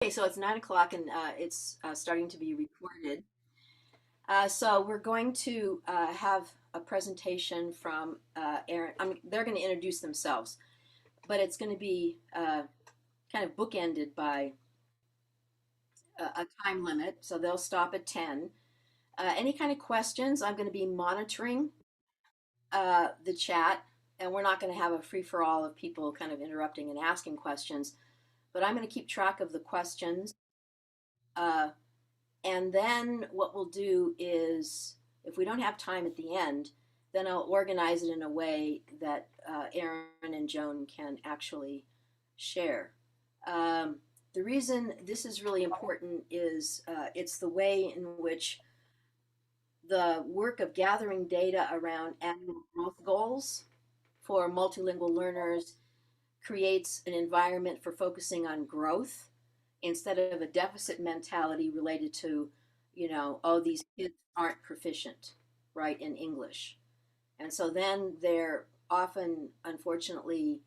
Okay, so it's 9 o'clock and it's starting to be recorded. So we're going to have a presentation from Aaron. They're going to introduce themselves, but it's going to be kind of bookended by a time limit. So they'll stop at 10. Any kind of questions, I'm going to be monitoring the chat, and we're not going to have a free-for-all of people kind of interrupting and asking questions, but I'm going to keep track of the questions. And then what we'll do is, if we don't have time at the end, then I'll organize it in a way that Aaron and Joan can actually share. The reason this is really important is it's the way in which the work of gathering data around annual growth goals for multilingual learners creates an environment for focusing on growth instead of a deficit mentality related to, oh, these kids aren't proficient, right, in English. And so then they're often, unfortunately,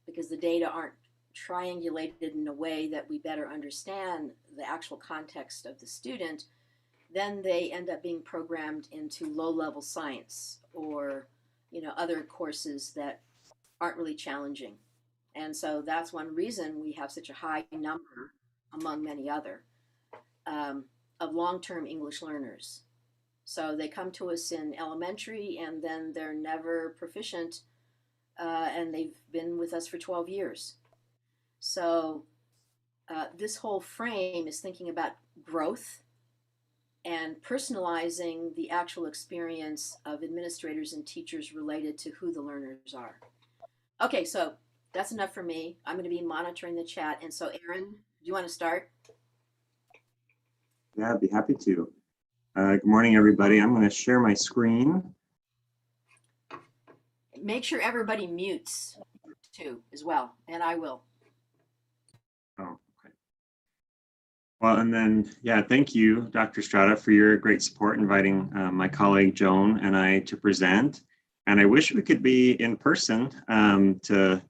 because the data aren't triangulated in a way that we better understand the actual context of the student, then they end up being programmed into low-level science or, other courses that aren't really challenging. And so that's one reason we have such a high number, among many other, of long-term English learners. So they come to us in elementary and then they're never proficient, and they've been with us for 12 years. So this whole frame is thinking about growth and personalizing the actual experience of administrators and teachers related to who the learners are. Okay, so that's enough for me. I'm going to be monitoring the chat. And so, Aaron, do you want to start? Yeah, I'd be happy to. Good morning, everybody. I'm going to share my screen. Make sure everybody mutes too, as well, and I will. Oh, okay. Well, and then, yeah, thank you, Dr. Strada, for your great support inviting my colleague Joan and I to present. And I wish we could be in person to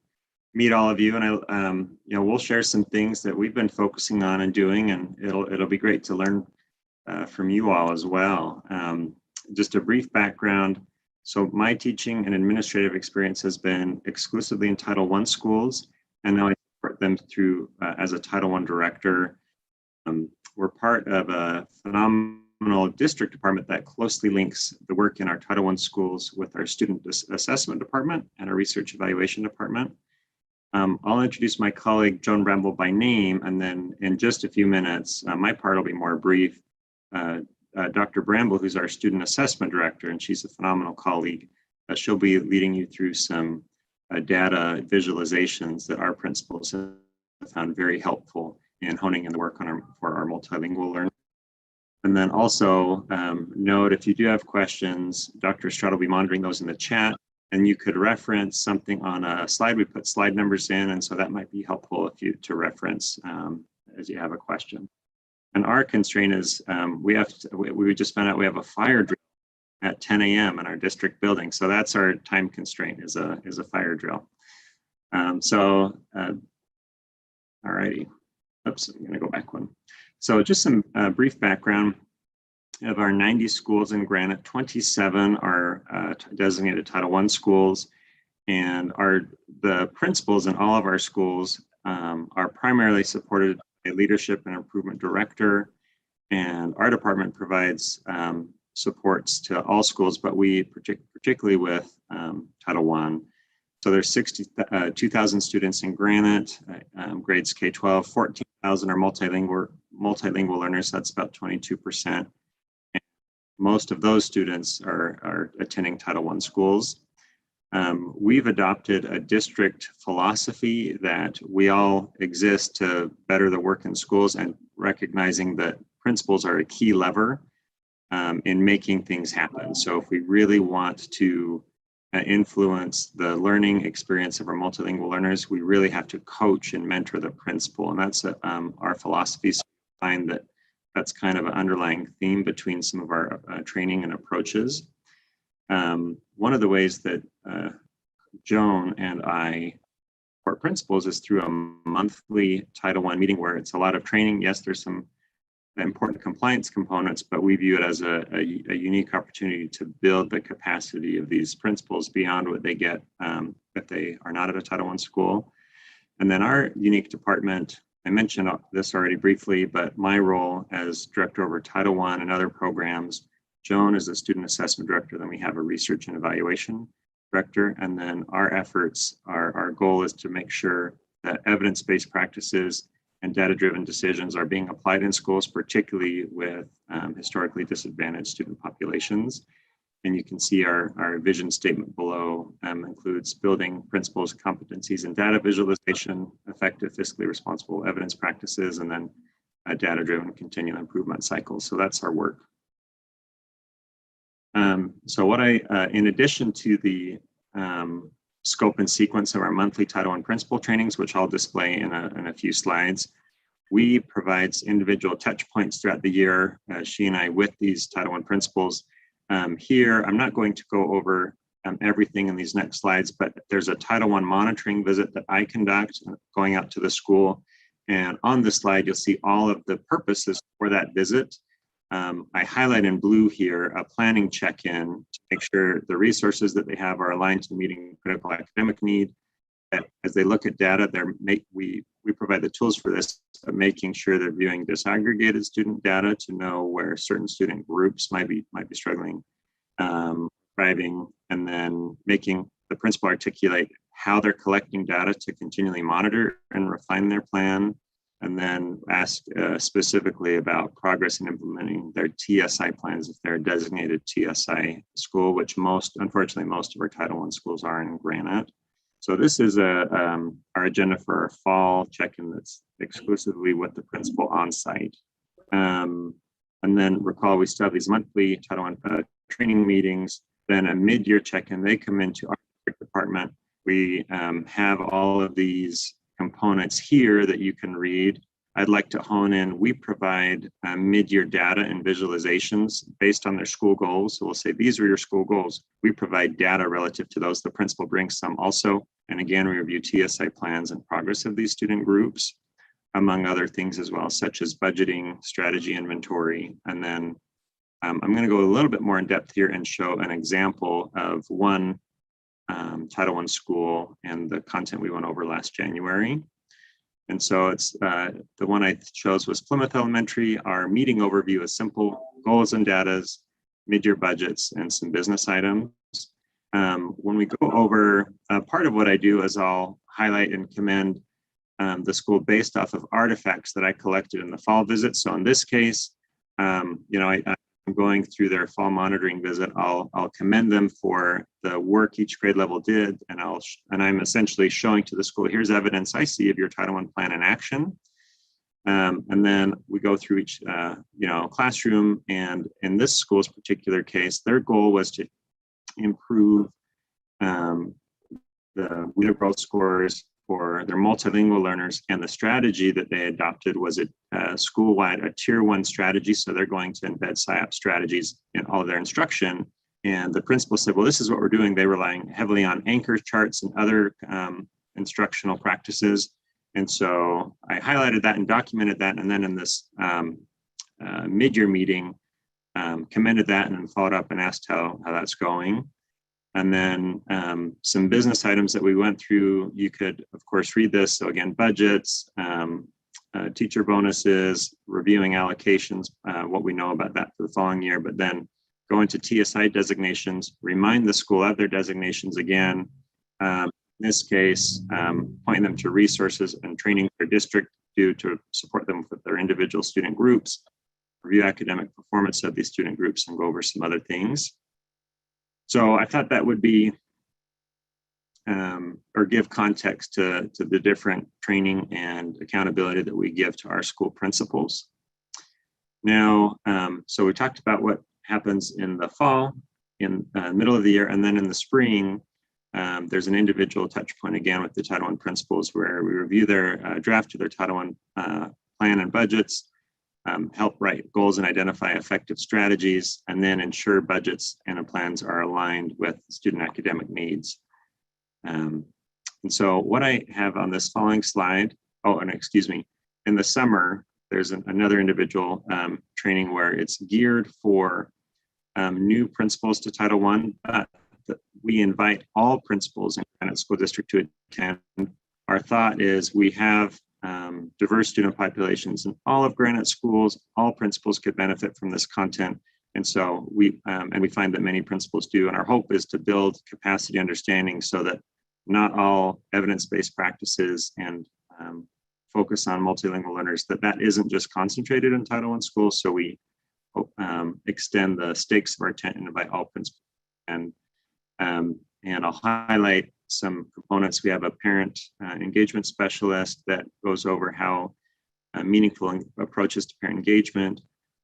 meet all of you. And we'll share some things that we've been focusing on and doing, and it'll be great to learn from you all as well. Just a brief background. So my teaching and administrative experience has been exclusively in Title I schools, and now I support them through as a Title I director. We're part of a phenomenal district department that closely links the work in our Title I schools with our student assessment department and our research evaluation department. I'll introduce my colleague Joan Bramble by name, and then in just a few minutes, my part will be more brief. Dr. Bramble, who's our student assessment director, and she's a phenomenal colleague, she'll be leading you through some data visualizations that our principals have found very helpful in honing in the work on for our multilingual learners. And then also note, if you do have questions, Dr. Strada will be monitoring those in the chat, and you could reference something on a slide. We put slide numbers in, and so that might be helpful if you to reference as you have a question. And our constraint is we just found out we have a fire drill at 10 a.m. in our district building, so that's our time constraint is a fire drill. Alrighty. Oops, I'm going to go back one. So just some brief background. Of our 90 schools in Granite, 27 are designated Title I schools, and the principals in all of our schools are primarily supported by a leadership and improvement director, and our department provides supports to all schools, but we particularly with Title I. So there's 2,000 students in Granite, grades K-12, 14,000 are multilingual learners, that's about 22%. Most of those students are attending Title I schools. We've adopted a district philosophy that we all exist to better the work in schools, and recognizing that principals are a key lever in making things happen. So if we really want to influence the learning experience of our multilingual learners, we really have to coach and mentor the principal, and that's our philosophy. So we find that that's kind of an underlying theme between some of our training and approaches. One of the ways that Joan and I support principals is through a monthly Title I meeting where it's a lot of training. Yes, there's some important compliance components, but we view it as a unique opportunity to build the capacity of these principals beyond what they get if they are not at a Title I school. And then our unique department, I mentioned this already briefly, but my role as director over Title I and other programs, Joan is a student assessment director, then we have a research and evaluation director, and then our efforts, our goal is to make sure that evidence-based practices and data-driven decisions are being applied in schools, particularly with historically disadvantaged student populations. And you can see our vision statement below includes building principles, competencies, and data visualization, effective, fiscally responsible evidence practices, and then a data-driven continual improvement cycle. So that's our work. So what in addition to the scope and sequence of our monthly Title I principal trainings, which I'll display in a few slides, we provide individual touch points throughout the year, she and I, with these Title I principals. Here, I'm not going to go over everything in these next slides, but there's a Title I monitoring visit that I conduct going out to the school. And on the slide, you'll see all of the purposes for that visit. I highlight in blue here a planning check-in to make sure the resources that they have are aligned to meeting critical academic need. That as they look at data, we provide the tools for this, making sure they're viewing disaggregated student data to know where certain student groups might be struggling, thriving, and then making the principal articulate how they're collecting data to continually monitor and refine their plan, and then ask specifically about progress in implementing their TSI plans if they're a designated TSI school, which unfortunately, most of our Title I schools are in Granite. So this is our agenda for our fall check-in that's exclusively with the principal on site. And then recall, we still have these monthly Title I training meetings, then a mid-year check-in. They come into our department. We have all of these components here that you can read. I'd like to hone in. We provide mid-year data and visualizations based on their school goals. So we'll say, these are your school goals. We provide data relative to those. The principal brings some also. And again, we review TSI plans and progress of these student groups, among other things as well, such as budgeting, strategy, inventory. And then I'm going to go a little bit more in depth here and show an example of one Title I school and the content we went over last January. And so it's the one I chose was Plymouth Elementary. Our meeting overview is simple: goals and datas, mid-year budgets, and some business items. When we go over, part of what I do is I'll highlight and commend the school based off of artifacts that I collected in the fall visit. So in this case, I'm going through their fall monitoring visit. I'll commend them for the work each grade level did, and I'm essentially showing to the school, here's evidence I see of your Title I plan in action. And then we go through each classroom, and in this school's particular case, their goal was to improve the leader growth scores for their multilingual learners, and the strategy that they adopted was a school-wide, a tier 1 strategy. So they're going to embed SIOP strategies in all of their instruction. And the principal said, well, this is what we're doing. They're relying heavily on anchor charts and other instructional practices. And so I highlighted that and documented that. And then in this mid-year meeting, commended that and then followed up and asked how that's going. And then some business items that we went through. You could, of course, read this. So again, budgets, teacher bonuses, reviewing allocations, what we know about that for the following year, but then go into TSI designations, remind the school of their designations again. In this case, point them to resources and training their district do to support them with their individual student groups, review academic performance of these student groups, and go over some other things. So I thought that would be, or give context to the different training and accountability that we give to our school principals. Now, so we talked about what happens in the fall, in the middle of the year, and then in the spring, there's an individual touch point again with the Title I principals where we review their draft of their Title I plan and budgets, help write goals and identify effective strategies, and then ensure budgets and plans are aligned with student academic needs. And so what I have on this following slide, oh, and excuse me, in the summer, there's another individual training where it's geared for new principals to Title I, but we invite all principals in Granite School District to attend. Our thought is we have diverse student populations in all of Granite schools. All principals could benefit from this content. And so we find that many principals do. And our hope is to build capacity understanding so that not all evidence-based practices and focus on multilingual learners, that isn't just concentrated in Title I schools. So we extend the stakes of our tent and invite all principals. And I'll highlight some components. We have a parent engagement specialist that goes over how meaningful approaches to parent engagement.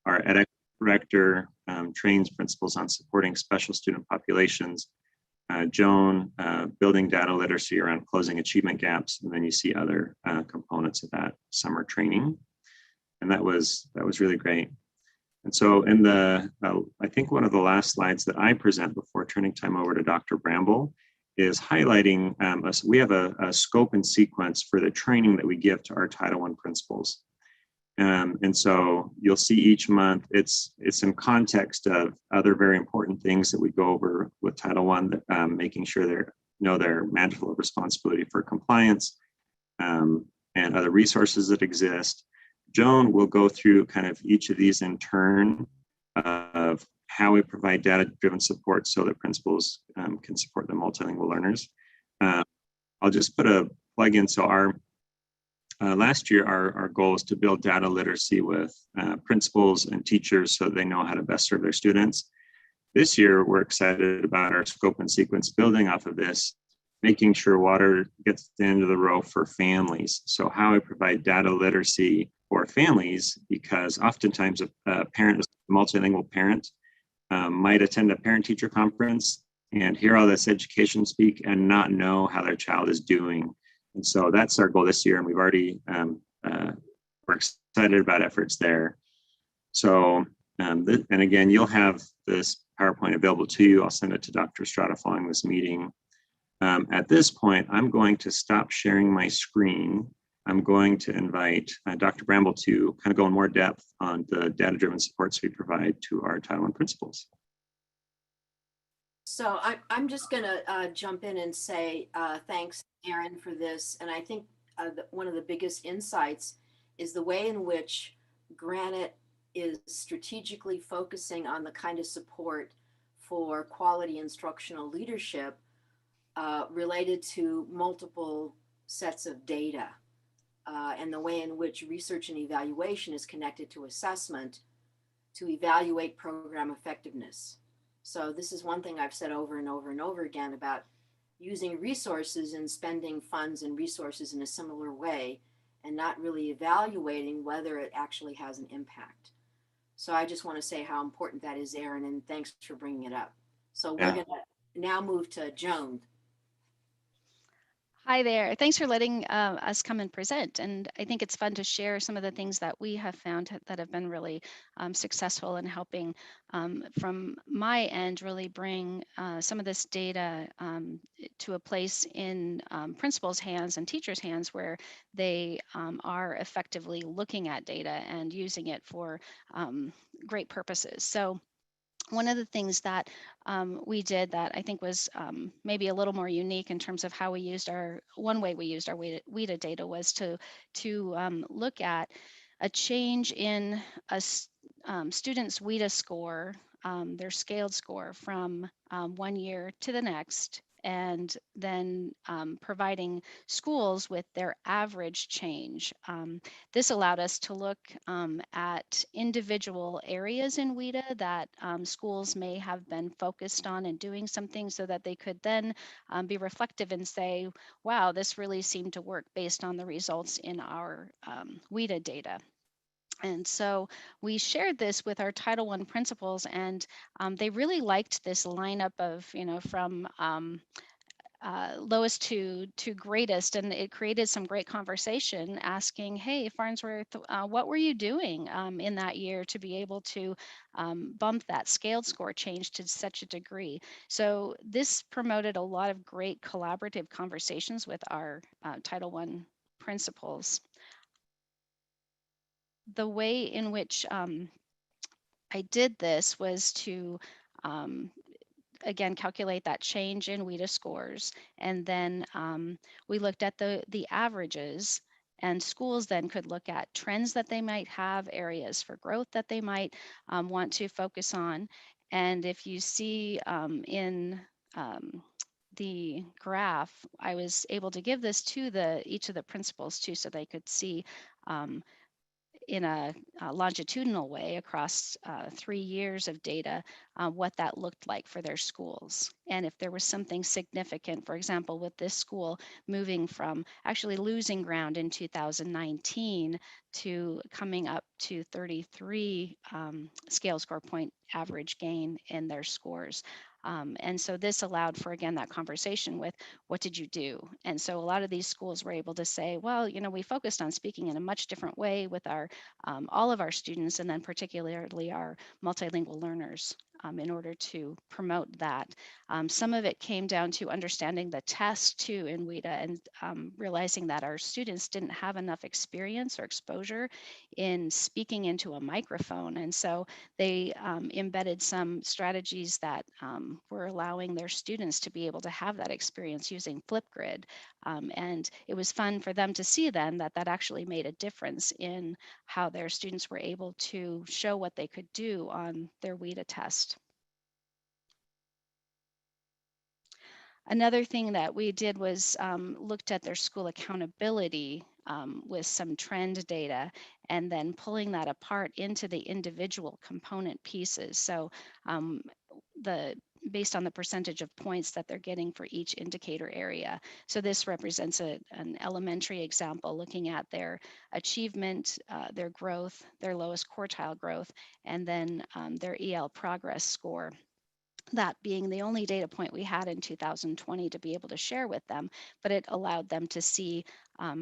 Our edX director trains principals on supporting special student populations. Joan, building data literacy around closing achievement gaps, and then you see other components of that summer training. And that was really great. And so in the, I think one of the last slides that I present before turning time over to Dr. Bramble is highlighting, we have a scope and sequence for the training that we give to our Title I principals. And so you'll see each month, it's in context of other very important things that we go over with Title I, making sure they're mindful of responsibility for compliance and other resources that exist. Joan will go through kind of each of these in turn of how we provide data-driven support so that principals can support the multilingual learners. I'll just put a plug in. So last year, our goal is to build data literacy with principals and teachers so they know how to best serve their students. This year, we're excited about our scope and sequence building off of this, making sure water gets to the end of the row for families. So how we provide data literacy for families, because oftentimes a parent, a multilingual parent, might attend a parent-teacher conference and hear all this education speak and not know how their child is doing. And so that's our goal this year, and we've already, we're excited about efforts there. So, and again, you'll have this PowerPoint available to you. I'll send it to Dr. Estrada following this meeting. At this point, I'm going to stop sharing my screen. I'm going to invite Dr. Bramble to kind of go in more depth on the data-driven supports we provide to our Title I principals. So I'm just going to jump in and say thanks, Aaron, for this. And I think one of the biggest insights is the way in which Granite is strategically focusing on the kind of support for quality instructional leadership related to multiple sets of data, and the way in which research and evaluation is connected to assessment to evaluate program effectiveness. So this is one thing I've said over and over and over again about using resources and spending funds and resources in a similar way and not really evaluating whether it actually has an impact. So I just want to say how important that is, Aaron, and thanks for bringing it up. So we're going to now move to Joan. Hi there. Thanks for letting us come and present. And I think it's fun to share some of the things that we have found that have been really successful in helping, from my end, really bring some of this data to a place in principals' hands and teachers' hands where they are effectively looking at data and using it for great purposes. So one of the things that we did that I think was maybe a little more unique in terms of how we used one way we used our WIDA data was to look at a change in a student's WIDA score, their scaled score from 1 year to the next, and then providing schools with their average change. This allowed us to look at individual areas in WIDA that schools may have been focused on and doing something so that they could then be reflective and say, wow, this really seemed to work based on the results in our WIDA data. And so we shared this with our Title I principals, and they really liked this lineup of, from lowest to greatest, and it created some great conversation asking, hey, Farnsworth, what were you doing in that year to be able to bump that scaled score change to such a degree? So this promoted a lot of great collaborative conversations with our Title I principals. The way in which I did this was to again, calculate that change in WIDA scores. And then we looked at the averages, and schools then could look at trends that they might have, areas for growth that they might want to focus on. And if you see in the graph, I was able to give this to each of the principals too, so they could see in a longitudinal way across 3 years of data, what that looked like for their schools. And if there was something significant, for example, with this school moving from actually losing ground in 2019 to coming up to 33 scale score point average gain in their scores. And so this allowed for, again, that conversation with what did you do? And so a lot of these schools were able to say, well, we focused on speaking in a much different way with our all of our students, and then particularly our multilingual learners, in order to promote that. Some of it came down to understanding the test too in WIDA, and realizing that our students didn't have enough experience or exposure in speaking into a microphone. And so they embedded some strategies that were allowing their students to be able to have that experience using Flipgrid. And it was fun for them to see then that that actually made a difference in how their students were able to show what they could do on their WIDA test. Another thing that we did was looked at their school accountability with some trend data, and then pulling that apart into the individual component pieces. So based on the percentage of points that they're getting for each indicator area. So this represents an elementary example, looking at their achievement, their growth, their lowest quartile growth, and then their EL progress score. That being the only data point we had in 2020 to be able to share with them, but it allowed them to see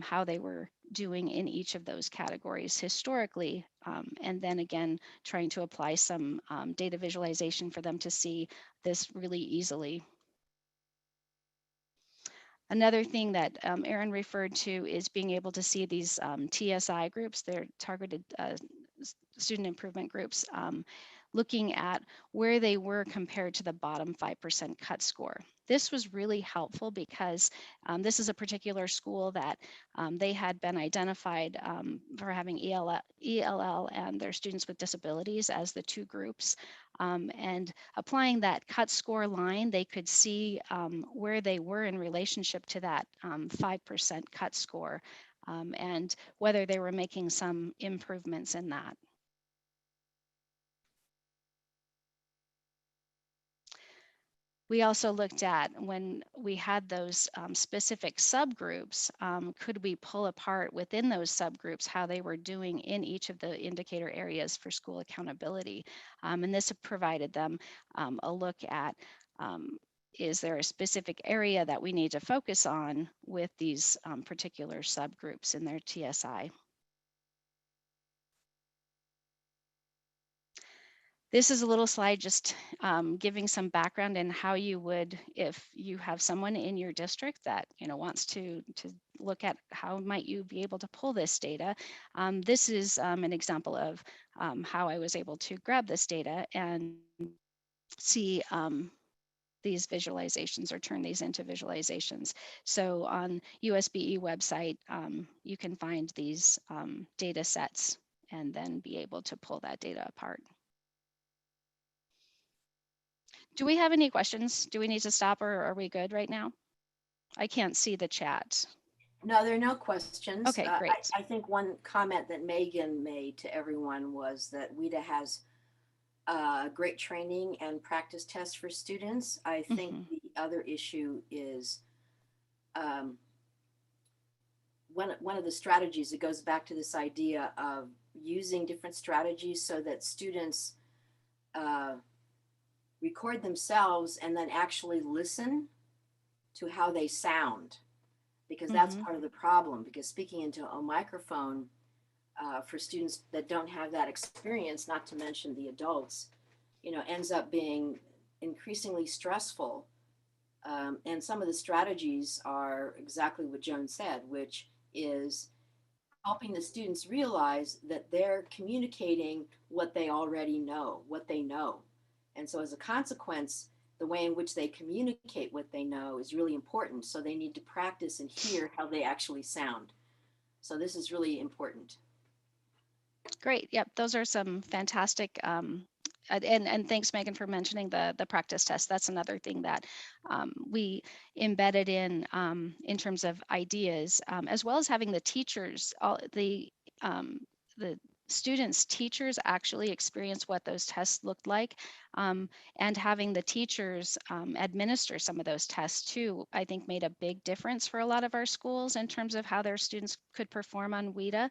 how they were doing in each of those categories historically, and then again, trying to apply some data visualization for them to see this really easily. Another thing that Erin referred to is being able to see these TSI groups, they're targeted student improvement groups, looking at where they were compared to the bottom 5% cut score. This was really helpful because this is a particular school that they had been identified for having ELL and their students with disabilities as the two groups. And applying that cut score line, they could see where they were in relationship to that 5% cut score, and whether they were making some improvements in that. We also looked at, when we had those specific subgroups, could we pull apart within those subgroups how they were doing in each of the indicator areas for school accountability. And this provided them a look at, is there a specific area that we need to focus on with these particular subgroups in their TSI. This is a little slide just giving some background in how you would, if you have someone in your district that wants to look at how might you be able to pull this data. This is an example of how I was able to grab this data and see these visualizations, or turn these into visualizations. So on USBE website, you can find these data sets and then be able to pull that data apart. Do we have any questions? Do we need to stop, or are we good right now? I can't see the chat. No, there are no questions. Okay, great. I think one comment that Megan made to everyone was that WIDA has great training and practice tests for students. I think the other issue is one of the strategies. It goes back to this idea of using different strategies so that students record themselves and then actually listen to how they sound, because that's Mm-hmm. part of the problem. Because speaking into a microphone for students that don't have that experience, not to mention the adults, ends up being increasingly stressful. And some of the strategies are exactly what Joan said, which is helping the students realize that they're communicating what they already know, what they know. And so, as a consequence, the way in which they communicate what they know is really important. So, they need to practice and hear how they actually sound. So, this is really important. Great. Yep, those are some fantastic. And thanks, Megan, for mentioning the practice test. That's another thing that we embedded in terms of ideas, as well as having the teachers, all the students' teachers actually experience what those tests looked like, and having the teachers administer some of those tests too. I think made a big difference for a lot of our schools in terms of how their students could perform on WIDA.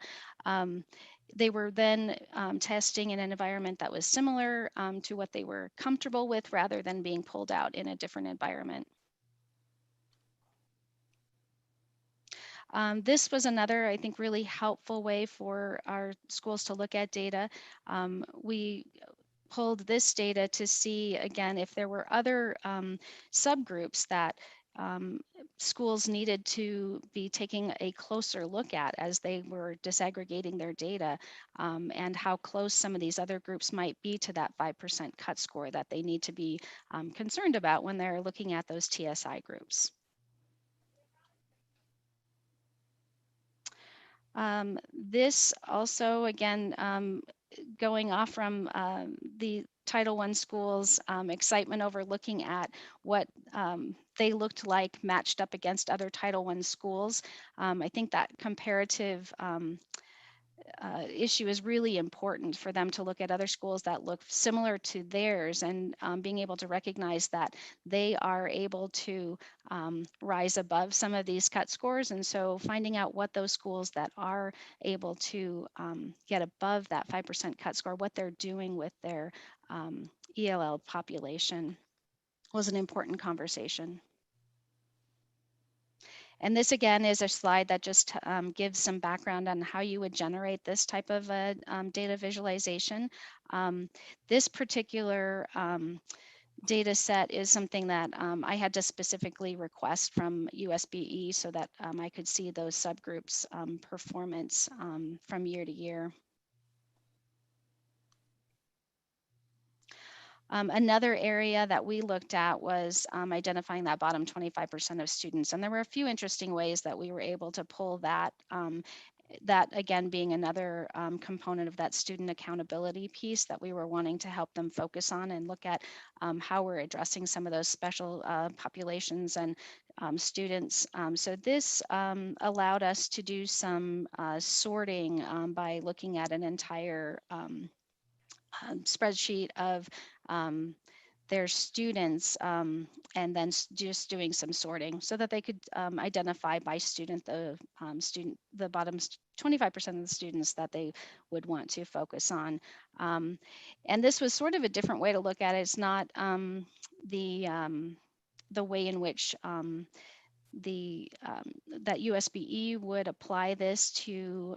They were then testing in an environment that was similar to what they were comfortable with rather than being pulled out in a different environment. This was another, I think, really helpful way for our schools to look at data. We pulled this data to see, again, if there were other subgroups that schools needed to be taking a closer look at as they were disaggregating their data, and how close some of these other groups might be to that 5% cut score that they need to be concerned about when they're looking at those TSI groups. This also, again, going off from the Title I schools' excitement over looking at what they looked like matched up against other Title I schools. I think that comparative issue is really important for them to look at other schools that look similar to theirs, and being able to recognize that they are able to rise above some of these cut scores. And so finding out what those schools that are able to get above that 5% cut score, what they're doing with their ELL population, was an important conversation. And this again is a slide that just gives some background on how you would generate this type of a data visualization. This particular data set is something that I had to specifically request from USBE so that I could see those subgroups performance from year to year. Another area that we looked at was identifying that bottom 25% of students. And there were a few interesting ways that we were able to pull that, that again being another component of that student accountability piece that we were wanting to help them focus on and look at how we're addressing some of those special populations and students. So this allowed us to do some sorting by looking at an entire spreadsheet of their students, and then just doing some sorting so that they could identify by student the bottom 25% of the students that they would want to focus on. And this was sort of a different way to look at it. It's not the way in which that USBE would apply this to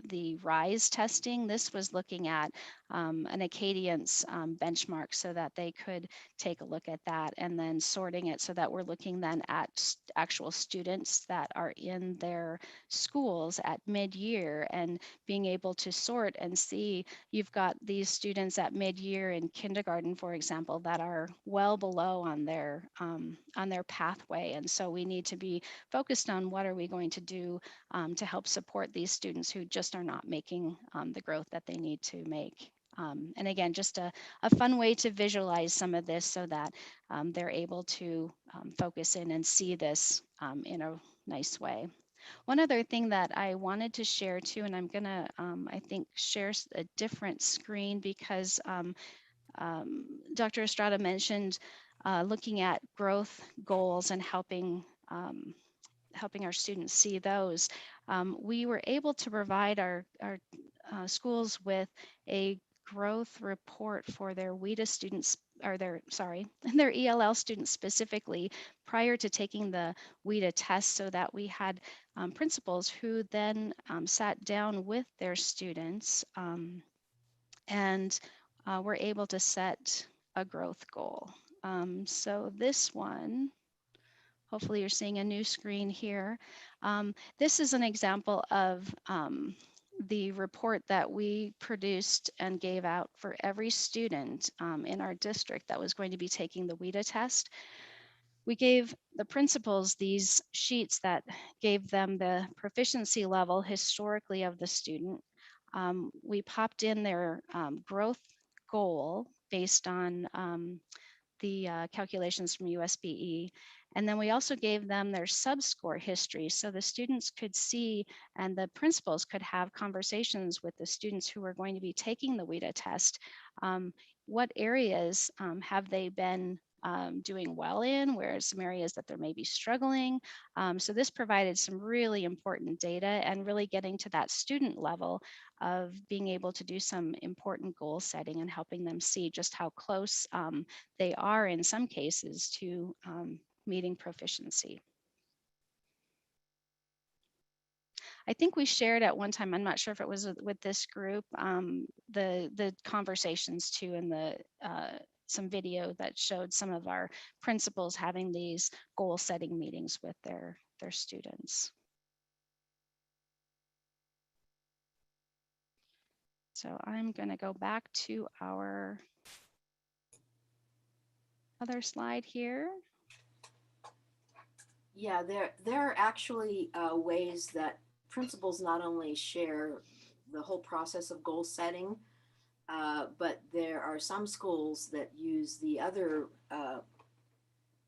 the RISE testing. This was looking at an Acadience benchmark so that they could take a look at that, and then sorting it so that we're looking then at actual students that are in their schools at mid-year, and being able to sort and see you've got these students at mid-year in kindergarten, for example, that are well below on their pathway. And so we need to be focused on what are we going to do to help support these students who just are not making the growth that they need to make. And again, just a fun way to visualize some of this so that they're able to focus in and see this in a nice way. One other thing that I wanted to share too, and I'm gonna, I think, share a different screen because Dr. Estrada mentioned looking at growth goals and helping our students see those. We were able to provide our schools with a growth report for their WIDA students or their, sorry, their ELL students specifically prior to taking the WIDA test, so that we had principals who then sat down with their students and were able to set a growth goal. So this one, hopefully you're seeing a new screen here. This is an example of the report that we produced and gave out for every student in our district that was going to be taking the WIDA test. We gave the principals these sheets that gave them the proficiency level historically of the student. We popped in their growth goal based on the calculations from USBE. And then we also gave them their subscore history, so the students could see and the principals could have conversations with the students who were going to be taking the WIDA test. What areas have they been doing well in, where some areas that they're maybe struggling. So this provided some really important data and really getting to that student level of being able to do some important goal setting and helping them see just how close they are in some cases to meeting proficiency. I think we shared at one time, I'm not sure if it was with this group, the conversations too, and the some video that showed some of our principals having these goal setting meetings with their students. So I'm going to go back to our other slide here. Yeah, there are actually ways that principals not only share the whole process of goal setting, but there are some schools that use the other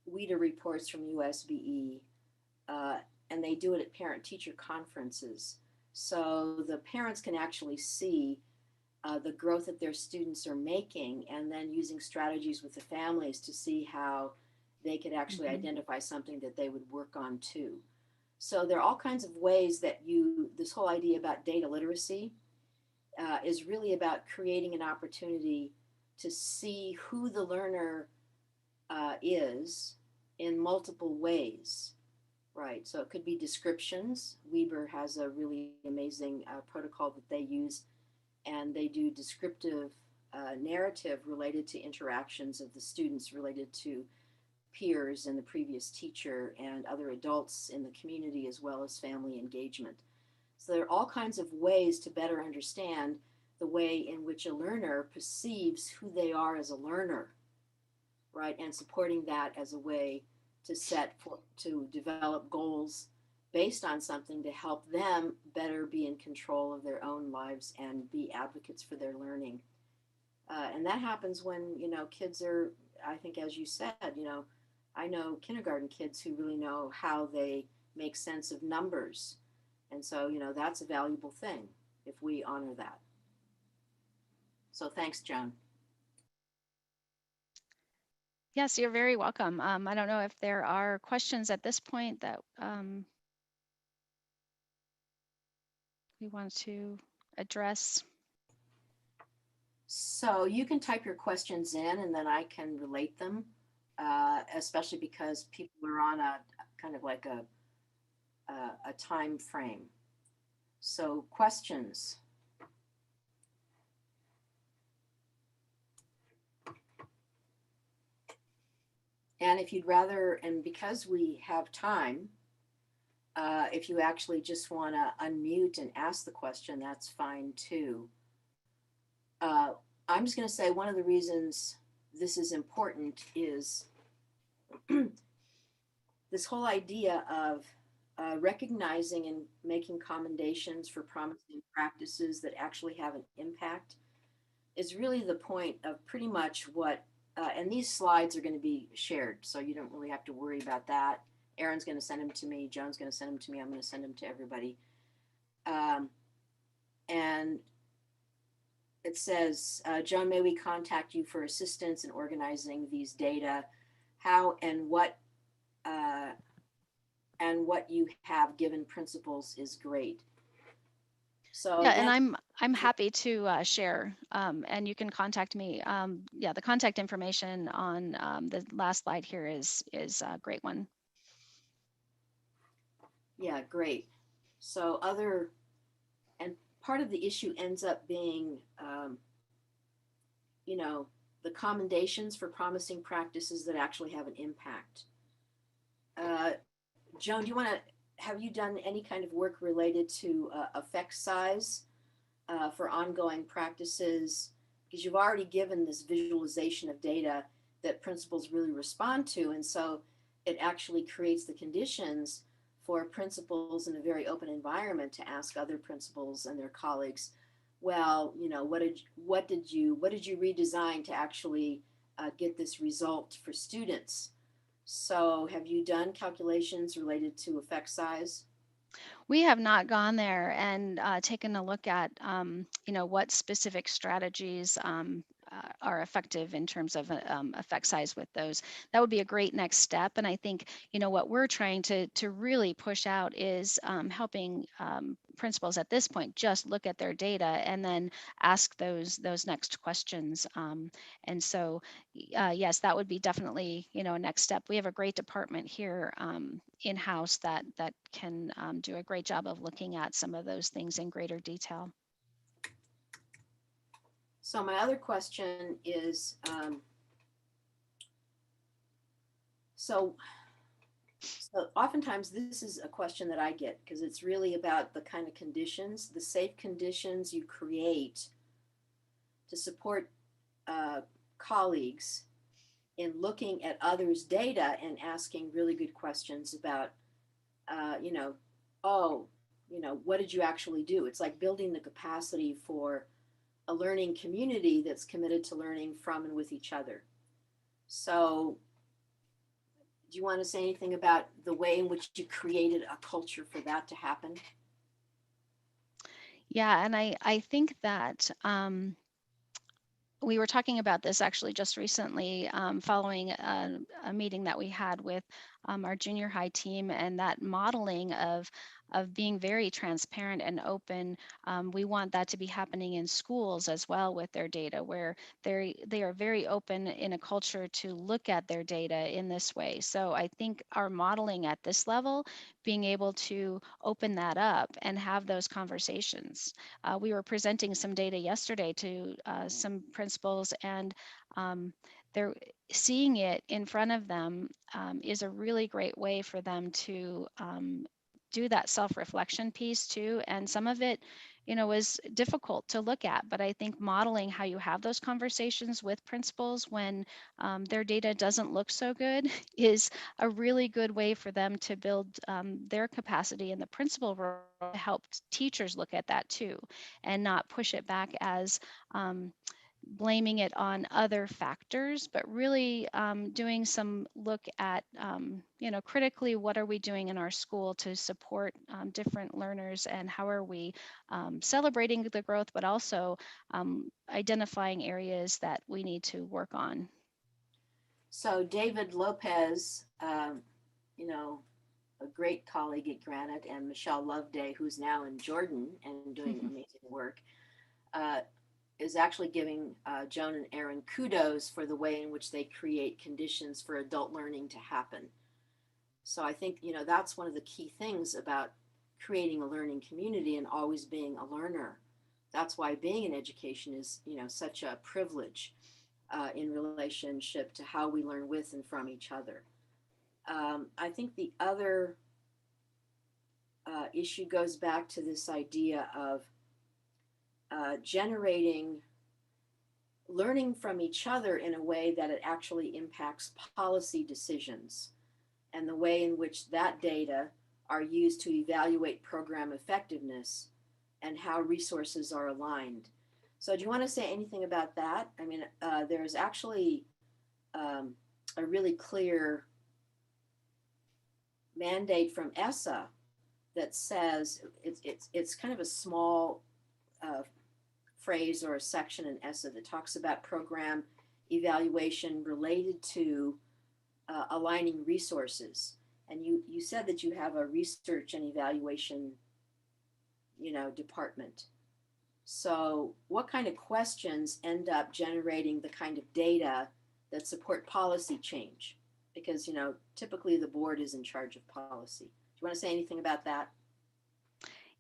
WIDA reports from USBE, and they do it at parent-teacher conferences. So the parents can actually see the growth that their students are making, and then using strategies with the families to see how they could actually identify something that they would work on too. So there are all kinds of ways that this whole idea about data literacy is really about creating an opportunity to see who the learner is in multiple ways, right? So it could be descriptions. Weber has a really amazing protocol that they use, and they do descriptive narrative related to interactions of the students related to peers and the previous teacher and other adults in the community, as well as family engagement. So there are all kinds of ways to better understand the way in which a learner perceives who they are as a learner, right? And supporting that as a way to develop goals based on something to help them better be in control of their own lives and be advocates for their learning. And that happens when, kids are, I think, as you said, I know kindergarten kids who really know how they make sense of numbers. And so, that's a valuable thing if we honor that. So thanks, Joan. Yes, you're very welcome. I don't know if there are questions at this point that we want to address. So you can type your questions in and then I can relate them, especially because people are on a kind of like a time frame. So questions. And if you'd rather, and because we have time, if you actually just want to unmute and ask the question, that's fine too. I'm just going to say one of the reasons this is important is this whole idea of recognizing and making commendations for promising practices that actually have an impact is really the point of pretty much what, and these slides are going to be shared, so you don't really have to worry about that. Erin's going to send them to me. Joan's going to send them to me. I'm going to send them to everybody. And it says, Joan, may we contact you for assistance in organizing these data? How and what you have given principals is great. So yeah, and I'm happy to share, and you can contact me. Yeah, the contact information on the last slide here is a great one. Yeah, great. So and part of the issue ends up being, you know, the commendations for promising practices that actually have an impact. Uh, Joan, do you want to, have you done any kind of work related to effect size for ongoing practices? Because you've already given this visualization of data that principals really respond to. And so it actually creates the conditions for principals in a very open environment to ask other principals and their colleagues, well, you know, what did you redesign to actually get this result for students? So have you done calculations related to effect size? We have not gone there and taken a look at, what specific strategies are effective in terms of effect size with those. That would be a great next step. And I think, what we're trying to really push out is helping principals at this point just look at their data and then ask those next questions. And so, yes, that would be definitely, a next step. We have a great department here in-house that can do a great job of looking at some of those things in greater detail. So my other question is, so oftentimes this is a question that I get because it's really about the kind of conditions, the safe conditions you create to support colleagues in looking at others' data and asking really good questions about, you know, oh, you know, what did you actually do? It's like building the capacity for a learning community that's committed to learning from and with each other. So do you want to say anything about the way in which you created a culture for that to happen? Yeah, and I think that we were talking about this actually just recently following a meeting that we had with our junior high team, and that modeling of being very transparent and open. We want that to be happening in schools as well with their data, where they are very open in a culture to look at their data in this way. So I think our modeling at this level, being able to open that up and have those conversations. We were presenting some data yesterday to some principals, and they're seeing it in front of them is a really great way for them to do that self-reflection piece too. And some of it, was difficult to look at, but I think modeling how you have those conversations with principals when their data doesn't look so good is a really good way for them to build their capacity in the principal role to help teachers look at that too, and not push it back as blaming it on other factors, but really doing some look at, critically, what are we doing in our school to support different learners, and how are we celebrating the growth, but also identifying areas that we need to work on. So David Lopez, you know, a great colleague at Granite, and Michelle Loveday, who's now in Jordan and doing amazing work, uh, is actually giving Joan and Aaron kudos for the way in which they create conditions for adult learning to happen. So I think, that's one of the key things about creating a learning community and always being a learner. That's why being in education is, such a privilege in relationship to how we learn with and from each other. I think the other issue goes back to this idea of generating learning from each other in a way that it actually impacts policy decisions and the way in which that data are used to evaluate program effectiveness and how resources are aligned. So do you want to say anything about that? I mean, there's actually a really clear mandate from ESSA that says it's kind of a small phrase or a section in ESSA that talks about program evaluation related to aligning resources. And you said that you have a research and evaluation, department. So what kind of questions end up generating the kind of data that support policy change? Because, typically the board is in charge of policy. Do you want to say anything about that?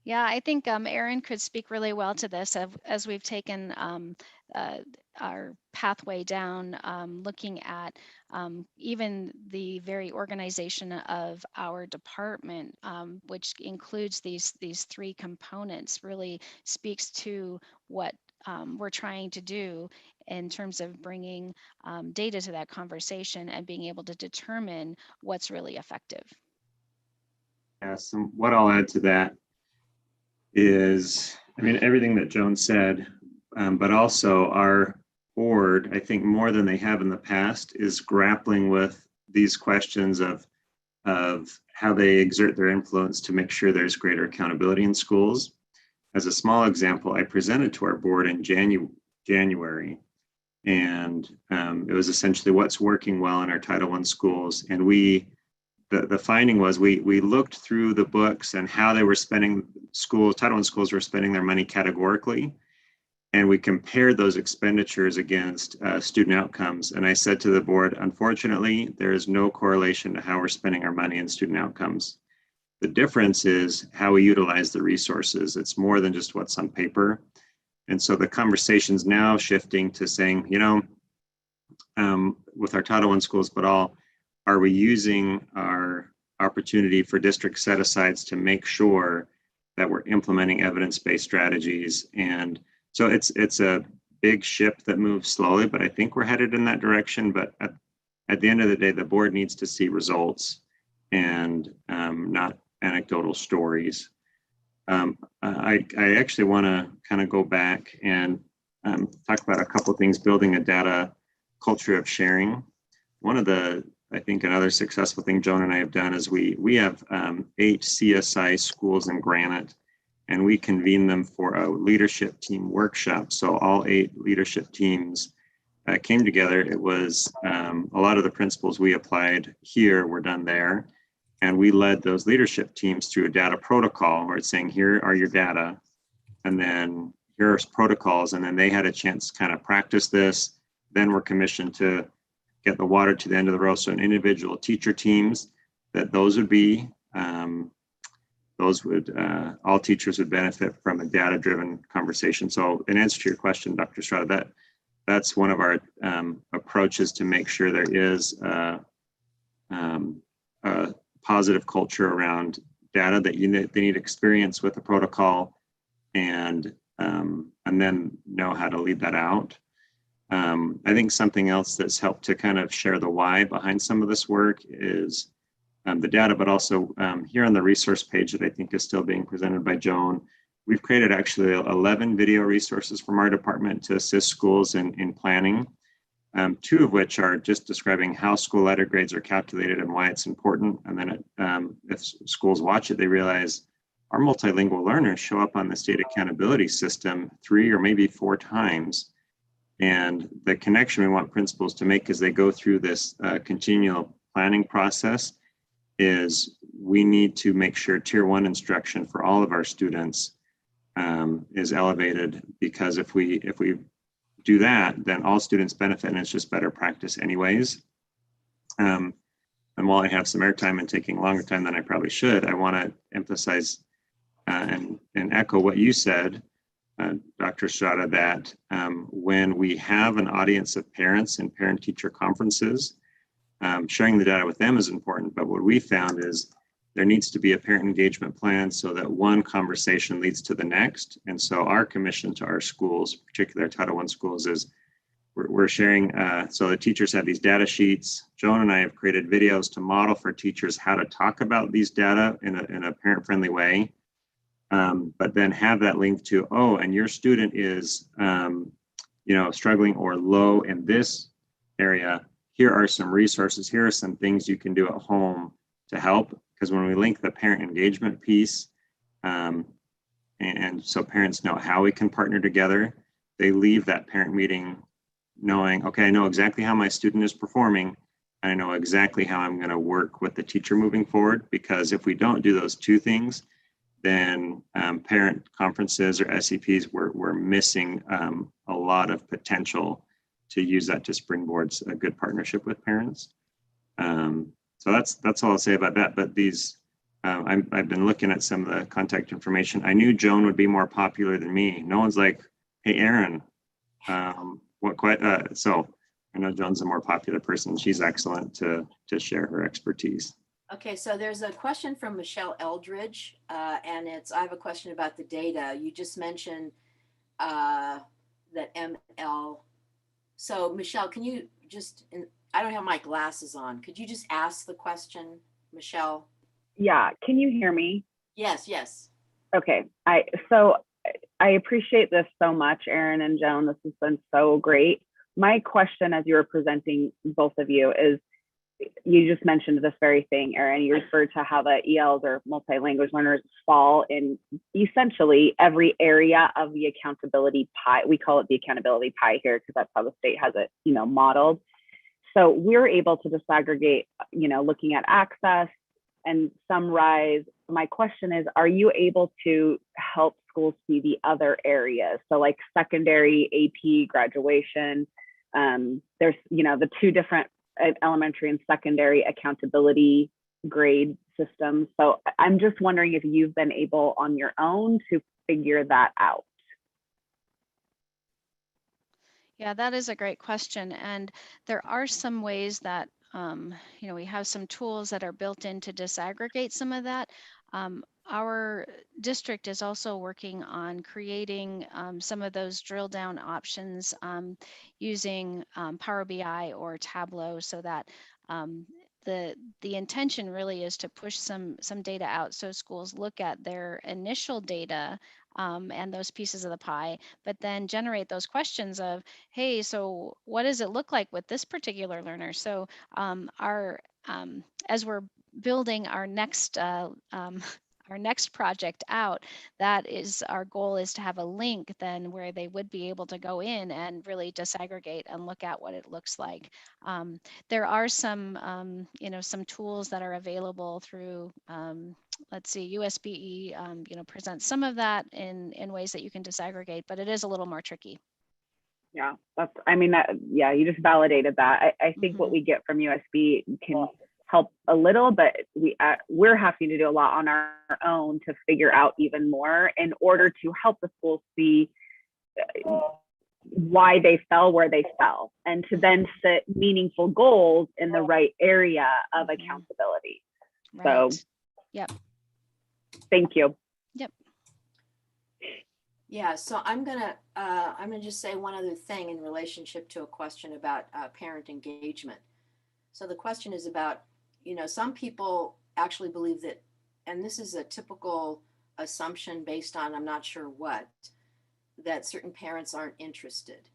Yeah, I think Erin could speak really well to this as we've taken uh, our pathway down, looking at even the very organization of our department, which includes these three components, really speaks to what we're trying to do in terms of bringing data to that conversation and being able to determine what's really effective. Yes, and what I'll add to that is, everything that Joan said, but also our board, I think more than they have in the past, is grappling with these questions of how they exert their influence to make sure there's greater accountability in schools. As a small example, I presented to our board in January, and it was essentially what's working well in our Title I schools. And the finding was we looked through the books and how they were spending Title I schools were spending their money categorically. And we compared those expenditures against student outcomes. And I said to the board, unfortunately, there is no correlation to how we're spending our money in student outcomes. The difference is how we utilize the resources. It's more than just what's on paper. And so the conversation's now shifting to saying, with our Title I schools, but are we using our opportunity for district set-asides to make sure that we're implementing evidence-based strategies? And so it's a big ship that moves slowly, but I think we're headed in that direction. But at the end of the day, the board needs to see results and not anecdotal stories. I actually want to kind of go back and talk about a couple of things, building a data culture of sharing. One of the, I think another successful thing Joan and I have done is we have 8 CSI schools in Granite, and we convene them for a leadership team workshop. So all 8 leadership teams came together. It was a lot of the principles we applied here were done there. And we led those leadership teams through a data protocol where it's saying, here are your data, and then here are protocols. And then they had a chance to kind of practice this. Then we're commissioned to get the water to the end of the road. So in individual teacher teams, those would all teachers would benefit from a data-driven conversation. So in answer to your question, Dr. Strada, that's one of our approaches to make sure there is a positive culture around data, that they need experience with the protocol and then know how to lead that out. I think something else that's helped to kind of share the why behind some of this work is the data, but also here on the resource page that I think is still being presented by Joan, we've created actually 11 video resources from our department to assist schools in planning, 2 of which are just describing how school letter grades are calculated and why it's important. And then if schools watch it, they realize our multilingual learners show up on the state accountability system 3 or maybe 4 times. And the connection we want principals to make as they go through this continual planning process is we need to make sure Tier 1 instruction for all of our students is elevated, because if we do that, then all students benefit, and it's just better practice anyways. And while I have some airtime and taking longer time than I probably should, I want to emphasize and echo what you said, Dr. Strada, that when we have an audience of parents in parent-teacher conferences, sharing the data with them is important. But what we found is there needs to be a parent engagement plan so that one conversation leads to the next. And so our commission to our schools, particularly our Title I schools, is we're sharing. So the teachers have these data sheets. Joan and I have created videos to model for teachers how to talk about these data in a parent-friendly way. But then have that link to, and your student is, struggling or low in this area. Here are some resources. Here are some things you can do at home to help. Because when we link the parent engagement piece, and so parents know how we can partner together, they leave that parent meeting knowing, okay, I know exactly how my student is performing, and I know exactly how I'm going to work with the teacher moving forward. Because if we don't do those 2 things, then parent conferences or SEPs were missing a lot of potential to use that to springboard a good partnership with parents. So that's all I'll say about that. But these, I've been looking at some of the contact information. I knew Joan would be more popular than me. No one's like, hey, Aaron, so I know Joan's a more popular person. She's excellent to share her expertise. Okay, so there's a question from Michelle Eldridge, and I have a question about the data. You just mentioned that ML. So Michelle, can you just, I don't have my glasses on. Could you just ask the question, Michelle? Yeah, can you hear me? Yes, yes. Okay, so I appreciate this so much, Aaron and Joan. This has been so great. My question as you were presenting, both of you, is you just mentioned this very thing, Aaron. You referred to how the ELs or multi-language learners fall in essentially every area of the accountability pie. We call it the accountability pie here because that's how the state has it, modeled. So we're able to disaggregate, looking at access and summarize. My question is, are you able to help schools see the other areas? So like secondary, AP, graduation, there's, the two different elementary and secondary accountability grade systems. So I'm just wondering if you've been able on your own to figure that out. Yeah, that is a great question. And there are some ways that, we have some tools that are built in to disaggregate some of that. Our district is also working on creating some of those drill down options using Power BI or Tableau, so that the intention really is to push some data out so schools look at their initial data and those pieces of the pie, but then generate those questions of, hey, so what does it look like with this particular learner? So as we're building our next project out, that is our goal, is to have a link then where they would be able to go in and really disaggregate and look at what it looks like. There are some, some tools that are available through, let's see, USBE, presents some of that in ways that you can disaggregate, but it is a little more tricky. Yeah, you just validated that. I think what we get from USB can help a little, but we're having to do a lot on our own to figure out even more in order to help the schools see why they fell where they fell, and to then set meaningful goals in the right area of accountability. Right. So, yep. Thank you. Yep. Yeah, so I'm gonna just say one other thing in relationship to a question about parent engagement. So the question is about, some people actually believe that, and this is a typical assumption based on I'm not sure what, that certain parents aren't interested.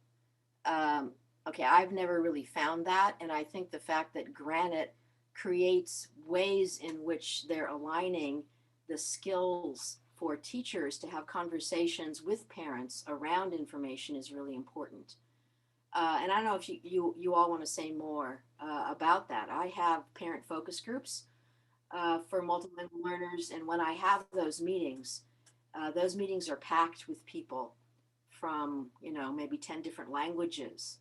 Okay, I've never really found that, and I think the fact that Granite creates ways in which they're aligning the skills for teachers to have conversations with parents around information is really important. And I don't know if you all want to say more about that. I have parent focus groups for multilingual learners, and when I have those meetings are packed with people from maybe 10 different languages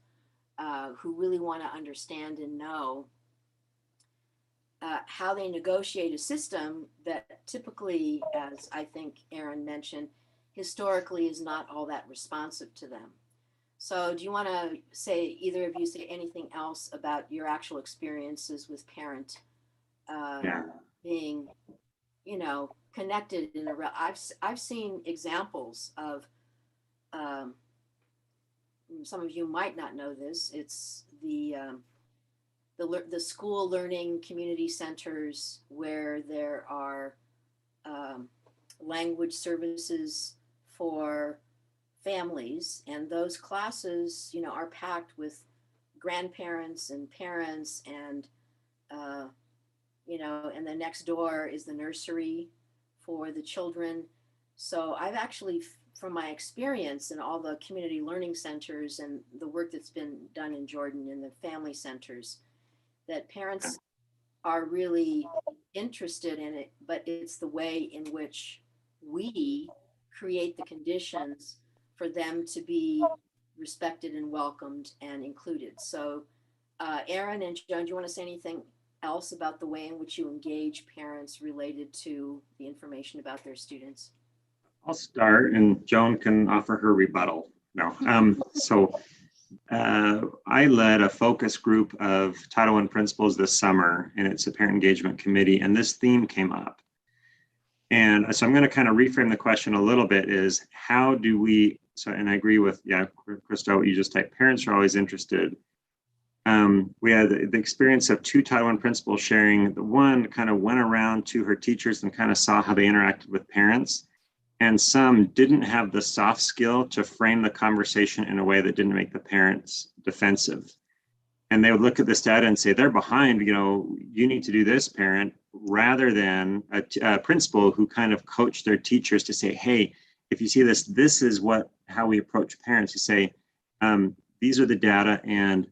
who really want to understand and know how they negotiate a system that typically, as I think Aaron mentioned, historically is not all that responsive to them. So do you want to either of you say anything else about your actual experiences with parent being, connected in I've seen examples of, some of you might not know this, it's the school learning community centers where there are language services for families, and those classes, are packed with grandparents and parents, and and then next door is the nursery for the children. So I've actually, from my experience in all the community learning centers and the work that's been done in Jordan in the family centers, that parents are really interested in it, but it's the way in which we create the conditions for them to be respected and welcomed and included. So, Aaron and Joan, do you want to say anything else about the way in which you engage parents related to the information about their students? I'll start and Joan can offer her rebuttal. No. I led a focus group of Title I principals this summer, and it's a parent engagement committee, and this theme came up. And so I'm going to kind of reframe the question a little bit is how do we, so, and I agree with, Krista, what you just typed, parents are always interested. We had the experience of two Title I principals sharing. The one kind of went around to her teachers and kind of saw how they interacted with parents. And some didn't have the soft skill to frame the conversation in a way that didn't make the parents defensive. And they would look at this data and say, they're behind, you need to do this, parent, rather than a principal who kind of coached their teachers to say, hey, if you see this, this is how we approach parents. You say, these are the data, and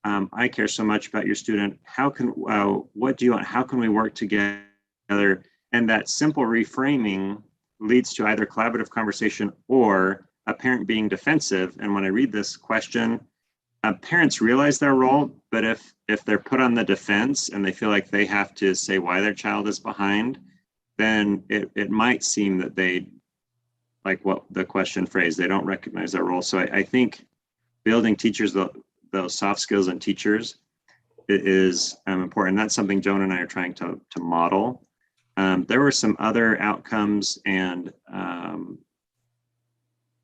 I care so much about your student. What do you want? How can we work together? And that simple reframing leads to either collaborative conversation or a parent being defensive. And when I read this question, parents realize their role, but if they're put on the defense and they feel like they have to say why their child is behind, then it might seem that they, like what the question phrased, they don't recognize their role. So I think building teachers, those soft skills in teachers is important. That's something Joan and I are trying to model. There were some other outcomes and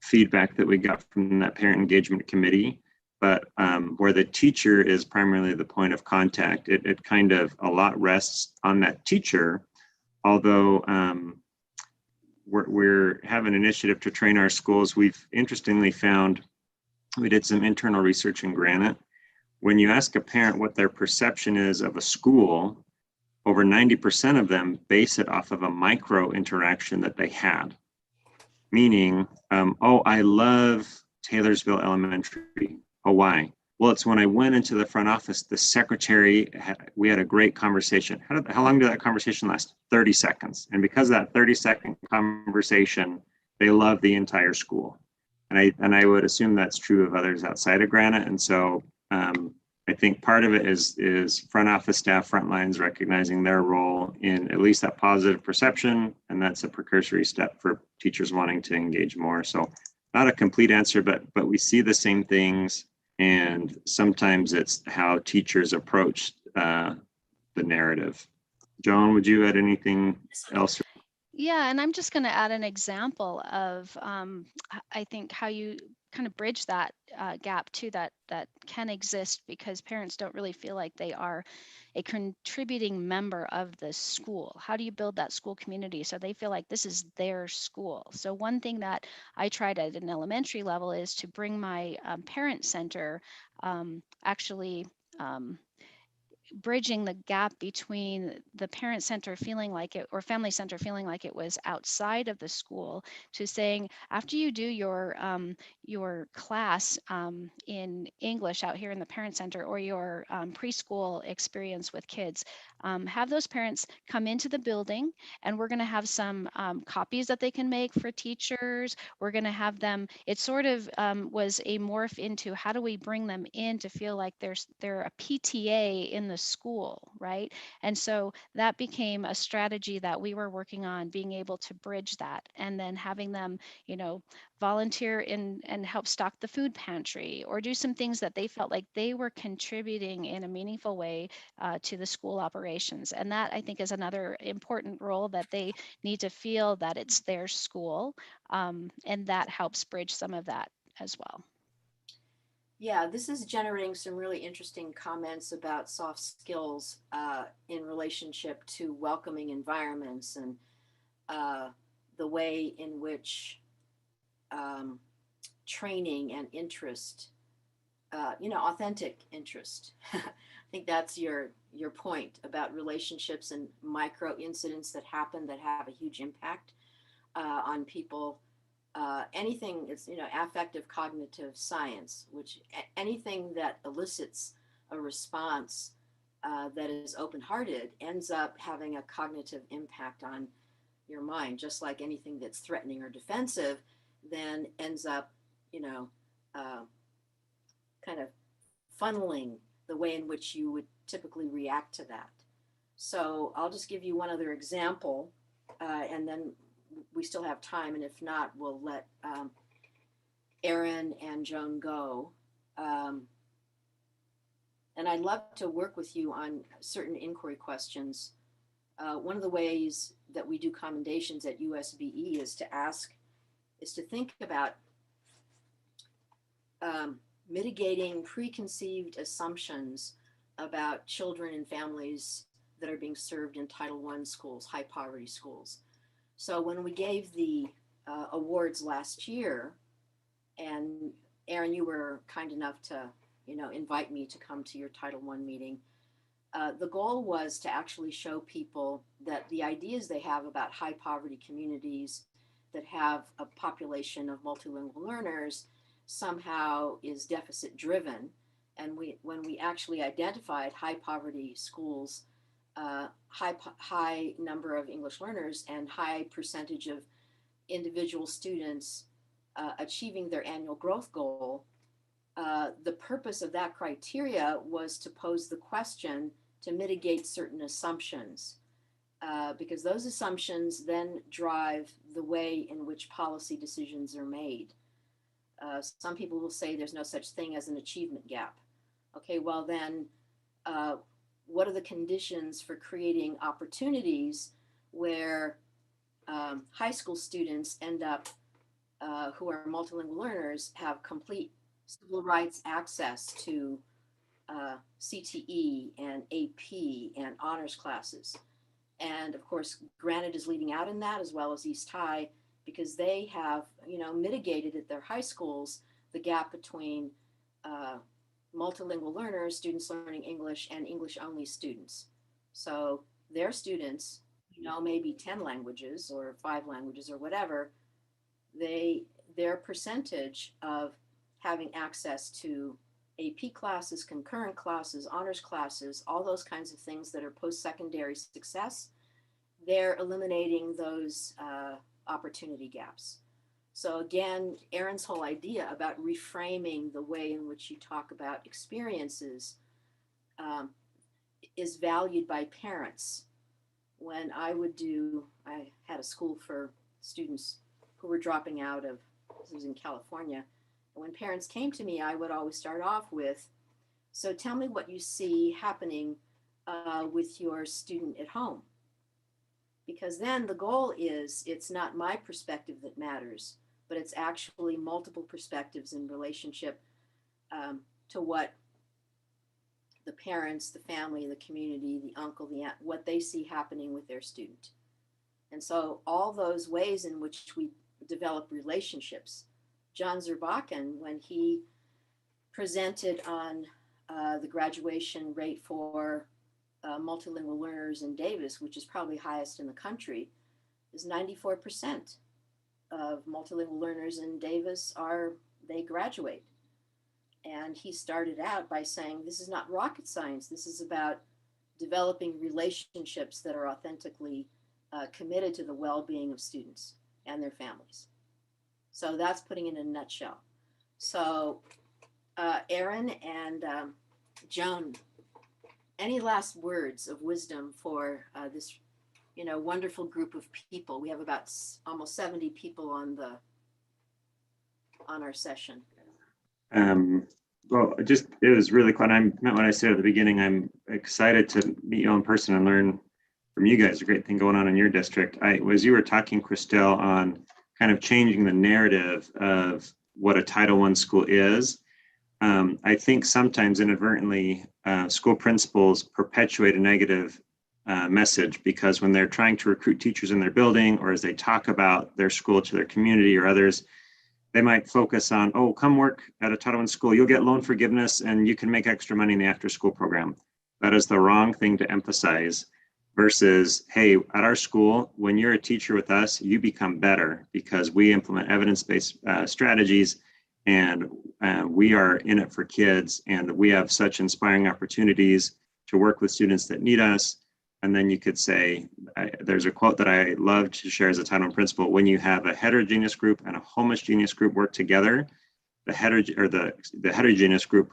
feedback that we got from that parent engagement committee, but where the teacher is primarily the point of contact, it kind of a lot rests on that teacher, although we're having an initiative to train our schools. We've interestingly found, we did some internal research in Granite. When you ask a parent what their perception is of a school, over 90% of them base it off of a micro interaction that they had. Meaning, I love Taylorsville Elementary. Oh, why? Well, it's when I went into the front office, the secretary, we had a great conversation. How long did that conversation last? 30 seconds. And because of that 30-second conversation, they love the entire school. And I would assume that's true of others outside of Granite. And so I think part of it is front office staff, front lines recognizing their role in at least that positive perception. And that's a precursory step for teachers wanting to engage more. So not a complete answer, but we see the same things. And sometimes it's how teachers approach the narrative. Joan, would you add anything else? Yeah, and I'm just going to add an example of, I think, how you kind of bridge that gap too, that can exist because parents don't really feel like they are a contributing member of the school. How do you build that school community so they feel like this is their school? So one thing that I tried at an elementary level is to bring my parent center actually bridging the gap between the parent center feeling like it or family center feeling like it was outside of the school to saying after you do your class in English out here in the parent center or your preschool experience with kids, have those parents come into the building and we're going to have some copies that they can make for teachers. We're going to have them, it sort of was a morph into how do we bring them in to feel like they're a PTA in the school, right? And so that became a strategy that we were working on, being able to bridge that and then having them, volunteer in and help stock the food pantry or do some things that they felt like they were contributing in a meaningful way to the school operations. And that I think is another important role that they need to feel that it's their school, and that helps bridge some of that as well. Yeah, this is generating some really interesting comments about soft skills in relationship to welcoming environments and the way in which training and interest, authentic interest. I think that's your point about relationships and micro incidents that happen that have a huge impact on people. Anything it's affective cognitive science, which anything that elicits a response that is open-hearted ends up having a cognitive impact on your mind, just like anything that's threatening or defensive then ends up, kind of funneling the way in which you would typically react to that. So I'll just give you one other example, and then we still have time, and if not, we'll let Erin and Joan go. And I'd love to work with you on certain inquiry questions. One of the ways that we do commendations at USBE is to think about mitigating preconceived assumptions about children and families that are being served in Title I schools, high poverty schools. So when we gave the awards last year, and Erin, you were kind enough to invite me to come to your Title I meeting, the goal was to actually show people that the ideas they have about high poverty communities that have a population of multilingual learners somehow is deficit driven. And when we actually identified high poverty schools, high number of English learners and high percentage of individual students achieving their annual growth goal, the purpose of that criteria was to pose the question to mitigate certain assumptions, because those assumptions then drive the way in which policy decisions are made. Some people will say there's no such thing as an achievement gap. Okay, well then, what are the conditions for creating opportunities where high school students end up, who are multilingual learners, have complete civil rights access to CTE and AP and honors classes? And of course, Granite is leading out in that, as well as East High, because they have, mitigated at their high schools the gap between multilingual learners, students learning English, and English only students. So their students, maybe 10 languages or 5 languages or whatever, their percentage of having access to AP classes, concurrent classes, honors classes, all those kinds of things that are post-secondary success, they're eliminating those opportunity gaps. So again, Erin's whole idea about reframing the way in which you talk about experiences is valued by parents. When I had a school for students who were dropping out of, this was in California, and when parents came to me, I would always start off with, so tell me what you see happening with your student at home. Because then the goal is, it's not my perspective that matters, but it's actually multiple perspectives in relationship to what the parents, the family, the community, the uncle, the aunt, what they see happening with their student. And so all those ways in which we develop relationships. John Zerbakken, when he presented on the graduation rate for multilingual learners in Davis, which is probably highest in the country, is 94% of multilingual learners in Davis they graduate. And he started out by saying, this is not rocket science. This is about developing relationships that are authentically committed to the well-being of students and their families. So that's putting it in a nutshell. So Erin and Joan, any last words of wisdom for this, wonderful group of people? We have about almost 70 people on our session. Well, it was really fun. I meant what I said at the beginning. I'm excited to meet you in person and learn from you guys. A great thing going on in your district. As you were talking, Christelle, on kind of changing the narrative of what a Title I school is, I think sometimes inadvertently school principals perpetuate a negative message, because when they're trying to recruit teachers in their building, or as they talk about their school to their community or others, they might focus on, oh, come work at a Title I school, you'll get loan forgiveness and you can make extra money in the after school program. That is the wrong thing to emphasize, versus, hey, at our school, when you're a teacher with us, you become better because we implement evidence-based strategies, and we are in it for kids, and we have such inspiring opportunities to work with students that need us. And then you could say, there's a quote that I love to share as a Title I principle: when you have a heterogeneous group and a homogeneous group work together, the heterogeneous group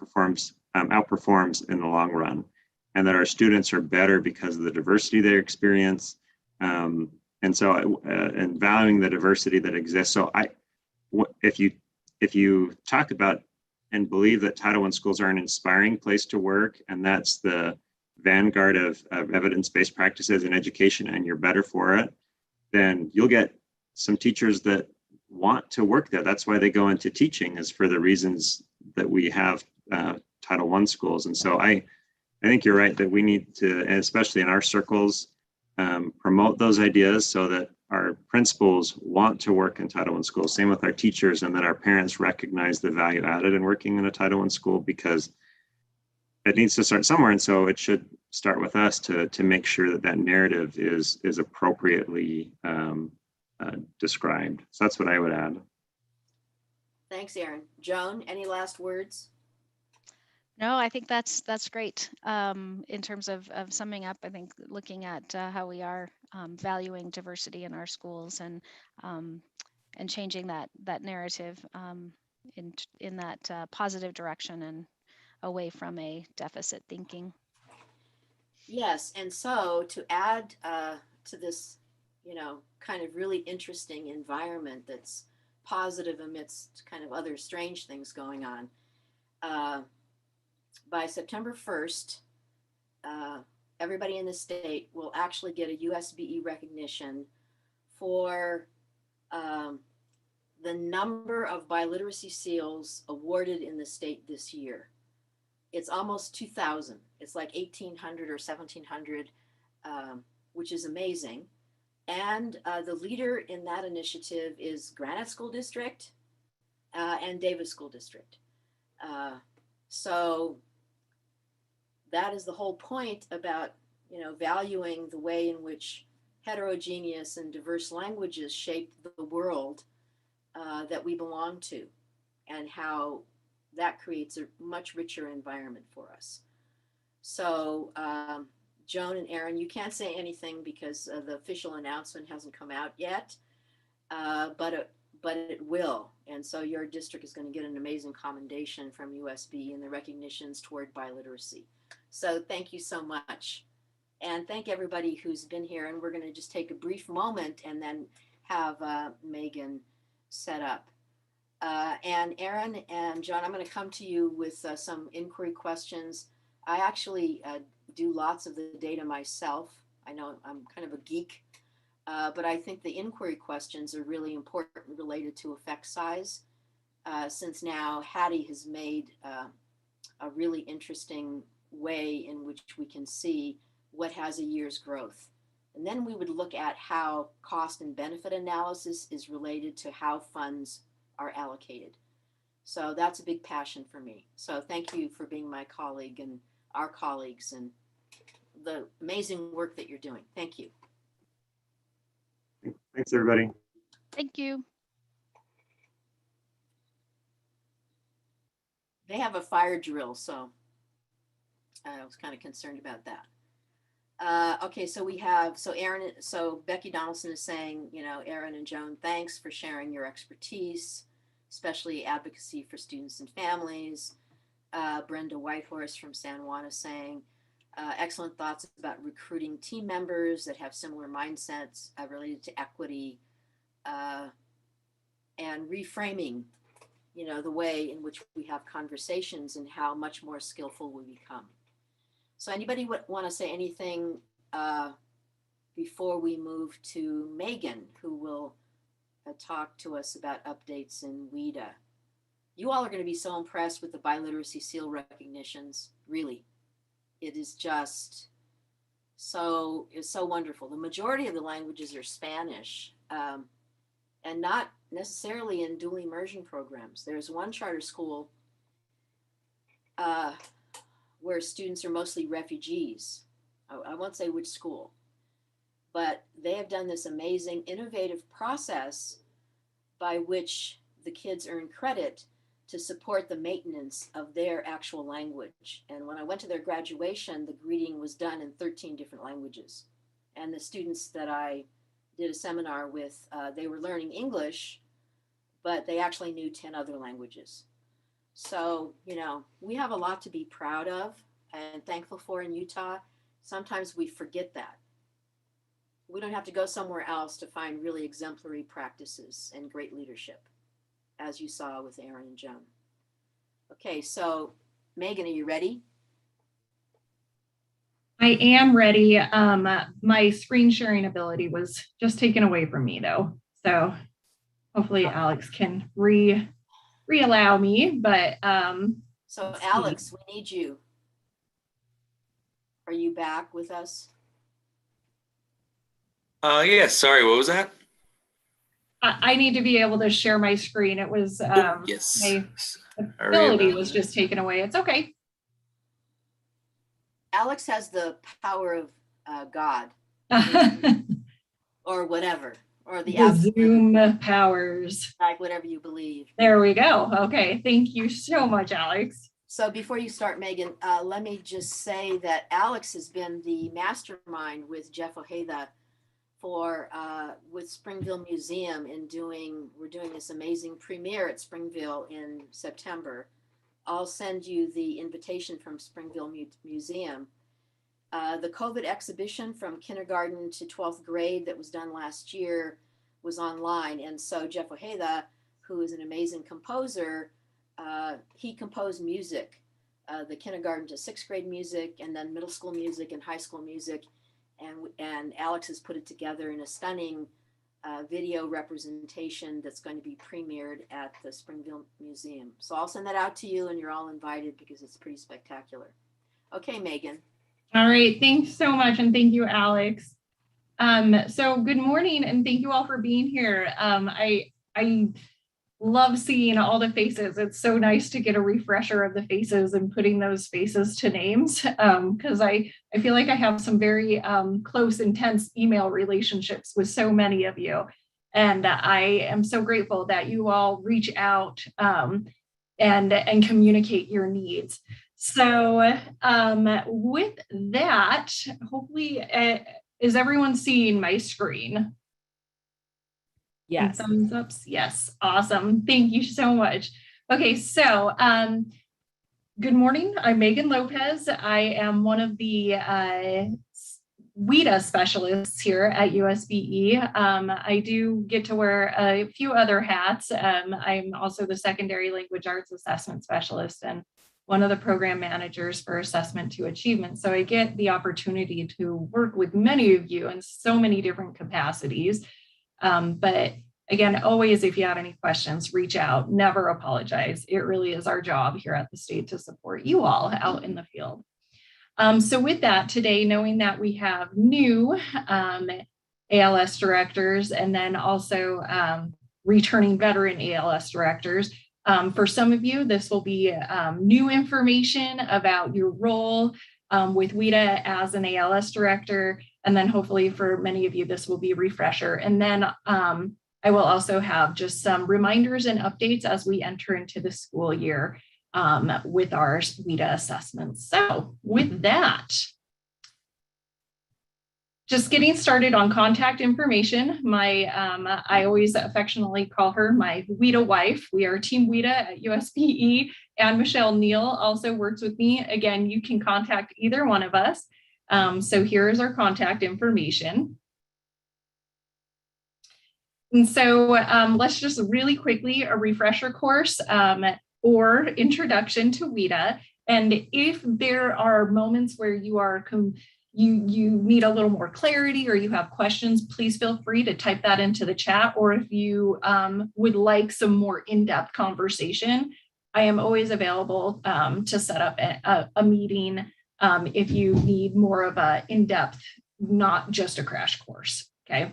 outperforms in the long run, and that our students are better because of the diversity they experience, and valuing the diversity that exists. So if you talk about and believe that Title I schools are an inspiring place to work, and that's the vanguard of evidence-based practices in education, and you're better for it, then you'll get some teachers that want to work there. That's why they go into teaching, is for the reasons that we have Title I schools. And so I think you're right that we need to, and especially in our circles, promote those ideas so that our principals want to work in Title I schools. Same with our teachers, and that our parents recognize the value added in working in a Title I school, because it needs to start somewhere. And so it should start with us to make sure that that narrative is appropriately described. So that's what I would add. Thanks, Aaron. Joan, any last words? No, I think that's great. In terms of summing up, I think looking at how we are valuing diversity in our schools, and changing that narrative in that positive direction, and away from a deficit thinking. Yes, and so to add to this, kind of really interesting environment that's positive amidst kind of other strange things going on, by September 1st, everybody in the state will actually get a USBE recognition for the number of biliteracy seals awarded in the state this year. It's almost 2,000. It's like 1,800 or 1,700, which is amazing. And the leader in that initiative is Granite School District and Davis School District. So that is the whole point about, valuing the way in which heterogeneous and diverse languages shape the world that we belong to, and how that creates a much richer environment for us. So Joan and Aaron, you can't say anything because the official announcement hasn't come out yet, but it will. And so your district is going to get an amazing commendation from USB in the recognitions toward biliteracy. So thank you so much. And thank everybody who's been here. And we're going to just take a brief moment and then have Megan set up. And Aaron and John, I'm going to come to you with some inquiry questions. I actually do lots of the data myself. I know I'm kind of a geek, but I think the inquiry questions are really important related to effect size, since now Hattie has made a really interesting way in which we can see what has a year's growth. And then we would look at how cost and benefit analysis is related to how funds are allocated. So that's a big passion for me. So thank you for being my colleague and our colleagues, and the amazing work that you're doing. Thank you. Thanks, everybody. Thank you. They have a fire drill, so I was kind of concerned about that. Okay, so Becky Donaldson is saying, Aaron and Joan, thanks for sharing your expertise, especially advocacy for students and families. Brenda Whitehorse from San Juan is saying, excellent thoughts about recruiting team members that have similar mindsets related to equity, and reframing, the way in which we have conversations and how much more skillful we become. So anybody want to say anything before we move to Megan, who will talk to us about updates in WIDA? You all are going to be so impressed with the biliteracy seal recognitions. Really, it is just it's so wonderful. The majority of the languages are Spanish, and not necessarily in dual immersion programs. There's one charter school where students are mostly refugees. I won't say which school, but they have done this amazing, innovative process by which the kids earn credit to support the maintenance of their actual language. And when I went to their graduation, the greeting was done in 13 different languages. And the students that I did a seminar with, they were learning English, but they actually knew 10 other languages. So, you know, we have a lot to be proud of and thankful for in Utah. Sometimes we forget that. We don't have to go somewhere else to find really exemplary practices and great leadership, as you saw with Aaron and Joan. Okay, so Megan, are you ready? I am ready. My screen sharing ability was just taken away from me though. So hopefully Alex can re-allow me, but so Alex, we need you. Are you back with us? Yes, sorry, what was that? I need to be able to share my screen. It was Yes. my ability was just taken away. It's okay. Alex has the power of God or whatever, or the Zoom powers. Like whatever you believe. There we go. Okay, thank you so much, Alex. So before you start, Megan, let me just say that Alex has been the mastermind with Jeff Ojeda for with Springville Museum we're doing this amazing premiere at Springville in September. I'll send you the invitation from Springville Museum. The COVID exhibition from kindergarten to 12th grade that was done last year was online. And so Jeff Ojeda, who is an amazing composer, he composed music, the kindergarten to 6th grade music, and then middle school music and high school music. And Alex has put it together in a stunning video representation that's going to be premiered at the Springville Museum. So I'll send that out to you, and you're all invited because it's pretty spectacular. Okay, Megan. All right, thanks so much, and thank you, Alex. So good morning, and thank you all for being here. I love seeing all the faces. It's so nice to get a refresher of the faces and putting those faces to names, because I feel like I have some very close, intense email relationships with so many of you. And I am so grateful that you all reach out and communicate your needs. So with that, hopefully, is everyone seeing my screen? Yes. Thumbs ups. Yes. Awesome. Thank you so much. Okay. So, good morning. I'm Megan Lopez. I am one of the WIDA specialists here at USBE. I do get to wear a few other hats. I'm also the secondary language arts assessment specialist and one of the program managers for assessment to achievement. So I get the opportunity to work with many of you in so many different capacities. But again, always, if you have any questions, reach out, never apologize. It really is our job here at the state to support you all out in the field. So with that, today, knowing that we have new ALS directors and then also returning veteran ALS directors, for some of you, this will be new information about your role with WIDA as an ALS director. And then hopefully for many of you, this will be a refresher. And then I will also have just some reminders and updates as we enter into the school year with our WIDA assessments. So with that, just getting started on contact information. I always affectionately call her my WIDA wife. We are Team WIDA at USBE, and Michelle Neal also works with me. Again, you can contact either one of us. So here's our contact information. And so let's just really quickly, a refresher course or introduction to WIDA. And if there are moments where you are you need a little more clarity or you have questions, please feel free to type that into the chat. Or if you would like some more in-depth conversation, I am always available to set up a meeting if you need more of a in-depth, not just a crash course, okay?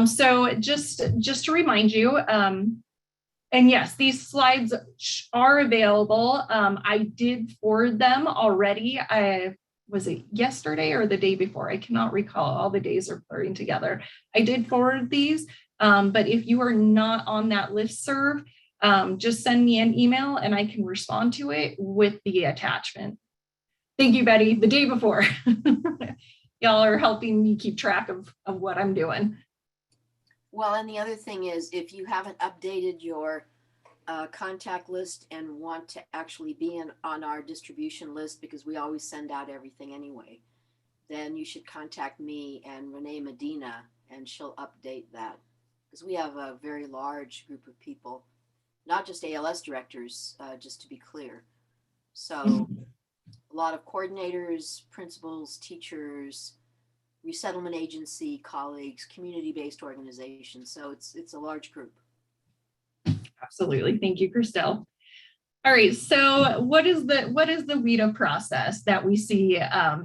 So just to remind you, and yes, these slides are available. I did forward them already. Was it yesterday or the day before? I cannot recall. All the days are blurring together. I did forward these, but if you are not on that listserv, just send me an email and I can respond to it with the attachment. Thank you, Betty. The day before. Y'all are helping me keep track of what I'm doing. Well, and the other thing is, if you haven't updated your contact list and want to actually be on our distribution list, because we always send out everything anyway, then you should contact me and Renee Medina, and she'll update that. Because we have a very large group of people, not just ALS directors, just to be clear. So a lot of coordinators, principals, teachers, resettlement agency colleagues, community-based organizations. So it's a large group. Absolutely. Thank you, Christelle. All right. So what is the WIDA process that we see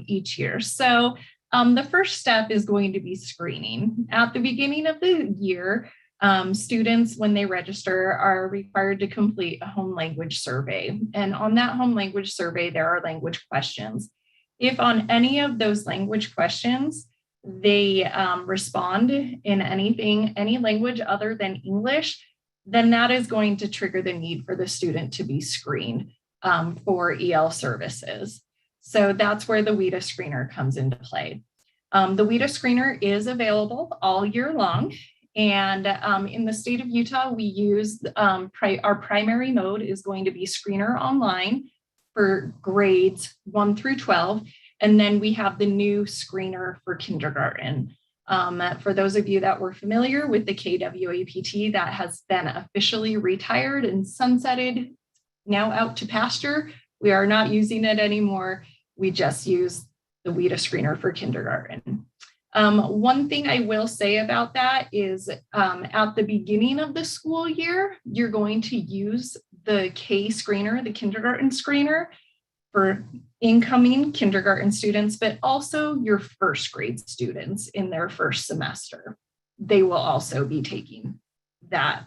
each year? So the first step is going to be screening. At the beginning of the year, students, when they register, are required to complete a home language survey. And on that home language survey, there are language questions. If on any of those language questions, they respond in any language other than English, then that is going to trigger the need for the student to be screened for EL services. So that's where the WIDA screener comes into play. The WIDA screener is available all year long. And in the state of Utah, we use our primary mode is going to be screener online for grades 1 through 12. And then we have the new screener for kindergarten. For those of you that were familiar with the KWAPT, that has been officially retired and sunsetted, now out to pasture. We are not using it anymore. We just use the WIDA screener for kindergarten. One thing I will say about that is at the beginning of the school year, you're going to use the K screener, the kindergarten screener, for incoming kindergarten students, but also your first grade students in their first semester. They will also be taking that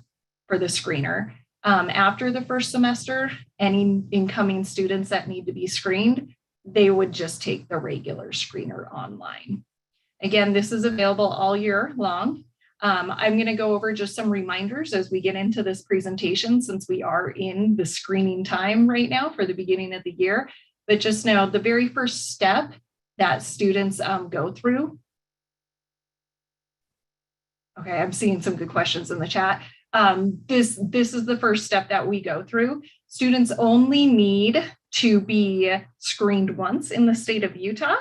for the screener. After the first semester, any incoming students that need to be screened, they would just take the regular screener online. Again, this is available all year long. I'm going to go over just some reminders as we get into this presentation, since we are in the screening time right now for the beginning of the year. But just know the very first step that students go through. Okay, I'm seeing some good questions in the chat. This is the first step that we go through. Students only need to be screened once in the state of Utah.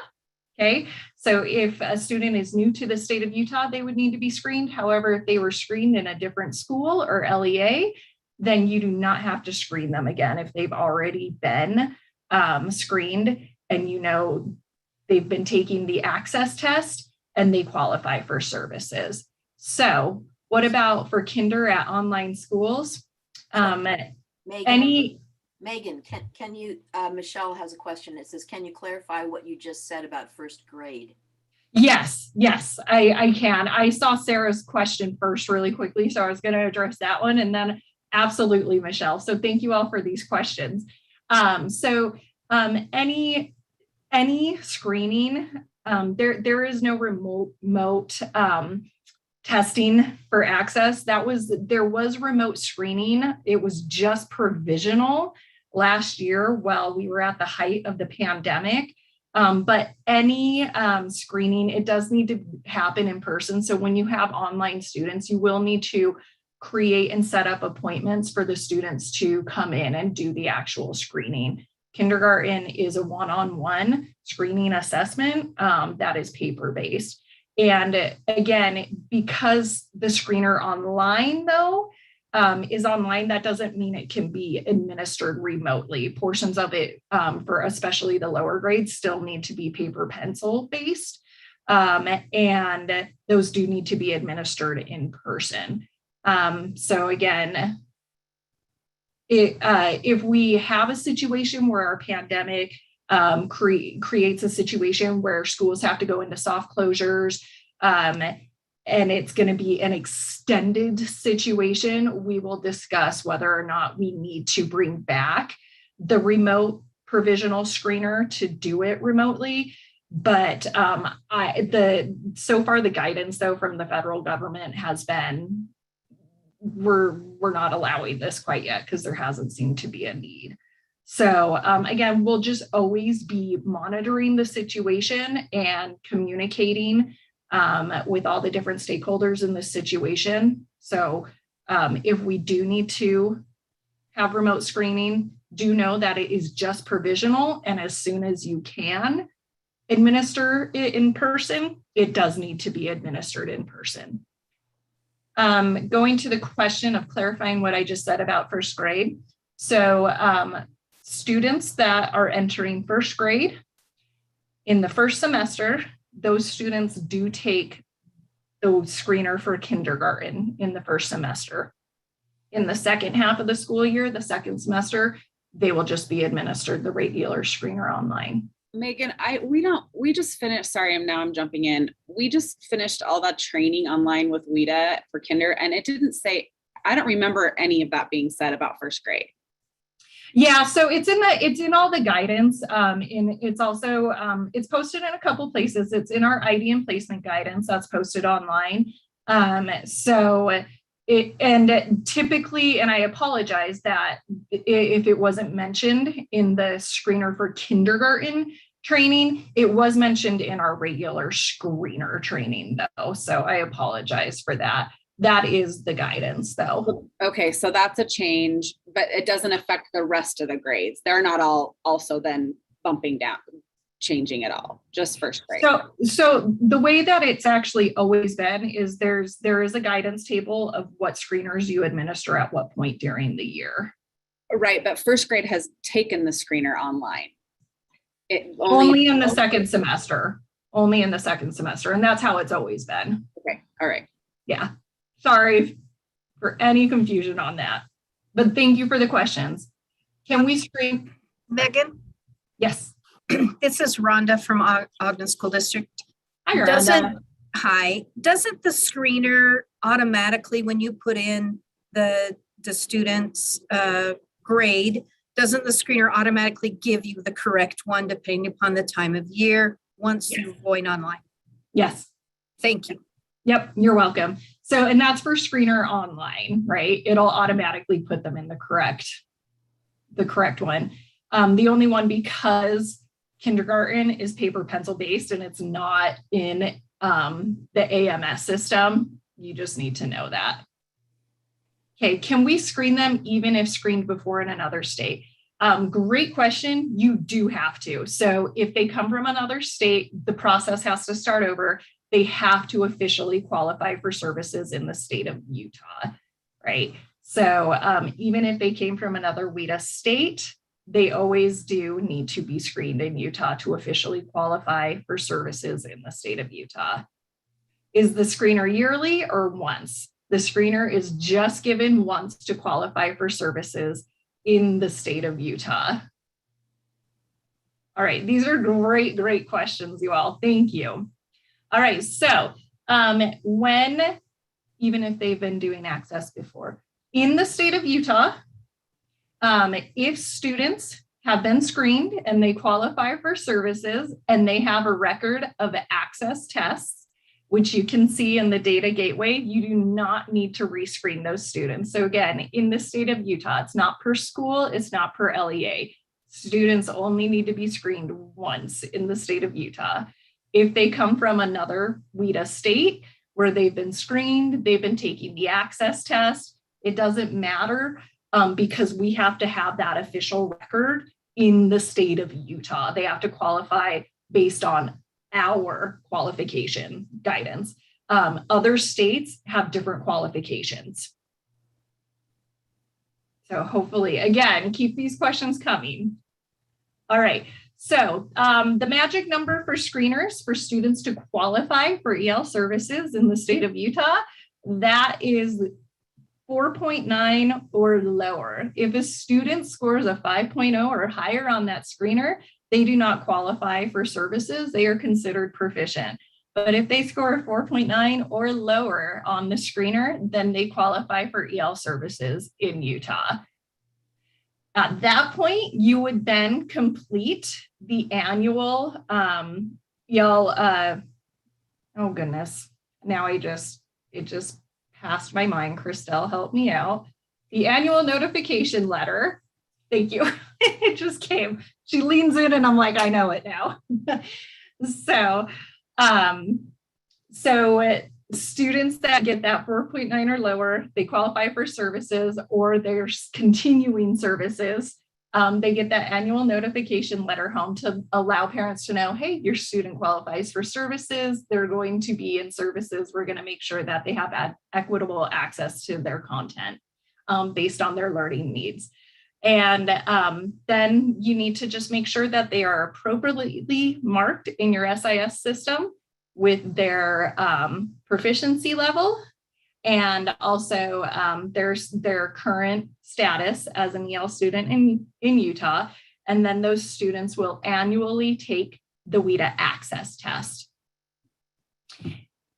Okay, so if a student is new to the state of Utah, they would need to be screened. However, if they were screened in a different school or LEA, then you do not have to screen them again if they've already been screened and you know they've been taking the access test and they qualify for services. So what about for kinder at online schools? Megan, can you, Michelle has a question. It says, can you clarify what you just said about first grade? Yes, I can. I saw Sarah's question first really quickly, so I was going to address that one, and then absolutely, Michelle. So thank you all for these questions. Any screening, there is no remote testing for access. There was remote screening. It was just provisional last year while we were at the height of the pandemic. But any screening, it does need to happen in person. So when you have online students, you will need to create and set up appointments for the students to come in and do the actual screening. Kindergarten is a one-on-one screening assessment that is paper-based. And again, because the screener online though is online, that doesn't mean it can be administered remotely. Portions of it for especially the lower grades still need to be paper pencil based. And those do need to be administered in person. So again, if we have a situation where our pandemic creates a situation where schools have to go into soft closures, and it's going to be an extended situation, we will discuss whether or not we need to bring back the remote provisional screener to do it remotely. But so far the guidance though from the federal government has been we're not allowing this quite yet because there hasn't seemed to be a need. So again, we'll just always be monitoring the situation and communicating with all the different stakeholders in this situation. So if we do need to have remote screening, do know that it is just provisional, and as soon as you can administer it in person, it does need to be administered in person. Going to the question of clarifying what I just said about first grade. So students that are entering first grade in the first semester, those students do take the screener for kindergarten in the first semester. In the second half of the school year, the second semester, they will just be administered the regular screener online. Megan, we just finished, sorry, I'm jumping in. We just finished all that training online with WIDA for kinder, and it didn't say, I don't remember any of that being said about first grade. Yeah, so it's in all the guidance, and it's also it's posted in a couple places. It's in our ID and placement guidance that's posted online. Typically, and I apologize that if it wasn't mentioned in the screener for kindergarten training, it was mentioned in our regular screener training though. So I apologize for that. That is the guidance though. Okay, so that's a change, but it doesn't affect the rest of the grades. They're not all also then bumping down, changing at all, just first grade. So the way that it's actually always been is there is a guidance table of what screeners you administer at what point during the year. Right, but first grade has taken the screener online. Only in the second semester. Only in the second semester, and that's how it's always been. Okay, all right. Yeah, sorry for any confusion on that, but thank you for the questions. Can we screen? Megan? Yes. This is Rhonda from Ogden School District. Hi, Rhonda. Doesn't the screener automatically, when you put in the student's grade, doesn't the screener automatically give you the correct one depending upon the time of year once you're going online? Yes. Thank you. Yep, you're welcome. So, and that's for screener online, right? It'll automatically put them in the correct one. The only one, because kindergarten is paper pencil based and it's not in the AMS system, you just need to know that. Okay, can we screen them even if screened before in another state? Great question. You do have to. So if they come from another state, the process has to start over. They have to officially qualify for services in the state of Utah, right? So even if they came from another WIDA state, they always do need to be screened in Utah to officially qualify for services in the state of Utah. Is the screener yearly or once? The screener is just given once to qualify for services in the state of Utah. All right, these are great questions, you all. Thank you. All right, so even if they've been doing access before, in the state of Utah, if students have been screened and they qualify for services and they have a record of access tests, which you can see in the data gateway, you do not need to rescreen those students. So again, in the state of Utah, it's not per school, it's not per LEA. Students only need to be screened once in the state of Utah. If they come from another WIDA state where they've been screened, they've been taking the access test, it doesn't matter because we have to have that official record in the state of Utah. They have to qualify based on our qualification guidance. Other states have different qualifications. So hopefully, again, keep these questions coming. All right, so the magic number for screeners for students to qualify for EL services in the state of Utah, that is 4.9 or lower. If a student scores a 5.0 or higher on that screener, they do not qualify for services. They are considered proficient. But if they score a 4.9 or lower on the screener, then they qualify for EL services in Utah. At that point, you would then complete the annual EL, oh goodness, now it just passed my mind. Christelle, help me out. The annual notification letter. Thank you. It just came. She leans in and I'm like, I know it now. So students that get that 4.9 or lower, they qualify for services or they're continuing services. They get that annual notification letter home to allow parents to know, hey, your student qualifies for services. They're going to be in services. We're going to make sure that they have equitable access to their content based on their learning needs. And then you need to just make sure that they are appropriately marked in your SIS system with their proficiency level and also their current status as an EL student in Utah. And then those students will annually take the WIDA access test.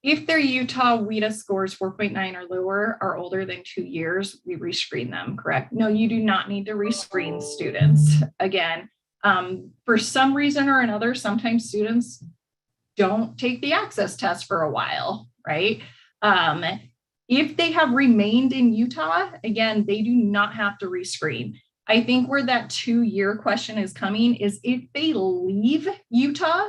If their Utah WIDA scores 4.9 or lower are older than 2 years, we rescreen them, correct? No, you do not need to rescreen students. Again, for some reason or another, sometimes students don't take the access test for a while, right? If they have remained in Utah, again, they do not have to rescreen. I think where that 2-year question is coming is if they leave Utah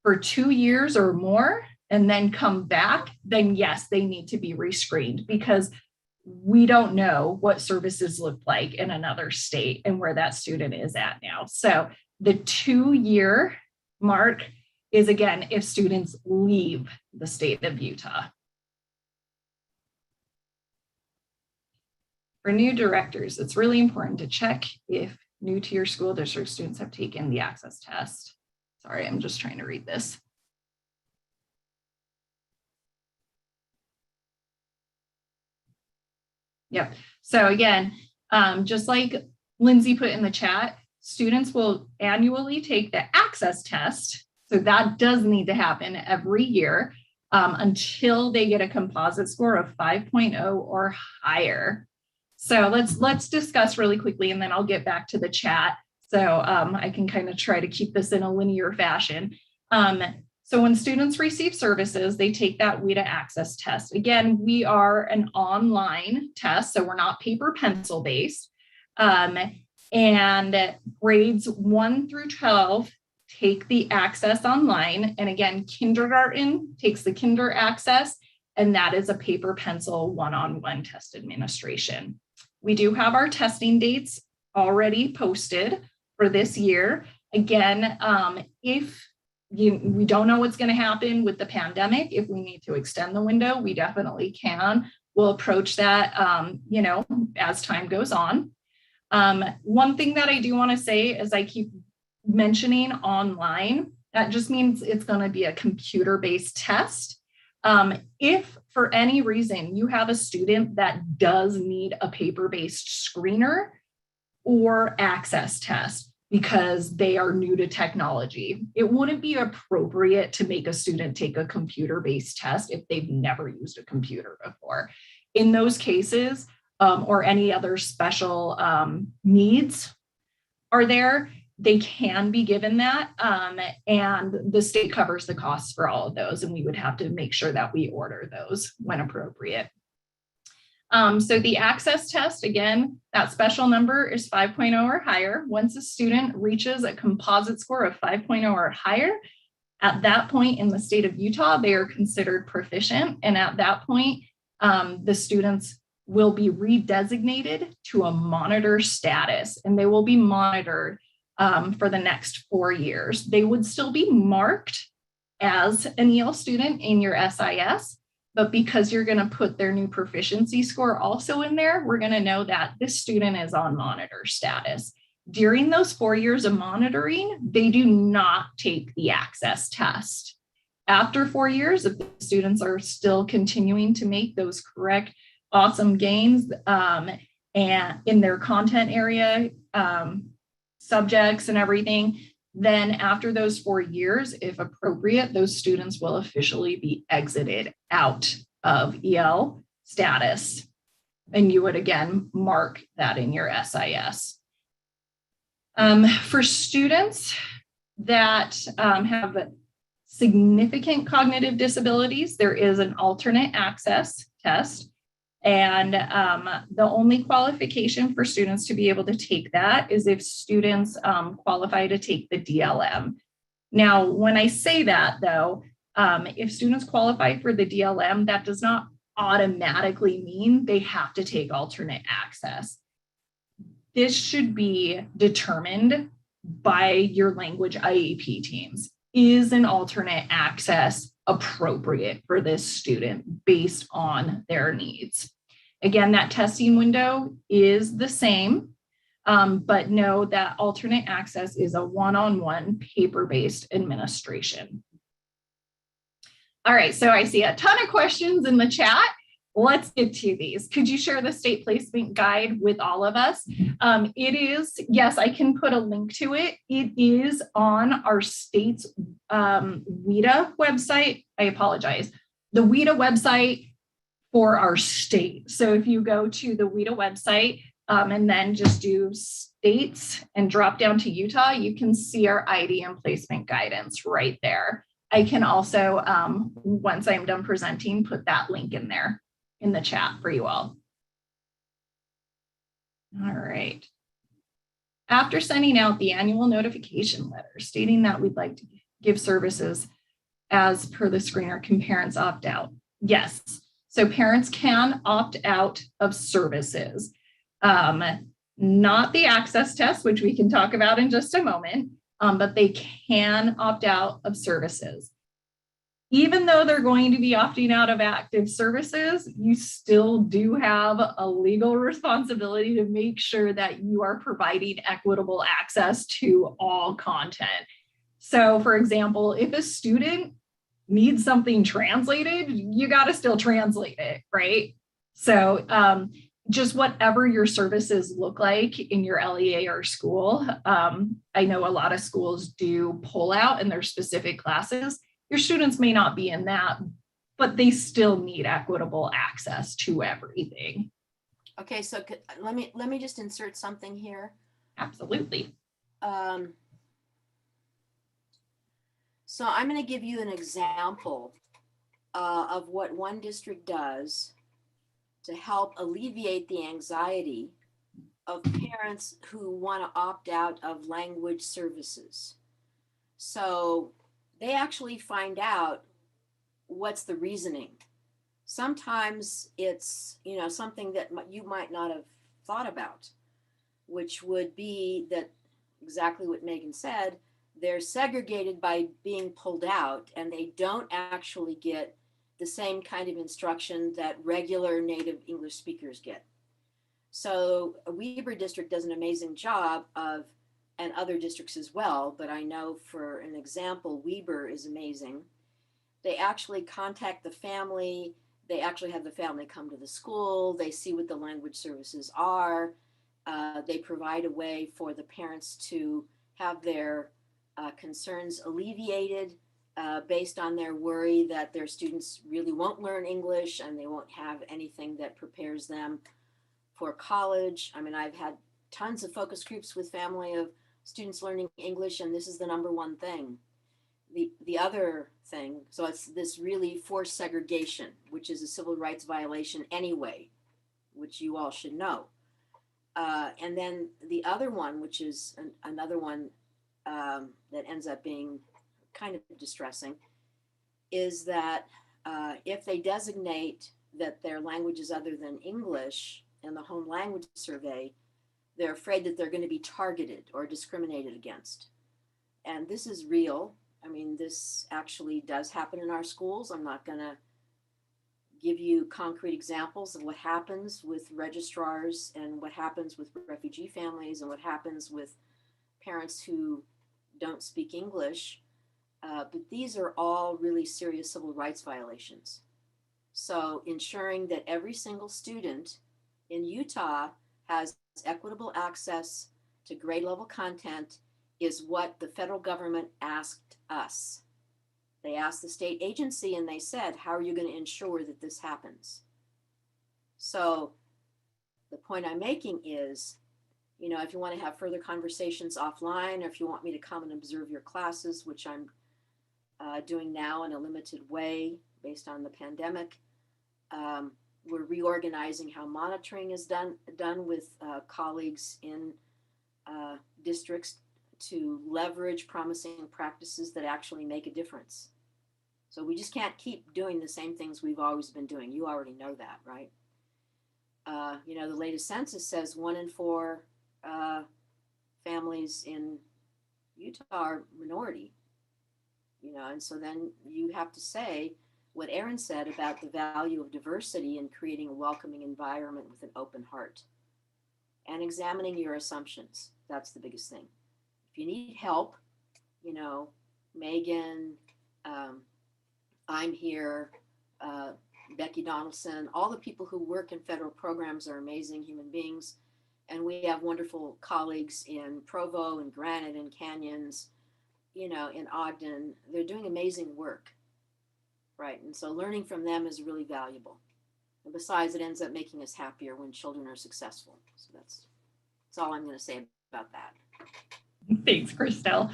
for 2 years or more and then come back, then yes, they need to be rescreened because we don't know what services look like in another state and where that student is at now. So the 2-year mark is, again, if students leave the state of Utah. For new directors, it's really important to check if new to your school district students have taken the access test. Sorry, I'm just trying to read this. Yep. So again, just like Lindsay put in the chat, students will annually take the access test. So that does need to happen every year until they get a composite score of 5.0 or higher. So let's discuss really quickly, and then I'll get back to the chat. So I can kind of try to keep this in a linear fashion. So when students receive services, they take that WIDA access test. Again, we are an online test, so we're not paper pencil based. And grades 1 through 12 take the access online. And again, kindergarten takes the kinder access, and that is a paper pencil one-on-one test administration. We do have our testing dates already posted for this year. Again, if we don't know what's going to happen with the pandemic, if we need to extend the window, we definitely can. We'll approach that, as time goes on. One thing that I do want to say is I keep mentioning online, that just means it's going to be a computer-based test. If for any reason you have a student that does need a paper-based screener or access test because they are new to technology, it wouldn't be appropriate to make a student take a computer-based test if they've never used a computer before. In those cases, or any other special needs are there, they can be given that, and the state covers the costs for all of those, and we would have to make sure that we order those when appropriate. So the access test, again, that special number is 5.0 or higher. Once a student reaches a composite score of 5.0 or higher, at that point in the state of Utah, they are considered proficient, and at that point, the students will be redesignated to a monitor status, and they will be monitored for the next 4 years. They would still be marked as an EL student in your SIS, but because you're going to put their new proficiency score also in there, we're going to know that this student is on monitor status. During those 4 years of monitoring, they do not take the access test. After 4 years, if the students are still continuing to make those correct, awesome gains and in their content area, subjects and everything, then after those 4 years, if appropriate, those students will officially be exited out of EL status. And you would again mark that in your SIS. For students that have significant cognitive disabilities, there is an alternate access test. And the only qualification for students to be able to take that is if students qualify to take the DLM. Now, when I say that though, if students qualify for the DLM, that does not automatically mean they have to take alternate access. This should be determined by your language IEP teams. Is an alternate access appropriate for this student based on their needs? Again, that testing window is the same, but know that alternate access is a one-on-one paper-based administration. All right, so I see a ton of questions in the chat. Let's get to these. Could you share the state placement guide with all of us? It is, yes, I can put a link to it. It is on our state's WIDA website. I apologize. The WIDA website for our state. So if you go to the WIDA website and then just do states and drop down to Utah, you can see our ID and placement guidance right there. I can also, once I'm done presenting, put that link in there in the chat for you all. All right. After sending out the annual notification letter stating that we'd like to give services as per the screener, can parents opt out? Yes. So parents can opt out of services. Not the access test, which we can talk about in just a moment, but they can opt out of services. Even though they're going to be opting out of active services, you still do have a legal responsibility to make sure that you are providing equitable access to all content. So for example, if a student needs something translated, you got to still translate it, right? So just whatever your services look like in your LEA or school. I know a lot of schools do pull out in their specific classes. Your students may not be in that, but they still need equitable access to everything. Okay, so let me just insert something here. Absolutely. So I'm going to give you an example of what one district does to help alleviate the anxiety of parents who want to opt out of language services. So they actually find out what's the reasoning. Sometimes it's, something that you might not have thought about, which would be that exactly what Megan said, they're segregated by being pulled out and they don't actually get the same kind of instruction that regular native English speakers get. So Weber District does an amazing job of, and other districts as well, but I know for an example, Weber is amazing. They actually contact the family. They actually have the family come to the school. They see what the language services are. They provide a way for the parents to have their concerns alleviated based on their worry that their students really won't learn English and they won't have anything that prepares them for college. I mean, I've had tons of focus groups with family of students learning English, and this is the number one thing. The other thing, so it's this really forced segregation, which is a civil rights violation anyway, which you all should know. And then the other one, which is another one that ends up being kind of distressing, is that if they designate that their language is other than English in the home language survey, they're afraid that they're going to be targeted or discriminated against. And this is real. I mean, this actually does happen in our schools. I'm not going to give you concrete examples of what happens with registrars and what happens with refugee families and what happens with parents who don't speak English. But these are all really serious civil rights violations. So ensuring that every single student in Utah has equitable access to grade level content is what the federal government asked us. They asked the state agency and they said, how are you going to ensure that this happens? So the point I'm making is, if you want to have further conversations offline, or if you want me to come and observe your classes, which I'm doing now in a limited way based on the pandemic, we're reorganizing how monitoring is done with colleagues in districts to leverage promising practices that actually make a difference. So we just can't keep doing the same things we've always been doing. You already know that, right? You know, the latest census says 1 in 4 families in Utah are minority, you know, and so then you have to say what Erin said about the value of diversity and creating a welcoming environment with an open heart and examining your assumptions. That's the biggest thing. If you need help, you know, Megan, I'm here, Becky Donaldson, all the people who work in federal programs are amazing human beings. And we have wonderful colleagues in Provo and Granite and Canyons, you know, in Ogden. They're doing amazing work, right? And so learning from them is really valuable. And besides, it ends up making us happier when children are successful. So that's all I'm going to say about that. Thanks, Christelle.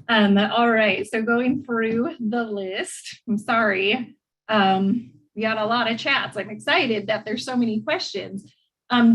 All right, so going through the list, I'm sorry. We got a lot of chats. I'm excited that there's so many questions.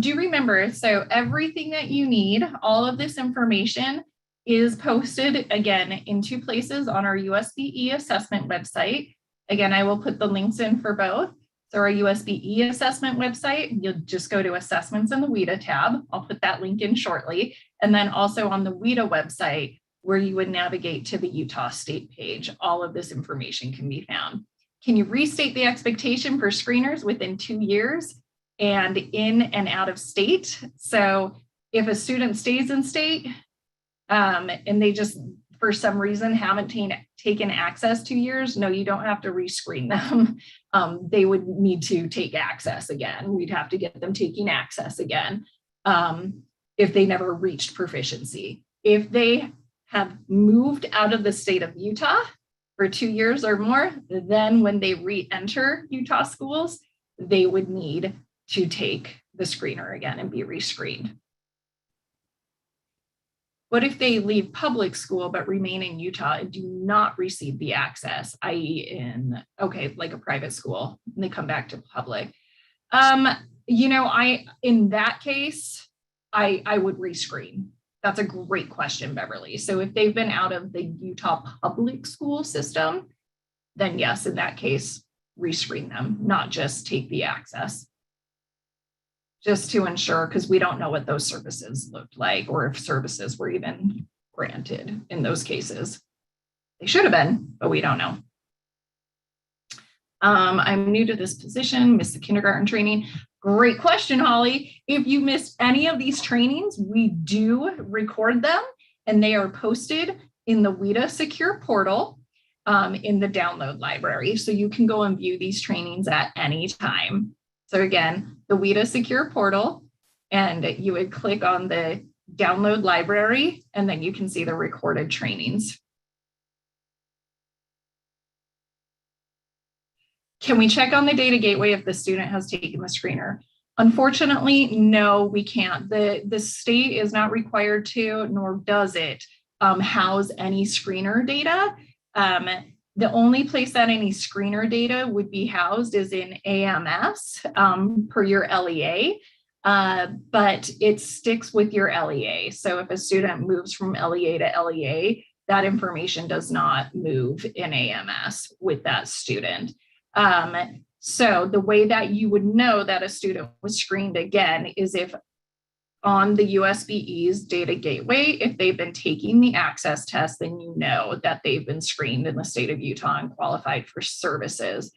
Do remember, so everything that you need, all of this information is posted again in 2 places on our USBE assessment website. Again, I will put the links in for both. So our USBE assessment website, you'll just go to assessments in the WIDA tab. I'll put that link in shortly. And then also on the WIDA website, where you would navigate to the Utah State page, all of this information can be found. Can you restate the expectation for screeners within 2 years and in and out of state? So if a student stays in state and they just, for some reason, haven't taken access 2 years, no, you don't have to rescreen them. They would need to take access again. We'd have to get them taking access again if they never reached proficiency. If they have moved out of the state of Utah for 2 years or more, then when they re-enter Utah schools, they would need to take the screener again and be rescreened. What if they leave public school but remain in Utah and do not receive the access, i.e. in, okay, like a private school, and they come back to public? You know, in that case, I would rescreen. That's a great question, Beverly. So if they've been out of the Utah public school system, then yes, in that case, rescreen them, not just take the access. Just to ensure, because we don't know what those services looked like or if services were even granted in those cases. They should have been, but we don't know. I'm new to this position, missed the kindergarten training. Great question, Holly. If you missed any of these trainings, we do record them and they are posted in the WIDA secure portal in the download library. So you can go and view these trainings at any time. So again, the WIDA secure portal, and you would click on the download library and then you can see the recorded trainings. Can we check on the data gateway if the student has taken the screener? Unfortunately, no, we can't. The state is not required to, nor does it house any screener data. The only place that any screener data would be housed is in AMS per your LEA, but it sticks with your LEA. So if a student moves from LEA to LEA, that information does not move in AMS with that student. So the way that you would know that a student was screened again is if on the USBE's data gateway, if they've been taking the access test, then you know that they've been screened in the state of Utah and qualified for services.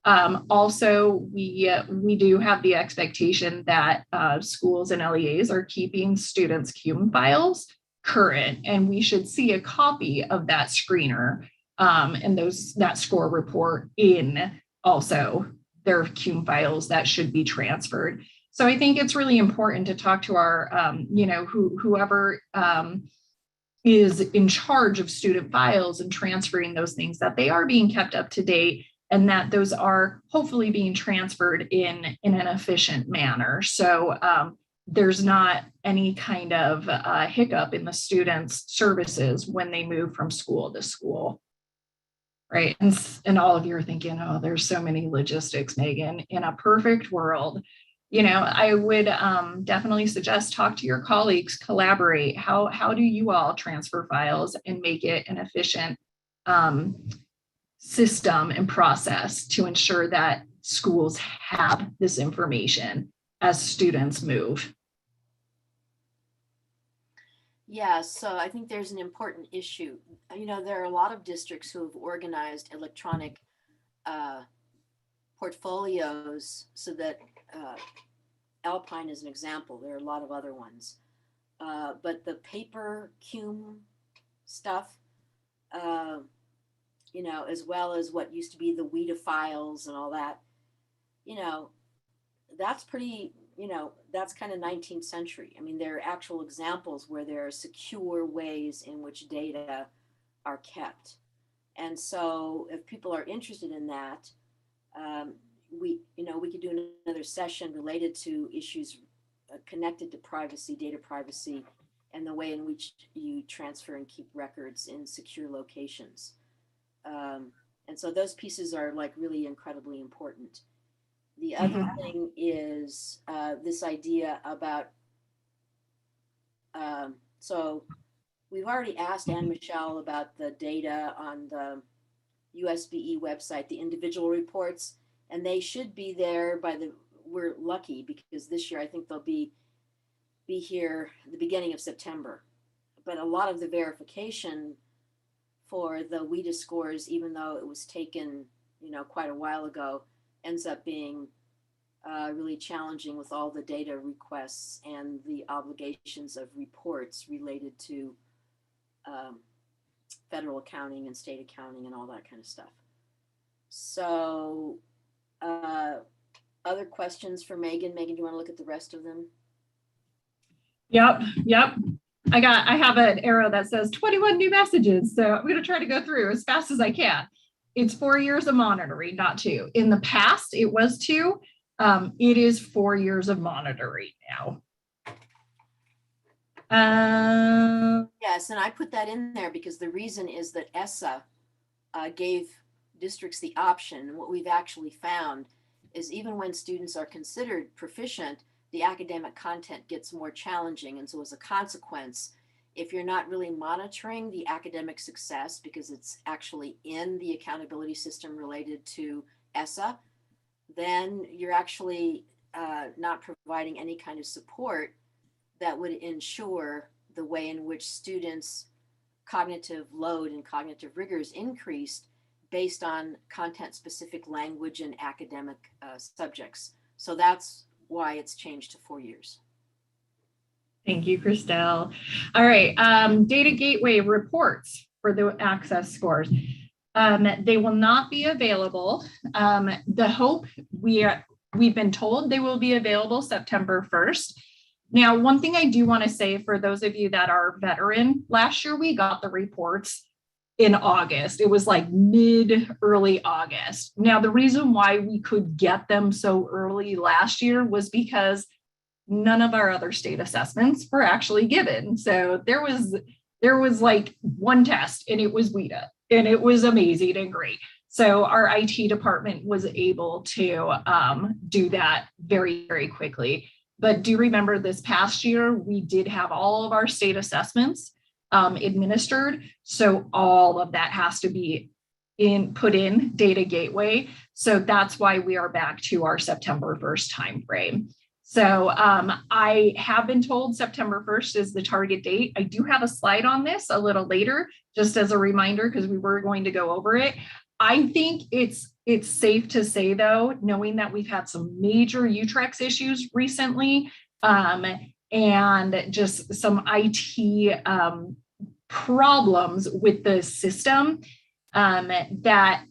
Also, we do have the expectation that schools and LEAs are keeping students' CUME files current, and we should see a copy of that screener and that score report in also their CUME files that should be transferred. So I think it's really important to talk to our, whoever is in charge of student files and transferring those things, that they are being kept up to date and that those are hopefully being transferred in an efficient manner. So there's not any kind of hiccup in the students' services when they move from school to school. right? And all of you are thinking, oh, there's so many logistics, Megan. In a perfect world, I would definitely suggest talk to your colleagues, collaborate. How do you all transfer files and make it an efficient system and process to ensure that schools have this information as students move? Yeah, so I think there's an important issue. There are a lot of districts who have organized electronic portfolios so that Alpine is an example. There are a lot of other ones. But the paper cum stuff, as well as what used to be the WIDA files and all that, that's pretty, that's kind of 19th century. I mean, there are actual examples where there are secure ways in which data are kept. And so if people are interested in that, we could do another session related to issues connected to privacy, data privacy, and the way in which you transfer and keep records in secure locations. And so those pieces are like really incredibly important. The other thing is this idea about, so we've already asked Anne Michelle about the data on the USBE website, the individual reports, and they should be there we're lucky because this year I think they'll be here at the beginning of September. But a lot of the verification for the WIDA scores, even though it was taken, quite a while ago, ends up being really challenging with all the data requests and the obligations of reports related to federal accounting and state accounting and all that kind of stuff. So other questions for Megan? Megan, do you want to look at the rest of them? Yep. I have an arrow that says 21 new messages. So I'm going to try to go through as fast as I can. It's 4 years of monitoring, not 2. In the past, it was 2. It is 4 years of monitoring now. Yes, and I put that in there because the reason is that ESSA gave districts the option. And what we've actually found is even when students are considered proficient, the academic content gets more challenging. And so as a consequence, if you're not really monitoring the academic success because it's actually in the accountability system related to ESSA, then you're actually not providing any kind of support that would ensure the way in which students' cognitive load and cognitive rigor is increased based on content-specific language and academic subjects. So that's why it's changed to 4 years. Thank you, Christelle. All right, data gateway reports for the access scores. They will not be available. The hope, we've been told they will be available September 1st. Now, one thing I do want to say for those of you that are veteran, last year we got the reports in August. It was like early August. Now, the reason why we could get them so early last year was because none of our other state assessments were actually given. So there was like one test and it was WIDA and it was amazing and great. So our IT department was able to do that very, very quickly. But do remember this past year, we did have all of our state assessments administered. So all of that has to be put in data gateway. So that's why we are back to our September 1st timeframe. So I have been told September 1st is the target date. I do have a slide on this a little later, just as a reminder, because we were going to go over it. I think it's safe to say, though, knowing that we've had some major Utrecht issues recently and just some IT problems with the system, that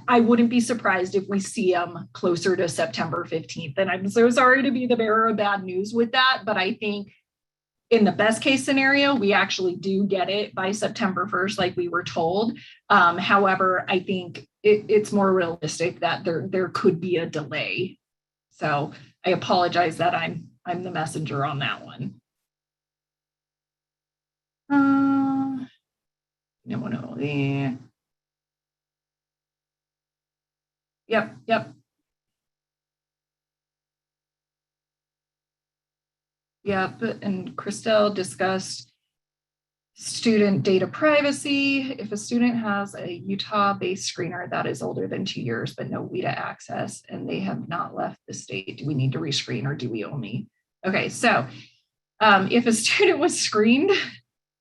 I wouldn't be surprised if we see them closer to September 15th. And I'm so sorry to be the bearer of bad news with that, but I think in the best case scenario, we actually do get it by September 1st, like we were told. However, I think it's more realistic that there could be a delay. So I apologize that I'm the messenger on that one. Yep, yep. Yep, and Christelle discussed student data privacy. If a student has a Utah-based screener that is older than 2 years, but no WIDA access, and they have not left the state, do we need to rescreen or do we only? Okay, so if a student was screened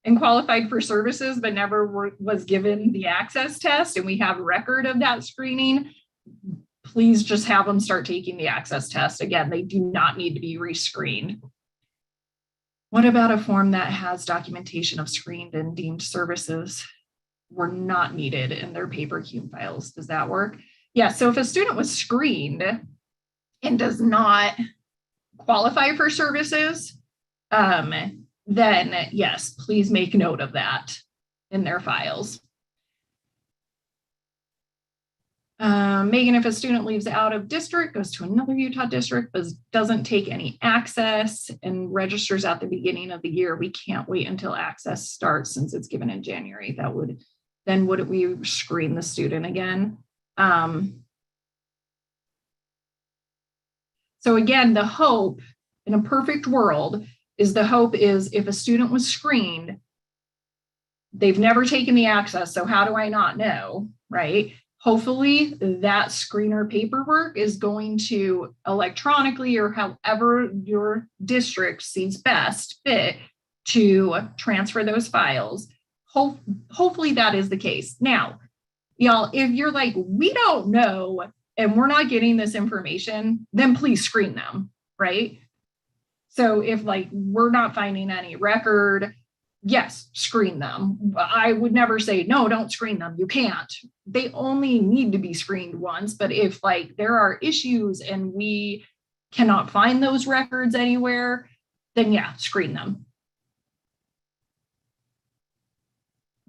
and qualified for services, but never was given the access test, and we have record of that screening, please just have them start taking the access test. Again, they do not need to be rescreened. What about a form that has documentation of screened and deemed services were not needed in their paper CUME files? Does that work? Yeah, so if a student was screened and does not qualify for services, then yes, please make note of that in their files. Megan, if a student leaves out of district, goes to another Utah district, but doesn't take any access and registers at the beginning of the year, we can't wait until access starts since it's given in January. That would, then would we screen the student again? So again, the hope in a perfect world is if a student was screened, they've never taken the access, so how do I not know, right? Hopefully that screener paperwork is going to electronically or however your district sees best fit to transfer those files. Hopefully that is the case. Now, y'all, if you're like, we don't know and we're not getting this information, then please screen them, right? So if like we're not finding any record, yes, screen them. I would never say, no, don't screen them. You can't. They only need to be screened once. But if like there are issues and we cannot find those records anywhere, then yeah, screen them.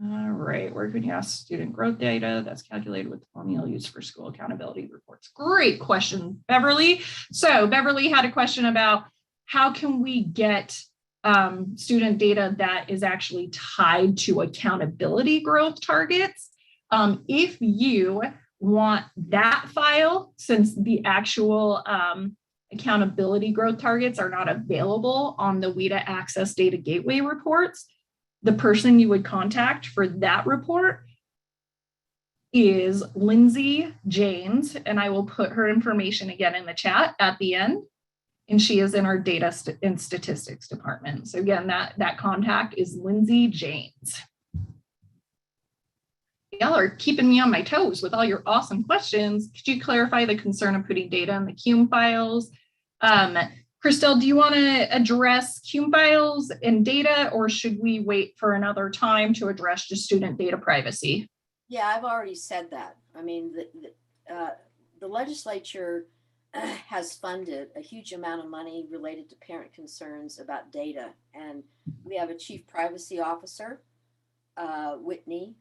All right, where can you ask student growth data that's calculated with the formula used for school accountability reports? Great question, Beverly. So Beverly had a question about how can we get student data that is actually tied to accountability growth targets. If you want that file, since the actual accountability growth targets are not available on the WIDA Access Data Gateway reports, the person you would contact for that report is Lindsay James, and I will put her information again in the chat at the end. And she is in our data and statistics department. So again, that contact is Lindsay James. Y'all are keeping me on my toes with all your awesome questions. Could you clarify the concern of putting data in the CUME files? Christelle, do you want to address CUME files and data, or should we wait for another time to address just student data privacy? Yeah, I've already said that. I mean, the legislature has funded a huge amount of money related to parent concerns about data. And we have a chief privacy officer, Whitney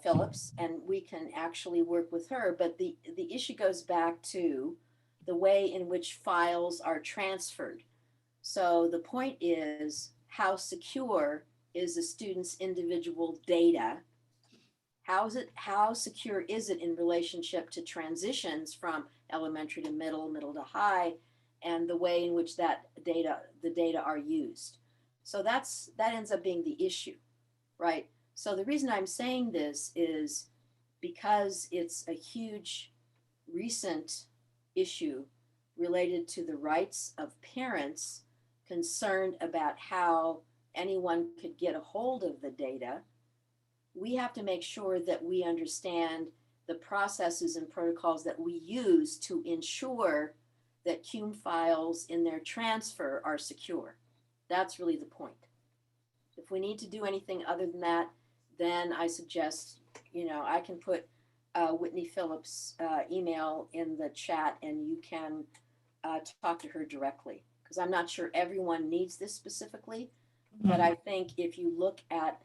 Phillips, and we can actually work with her. But the issue goes back to the way in which files are transferred. So the point is, how secure is the student's individual data? How secure is it in relationship to transitions from elementary to middle to high, and the way in which the data are used? So that ends up being the issue, right? So the reason I'm saying this is because it's a huge recent issue related to the rights of parents concerned about how anyone could get a hold of the data. We have to make sure that we understand the processes and protocols that we use to ensure that CUME files in their transfer are secure. That's really the point. If we need to do anything other than that, then I suggest, I can put Whitney Phillips' email in the chat and you can talk to her directly, because I'm not sure everyone needs this specifically, but I think if you look at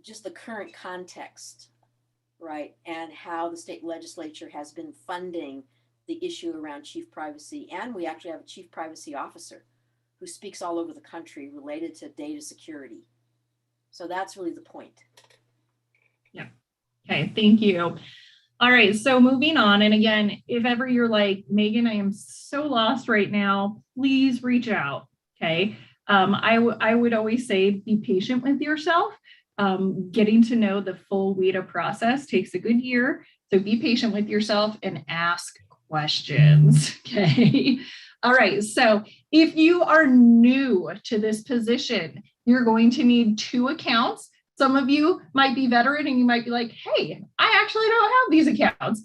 just the current context, right, and how the state legislature has been funding the issue around chief privacy, and we actually have a chief privacy officer who speaks all over the country related to data security. So that's really the point. Yeah. Okay, thank you. All right, so moving on. And again, if ever you're like, Megan, I am so lost right now, please reach out. Okay. I would always say be patient with yourself. Getting to know the full WIDA process takes a good year. So be patient with yourself and ask questions. Okay. All right. So if you are new to this position, you're going to need 2 accounts. Some of you might be veteran and you might be like, hey, I actually don't have these accounts.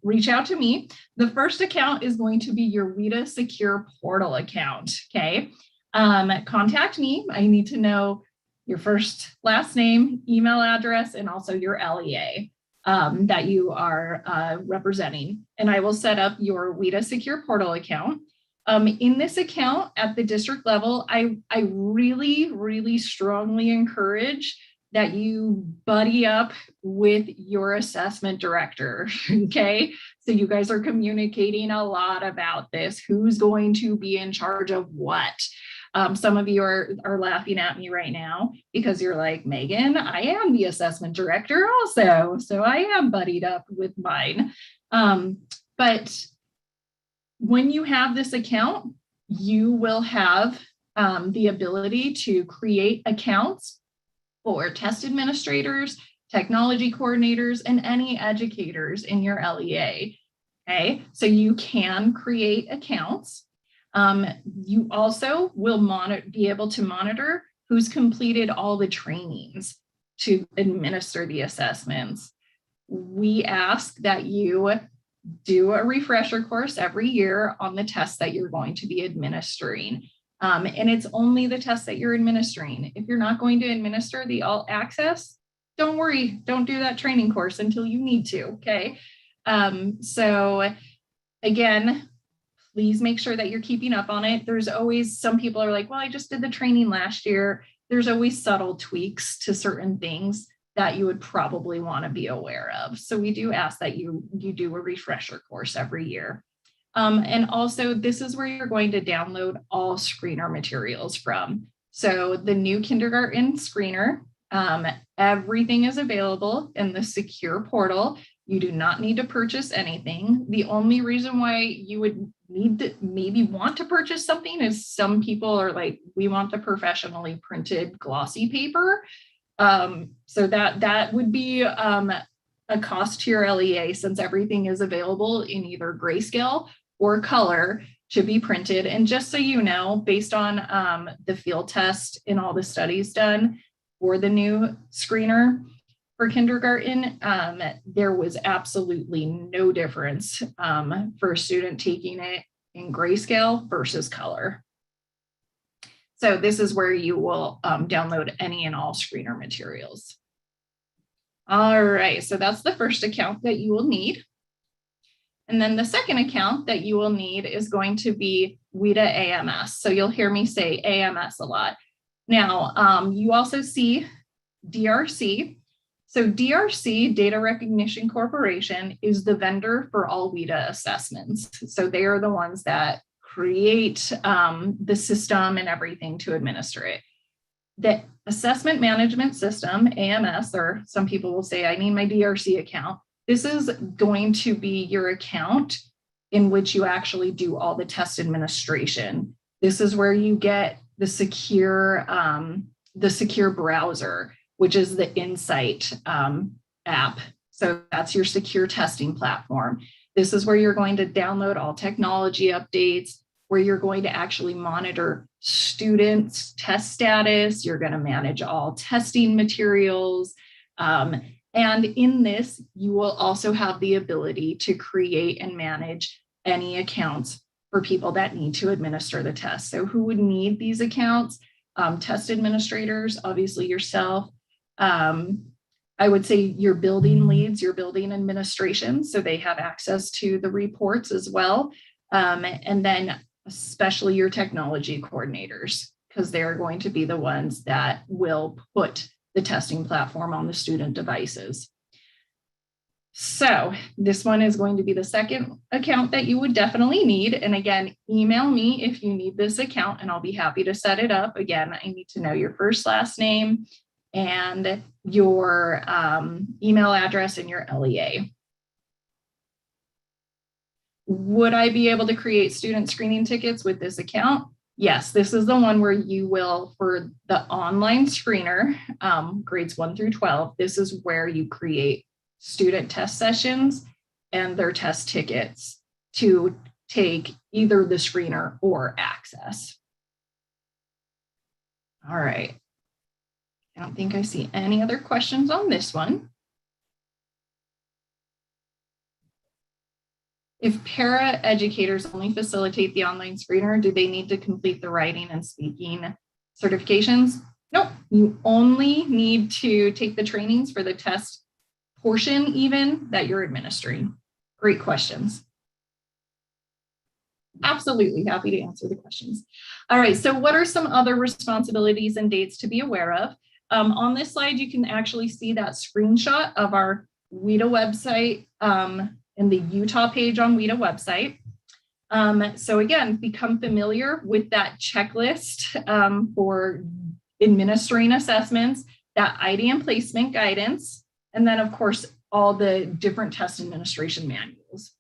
Reach out to me. The first account is going to be your WIDA Secure Portal account. Okay. Contact me. I need to know your first, last name, email address, and also your LEA that you are representing. And I will set up your WIDA Secure Portal account. In this account at the district level, I really, really strongly encourage that you buddy up with your assessment director, okay? So you guys are communicating a lot about this. Who's going to be in charge of what? Some of you are laughing at me right now because you're like, Megan, I am the assessment director also. So I am buddied up with mine. But when you have this account, you will have the ability to create accounts for test administrators, technology coordinators, and any educators in your LEA. Okay, so you can create accounts. You also will be able to monitor who's completed all the trainings to administer the assessments. We ask that you do a refresher course every year on the tests that you're going to be administering. And it's only the tests that you're administering. If you're not going to administer the all access, don't worry, don't do that training course until you need to, okay? So again, please make sure that you're keeping up on it. There's always, some people are like, well, I just did the training last year. There's always subtle tweaks to certain things that you would probably want to be aware of. So we do ask that you do a refresher course every year. And also this is where you're going to download all screener materials from. So the new kindergarten screener, everything is available in the secure portal. You do not need to purchase anything. The only reason why you would need to maybe want to purchase something is some people are like, we want the professionally printed glossy paper. So that would be a cost to your LEA since everything is available in either grayscale or color to be printed. And just so you know, based on the field test and all the studies done for the new screener for kindergarten, there was absolutely no difference for a student taking it in grayscale versus color. So this is where you will download any and all screener materials. All right, so that's the first account that you will need. And then the second account that you will need is going to be WIDA AMS. So you'll hear me say AMS a lot. Now, you also see DRC. So DRC, Data Recognition Corporation, is the vendor for all WIDA assessments. So they are the ones that create the system and everything to administer it. The Assessment Management System, AMS, or some people will say, I need my DRC account. This is going to be your account in which you actually do all the test administration. This is where you get the secure browser, which is the Insight app. So that's your secure testing platform. This is where you're going to download all technology updates, where you're going to actually monitor students' test status. You're going to manage all testing materials. And in this, you will also have the ability to create and manage any accounts for people that need to administer the test. So who would need these accounts? Test administrators, obviously yourself. I would say your building leads, your building administration, so they have access to the reports as well. And then especially your technology coordinators, because they're going to be the ones that will put the testing platform on the student devices. So this one is going to be the second account that you would definitely need. And again, email me if you need this account and I'll be happy to set it up. Again, I need to know your first, last name, and your email address and your LEA. Would I be able to create student screening tickets with this account? Yes, this is the one where you will, for the online screener, grades 1 through 12, this is where you create student test sessions and their test tickets to take either the screener or access. All right. I don't think I see any other questions on this one. If para educators only facilitate the online screener, do they need to complete the writing and speaking certifications? Nope, you only need to take the trainings for the test portion even that you're administering. Great questions. Absolutely happy to answer the questions. All right, so what are some other responsibilities and dates to be aware of? On this slide, you can actually see that screenshot of our WIDA website and the Utah page on WIDA website. So again, become familiar with that checklist for administering assessments, that ID and placement guidance, and then of course, all the different test administration manuals.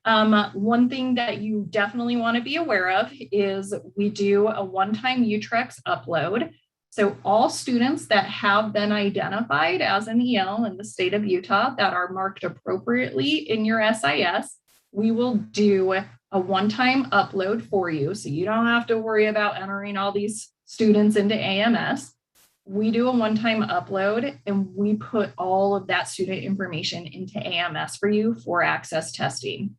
One thing that you definitely want to be aware of is we do a one-time Utrecht upload. So all students that have been identified as an EL in the state of Utah that are marked appropriately in your SIS, we will do a one-time upload for you. So you don't have to worry about entering all these students into AMS. We do a one-time upload and we put all of that student information into AMS for you for access testing.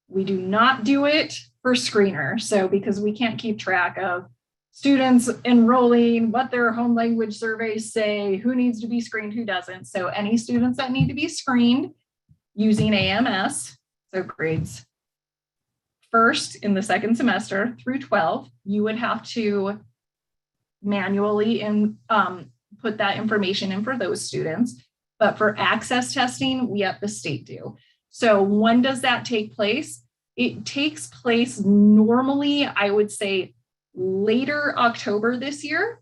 We do not do it for screener. So because we can't keep track of students enrolling, what their home language surveys say, who needs to be screened, who doesn't. So any students that need to be screened using AMS, so grades 1st in the 2nd semester through 12, you would have to manually put that information in for those students. But for access testing, we at the state do. So when does that take place? It takes place normally, I would say, later October this year.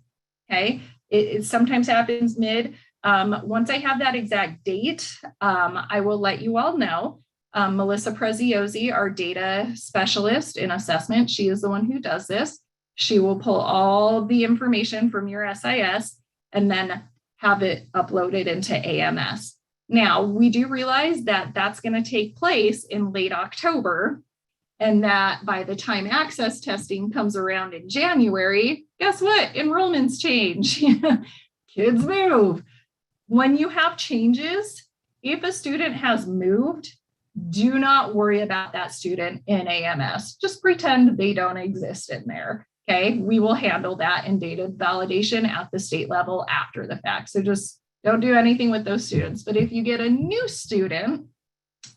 Okay, it sometimes happens mid. Once I have that exact date, I will let you all know. Melissa Preziosi, our data specialist in assessment, she is the one who does this. She will pull all the information from your SIS and then have it uploaded into AMS. Now, we do realize that that's going to take place in late October, and that by the time access testing comes around in January, guess what? Enrollments change. Kids move. When you have changes, if a student has moved, do not worry about that student in AMS. Just pretend they don't exist in there. Okay, we will handle that in data validation at the state level after the fact. So just don't do anything with those students. But if you get a new student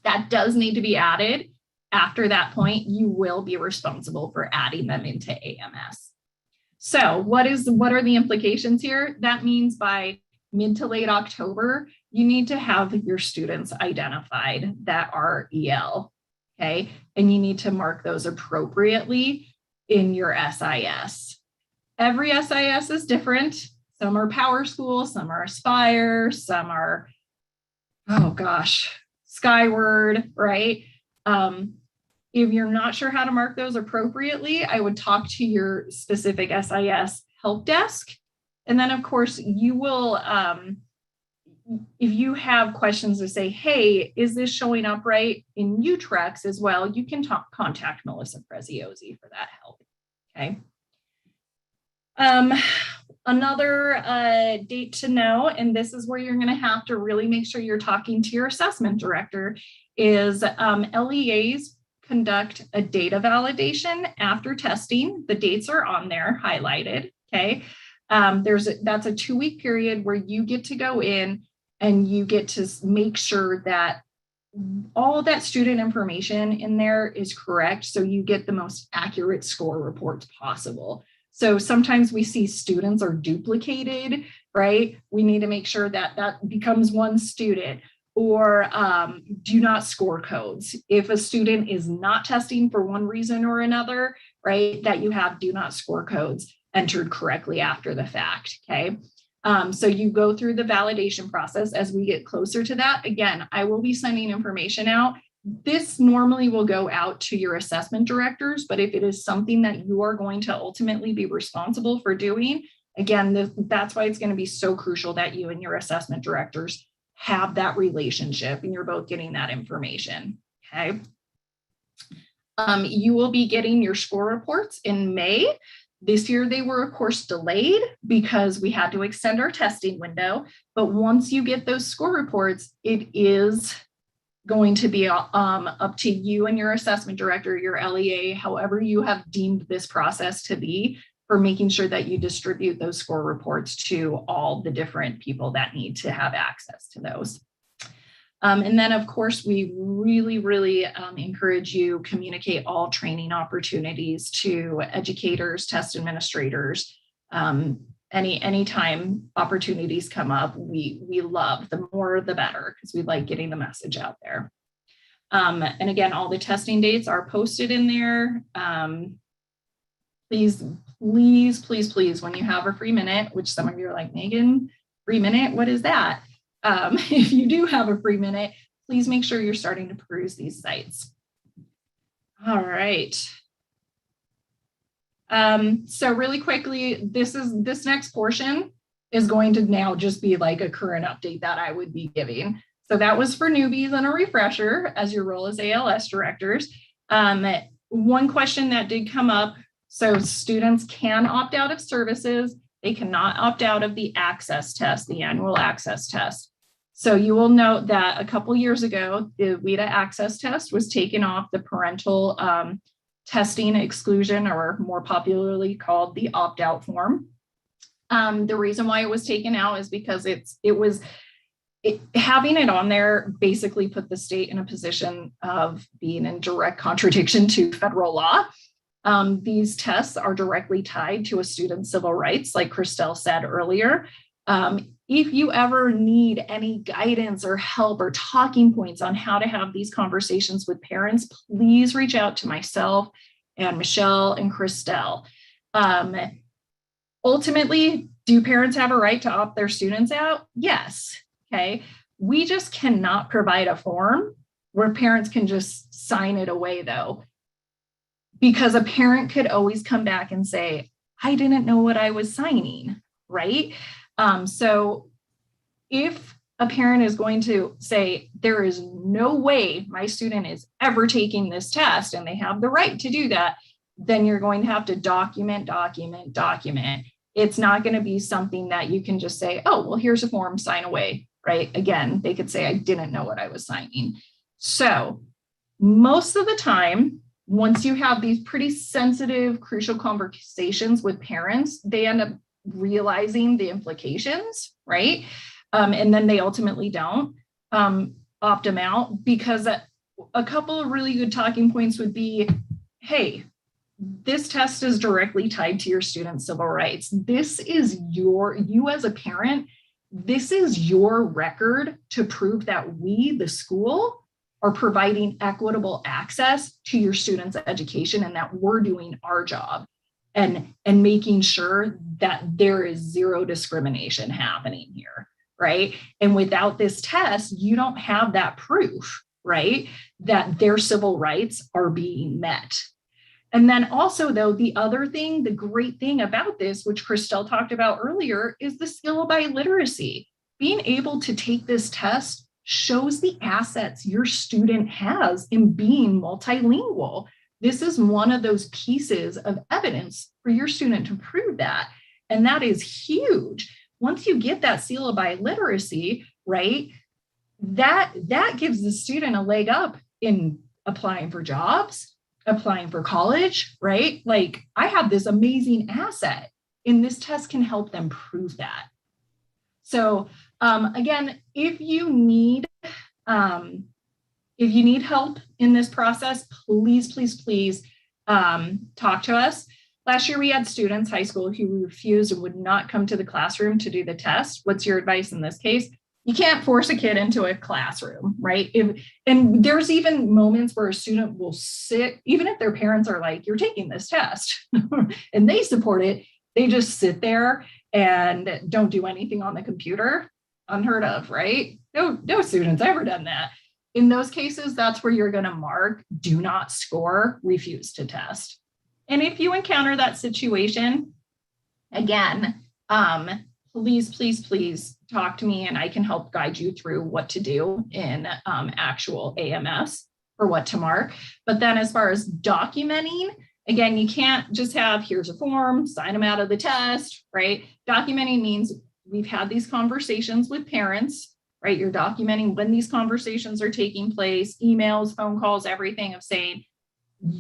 that does need to be added, after that point, you will be responsible for adding them into AMS. So what are the implications here? That means by mid to late October, you need to have your students identified that are EL, okay? And you need to mark those appropriately in your SIS. Every SIS is different. Some are Power School, some are Aspire, some are, oh gosh, Skyward, right? If you're not sure how to mark those appropriately, I would talk to your specific SIS help desk. And then of course you will, if you have questions to say, hey, is this showing up right in Utrecht as well, you can contact Melissa Preziosi for that help, okay? Another date to know, and this is where you're gonna have to really make sure you're talking to your assessment director, is LEAs conduct a data validation after testing. The dates are on there highlighted, okay? That's a 2-week period where you get to go in and you get to make sure that all that student information in there is correct, so you get the most accurate score reports possible. So sometimes we see students are duplicated, right? We need to make sure that that becomes one student, or do not score codes. If a student is not testing for one reason or another, right, that you have do not score codes entered correctly after the fact, okay? So you go through the validation process. As we get closer to that, again, I will be sending information out this normally will go out to your assessment directors, but if it is something that you are going to ultimately be responsible for doing, again, that's why it's going to be so crucial that you and your assessment directors have that relationship and you're both getting that information. Okay. You will be getting your score reports in May. This year, they were, of course, delayed because we had to extend our testing window. But once you get those score reports, it is going to be up to you and your assessment director, your LEA, however you have deemed this process to be, for making sure that you distribute those score reports to all the different people that need to have access to those. And then, of course, we really encourage you communicate all training opportunities to educators, test administrators. Anytime opportunities come up, we love, the more the better, because we like getting the message out there. And again, all the testing dates are posted in there. Please, when you have a free minute, which some of you are like, Megan, free minute, what is that? If you do have a free minute, please make sure you're starting to peruse these sites. All right. So really quickly, this next portion is going to now just be like a current update that I would be giving. So that was for newbies and a refresher as your role as ALS directors. One question that did come up, so students can opt out of services. They cannot opt out of the access test, the annual access test. So you will note that a couple years ago, the WIDA access test was taken off the parental testing exclusion, or more popularly called the opt-out form. The reason why it was taken out is because having it on there basically put the state in a position of being in direct contradiction to federal law. These tests are directly tied to a student's civil rights, like Christelle said earlier. If you ever need any guidance or help or talking points on how to have these conversations with parents, please reach out to myself and Michelle and Christelle. Ultimately, do parents have a right to opt their students out? Yes. Okay. We just cannot provide a form where parents can just sign it away, though, because a parent could always come back and say, I didn't know what I was signing, right? So if a parent is going to say, there is no way my student is ever taking this test, and they have the right to do that, then you're going to have to document. It's not going to be something that you can just say, oh, well, here's a form, sign away, right? Again, they could say, I didn't know what I was signing. So most of the time, once you have these pretty sensitive, crucial conversations with parents, they end up realizing the implications, right? And then they ultimately don't opt them out, because a couple of really good talking points would be, hey, this test is directly tied to your student's civil rights. This is you as a parent, this is your record to prove that we, the school, are providing equitable access to your students' education, and that we're doing our job and making sure that there is zero discrimination happening here, right? And without this test, you don't have that proof, right, that their civil rights are being met. And then also, though, the great thing about this, which Christelle talked about earlier, is the syllabi literacy. Being able to take this test shows the assets your student has in being multilingual. This is one of those pieces of evidence for your student to prove that. And that is huge. Once you get that syllabi literacy, right, that gives the student a leg up in applying for jobs, applying for college, right? Like, I have this amazing asset, and this test can help them prove that. So again, if you need help in this process, please talk to us. Last year, we had students, high school, who refused and would not come to the classroom to do the test. What's your advice in this case? You can't force a kid into a classroom, right? And there's even moments where a student will sit, even if their parents are like, you're taking this test, and they support it, they just sit there and don't do anything on the computer. Unheard of, right? No student's ever done that. in those cases, that's where you're going to mark do not score, refuse to test. And if you encounter that situation, again, please talk to me and I can help guide you through what to do in actual AMS for what to mark. But then as far as documenting, again, you can't just have, here's a form, sign them out of the test, right? Documenting means we've had these conversations with parents, right? You're documenting when these conversations are taking place, emails, phone calls, everything, of saying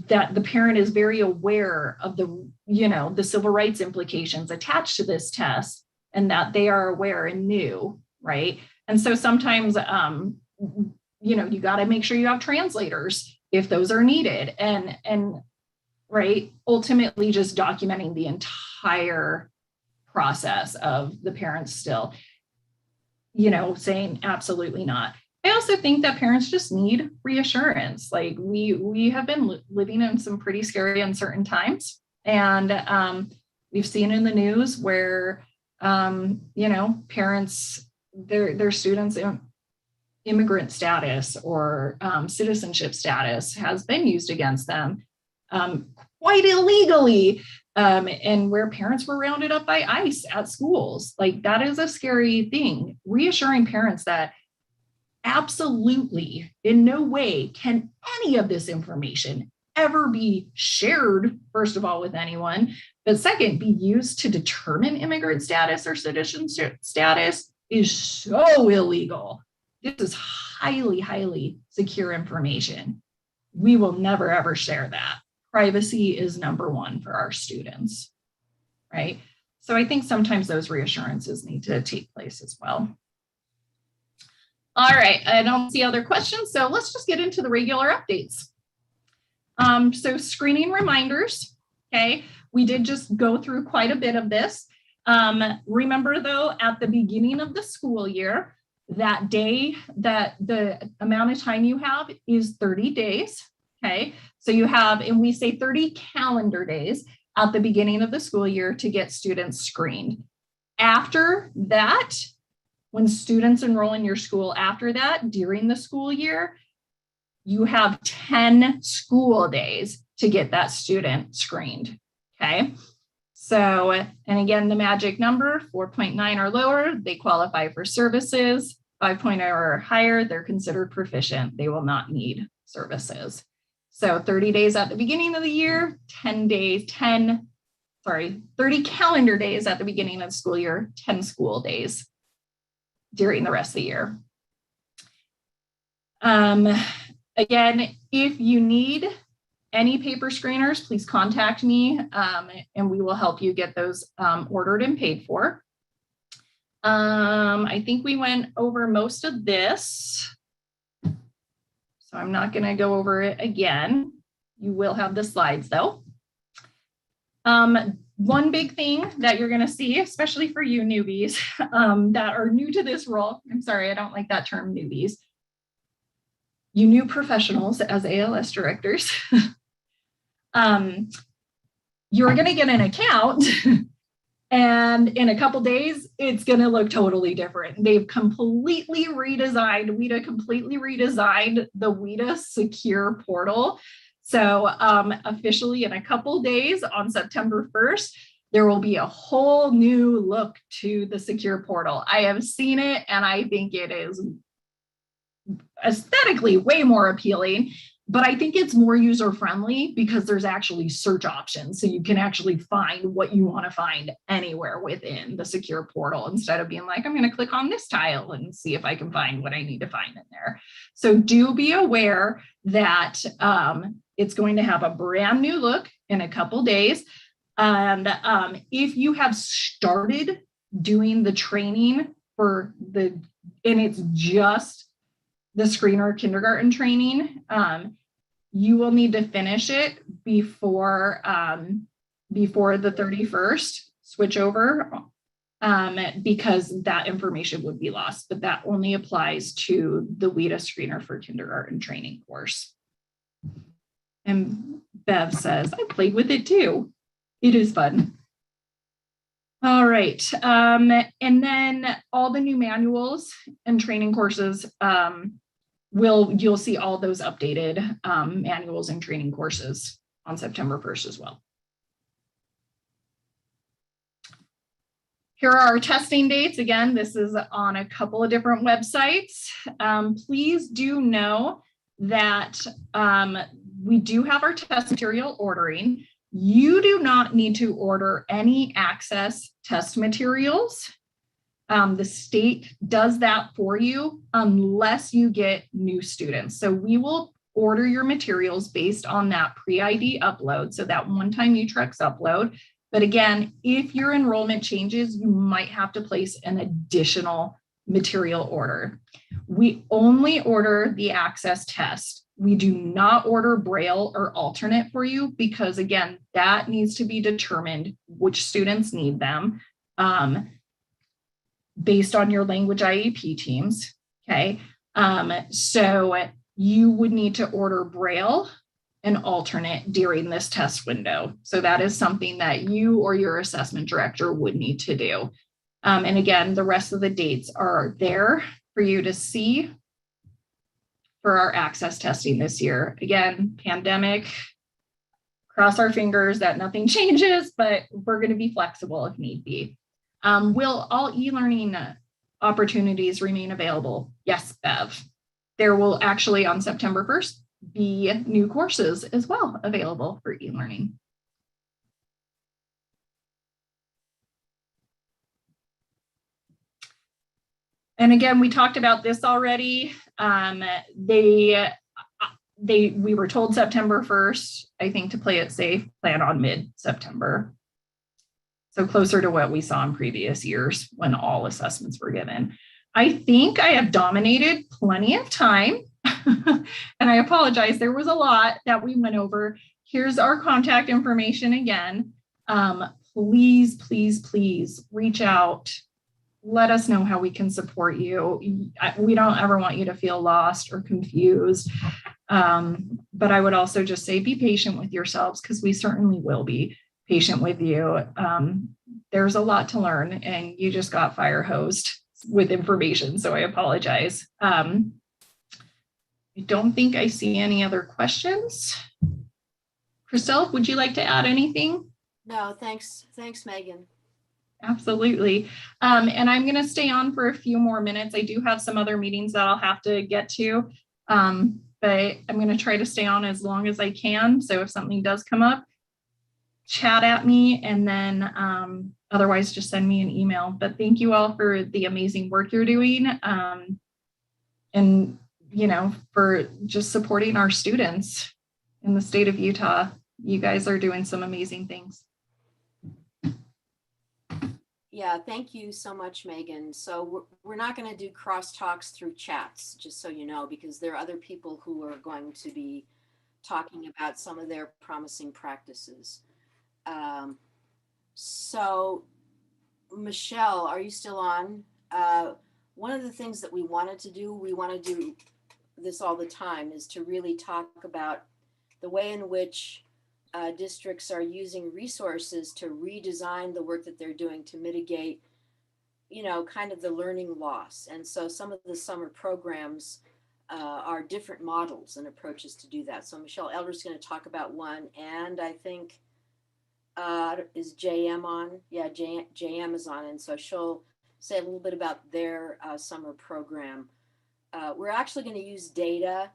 that the parent is very aware of the, the civil rights implications attached to this test and that they are aware and knew, right? And so sometimes, you got to make sure you have translators if those are needed, and right, ultimately just documenting the entire process of the parents still, saying absolutely not. I also think that parents just need reassurance. Like we have been living in some pretty scary, uncertain times, and we've seen in the news where parents, their students' immigrant status or citizenship status has been used against them quite illegally, and where parents were rounded up by ICE at schools. Like, that is a scary thing. Reassuring parents that absolutely in no way can any of this information ever be shared, first of all, with anyone, but second, be used to determine immigrant status or citizenship status is so illegal. This is highly, highly secure information. We will never, ever share that. Privacy is number one for our students, right? So I think sometimes those reassurances need to take place as well. All right, I don't see other questions, so let's just get into the regular updates. So screening reminders, okay? We did just go through quite a bit of this. Remember though, at the beginning of the school year, that day, that the amount of time you have is 30 days, okay? So you have, and we say 30 calendar days at the beginning of the school year to get students screened. After that, when students enroll in your school after that, during the school year, you have 10 school days to get that student screened, okay? So, and again, the magic number, 4.9 or lower, they qualify for services. 5.0 or higher, they're considered proficient. They will not need services. So 30 days at the beginning of the year, 30 calendar days at the beginning of the school year, 10 school days during the rest of the year. Again, if you need any paper screeners, please contact me and we will help you get those ordered and paid for. I think we went over most of this, so I'm not going to go over it again. You will have the slides though. One big thing that you're going to see, especially for you newbies that are new to this role, I'm sorry, I don't like that term, newbies. You new professionals as ALS directors, you're going to get an account and in a couple days, it's going to look totally different. They've completely redesigned, WIDA completely redesigned the WIDA secure portal. So officially in a couple days on September 1st, there will be a whole new look to the secure portal. I have seen it and I think it is aesthetically way more appealing, but I think it's more user-friendly because there's actually search options. So you can actually find what you want to find anywhere within the secure portal instead of being like, I'm going to click on this tile and see if I can find what I need to find in there. So do be aware that it's going to have a brand new look in a couple days. And if you have started doing the training for and it's just the screener kindergarten training, you will need to finish it before the 31st, switch over, because that information would be lost, but that only applies to the WIDA screener for kindergarten training course. And Bev says, I played with it too. It is fun. All right. And then all the new manuals and training courses you'll see all those updated manuals and training courses on September 1st as well. Here are our testing dates. Again, this is on a couple of different websites. Please do know that we do have our test material ordering. You do not need to order any access test materials. The state does that for you unless you get new students. So we will order your materials based on that pre-ID upload, so that one-time Utrecht upload. But again, if your enrollment changes, you might have to place an additional material order. We only order the access test. We do not order Braille or alternate for you because again, that needs to be determined which students need them based on your language IEP teams, okay? So you would need to order Braille and alternate during this test window. So that is something that you or your assessment director would need to do. And again, the rest of the dates are there for you to see for our access testing this year. Again, pandemic, cross our fingers that nothing changes, but we're going to be flexible if need be. Will all e-learning opportunities remain available? Yes, Bev. There will actually on September 1st be new courses as well available for e-learning. And again, we talked about this already. We were told September 1st, I think to play it safe, plan on mid-September. So closer to what we saw in previous years when all assessments were given. I think I have dominated plenty of time. And I apologize, there was a lot that we went over. Here's our contact information again. Please, please, please reach out. Let us know how we can support you. We don't ever want you to feel lost or confused. But I would also just say be patient with yourselves because we certainly will be patient with you. There's a lot to learn and you just got fire hosed with information. So I apologize. I don't think I see any other questions. Christelle, would you like to add anything? No, thanks. Thanks, Megan. Absolutely. And I'm going to stay on for a few more minutes. I do have some other meetings that I'll have to get to, but I'm going to try to stay on as long as I can. So if something does come up, chat at me and then otherwise just send me an email. But thank you all for the amazing work you're doing. And you know, for just supporting our students in the state of Utah. You guys are doing some amazing things. Yeah, thank you so much, Megan. So we're not going to do crosstalks through chats, just so you know, because there are other people who are going to be talking about some of their promising practices. So Michelle, are you still on? One of the things that we wanted to do, we want to do this all the time, is to really talk about the way in which districts are using resources to redesign the work that they're doing to mitigate, you know, kind of the learning loss. And so some of the summer programs are different models and approaches to do that. So Michelle Elder's going to talk about one, and I think is JM on? Yeah, JM is on, and so she'll say a little bit about their summer program. We're actually going to use data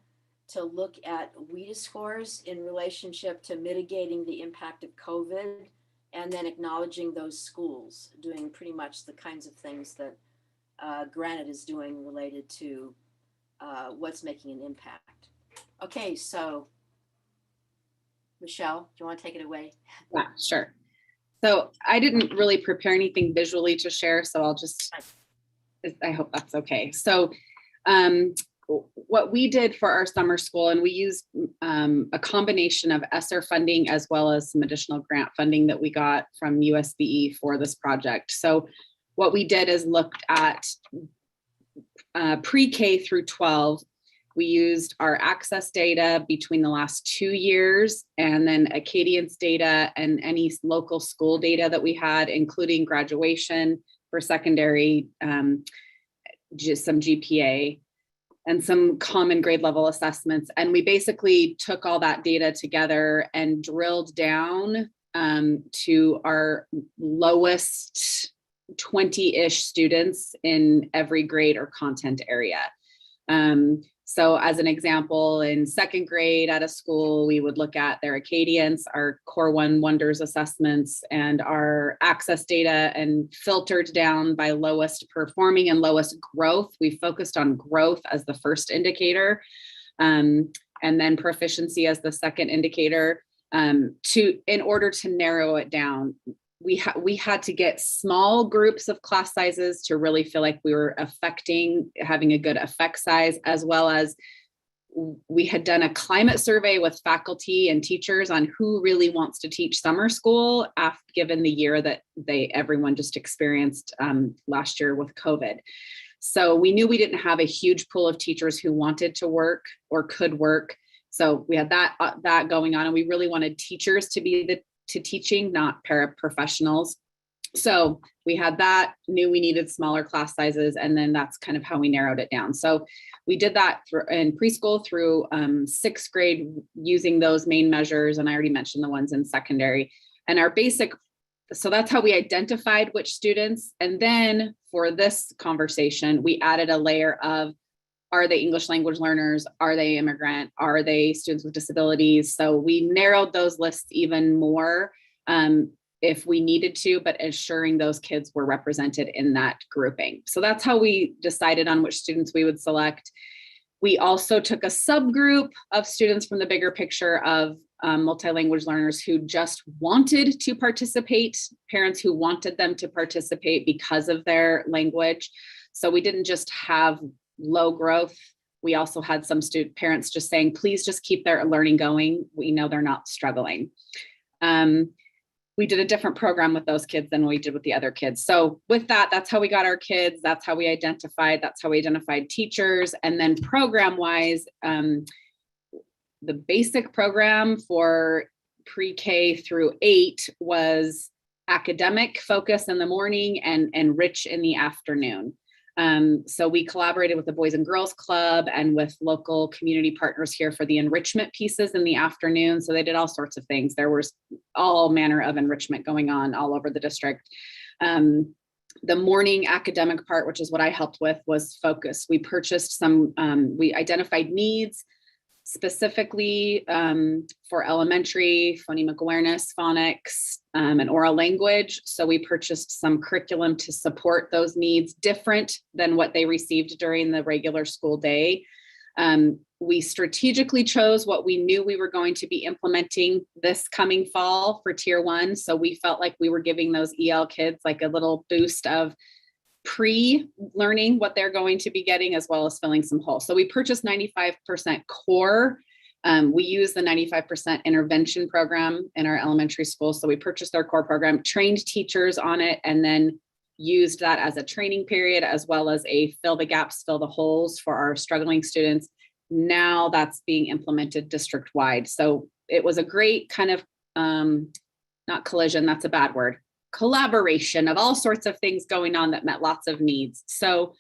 to look at WIDA scores in relationship to mitigating the impact of COVID, and then acknowledging those schools doing pretty much the kinds of things that Granite is doing related to what's making an impact. Okay, so Michelle, do you want to take it away? Yeah, sure. So I didn't really prepare anything visually to share, so I'll just, I hope that's okay. So what we did for our summer school, and we used a combination of ESSER funding as well as some additional grant funding that we got from USBE for this project. So what we did is looked at pre-K through 12. We used our access data between the last 2 years, and then Acadian's data and any local school data that we had, including graduation for secondary, just some GPA. and some common grade level assessments. And we basically took all that data together and drilled down to our lowest 20-ish students in every grade or content area. So as an example, in second grade at a school, we would look at their Acadience, our Core 1 Wonders assessments, and our access data, and filtered down by lowest performing and lowest growth. We focused on growth as the first indicator, and then proficiency as the second indicator. In order to narrow it down, we had to get small groups of class sizes to really feel like we were having a good effect size, as well as we had done a climate survey with faculty and teachers on who really wants to teach summer school, given the year that everyone just experienced last year with COVID. So we knew we didn't have a huge pool of teachers who wanted to work or could work. So we had that going on, and we really wanted teachers to be teaching, not paraprofessionals. So we had that, knew we needed smaller class sizes, and then that's kind of how we narrowed it down. So we did that in preschool through sixth grade using those main measures, and I already mentioned the ones in secondary. And our basic, so that's how we identified which students. And then for this conversation, we added a layer of, are they English language learners? Are they immigrant? Are they students with disabilities? So we narrowed those lists even more if we needed to, but ensuring those kids were represented in that grouping. So that's how we decided on which students we would select. We also took a subgroup of students from the bigger picture of multilanguage learners who just wanted to participate, parents who wanted them to participate because of their language. So we didn't just have low growth. We also had some parents just saying, please just keep their learning going. We know they're not struggling. We did a different program with those kids than we did with the other kids. So with that, that's how we got our kids. That's how we identified teachers. And then program wise, the basic program for pre-K through 8 was academic focus in the morning and rich in the afternoon. So we collaborated with the Boys and Girls Club and with local community partners here for the enrichment pieces in the afternoon. So they did all sorts of things. There was all manner of enrichment going on all over the district. The morning academic part, which is what I helped with, was focus. We purchased we identified needs specifically for elementary, phonemic awareness, phonics, and oral language. So we purchased some curriculum to support those needs different than what they received during the regular school day. We strategically chose what we knew we were going to be implementing this coming fall for Tier 1. So we felt like we were giving those EL kids like a little boost of pre-learning what they're going to be getting, as well as filling some holes. So we purchased 95% core. We use the 95% intervention program in our elementary school. So we purchased our core program, trained teachers on it, and then used that as a training period, as well as a fill the gaps, fill the holes for our struggling students. Now that's being implemented district-wide. So it was a great kind of, not collision, that's a bad word, collaboration of all sorts of things going on that met lots of needs. So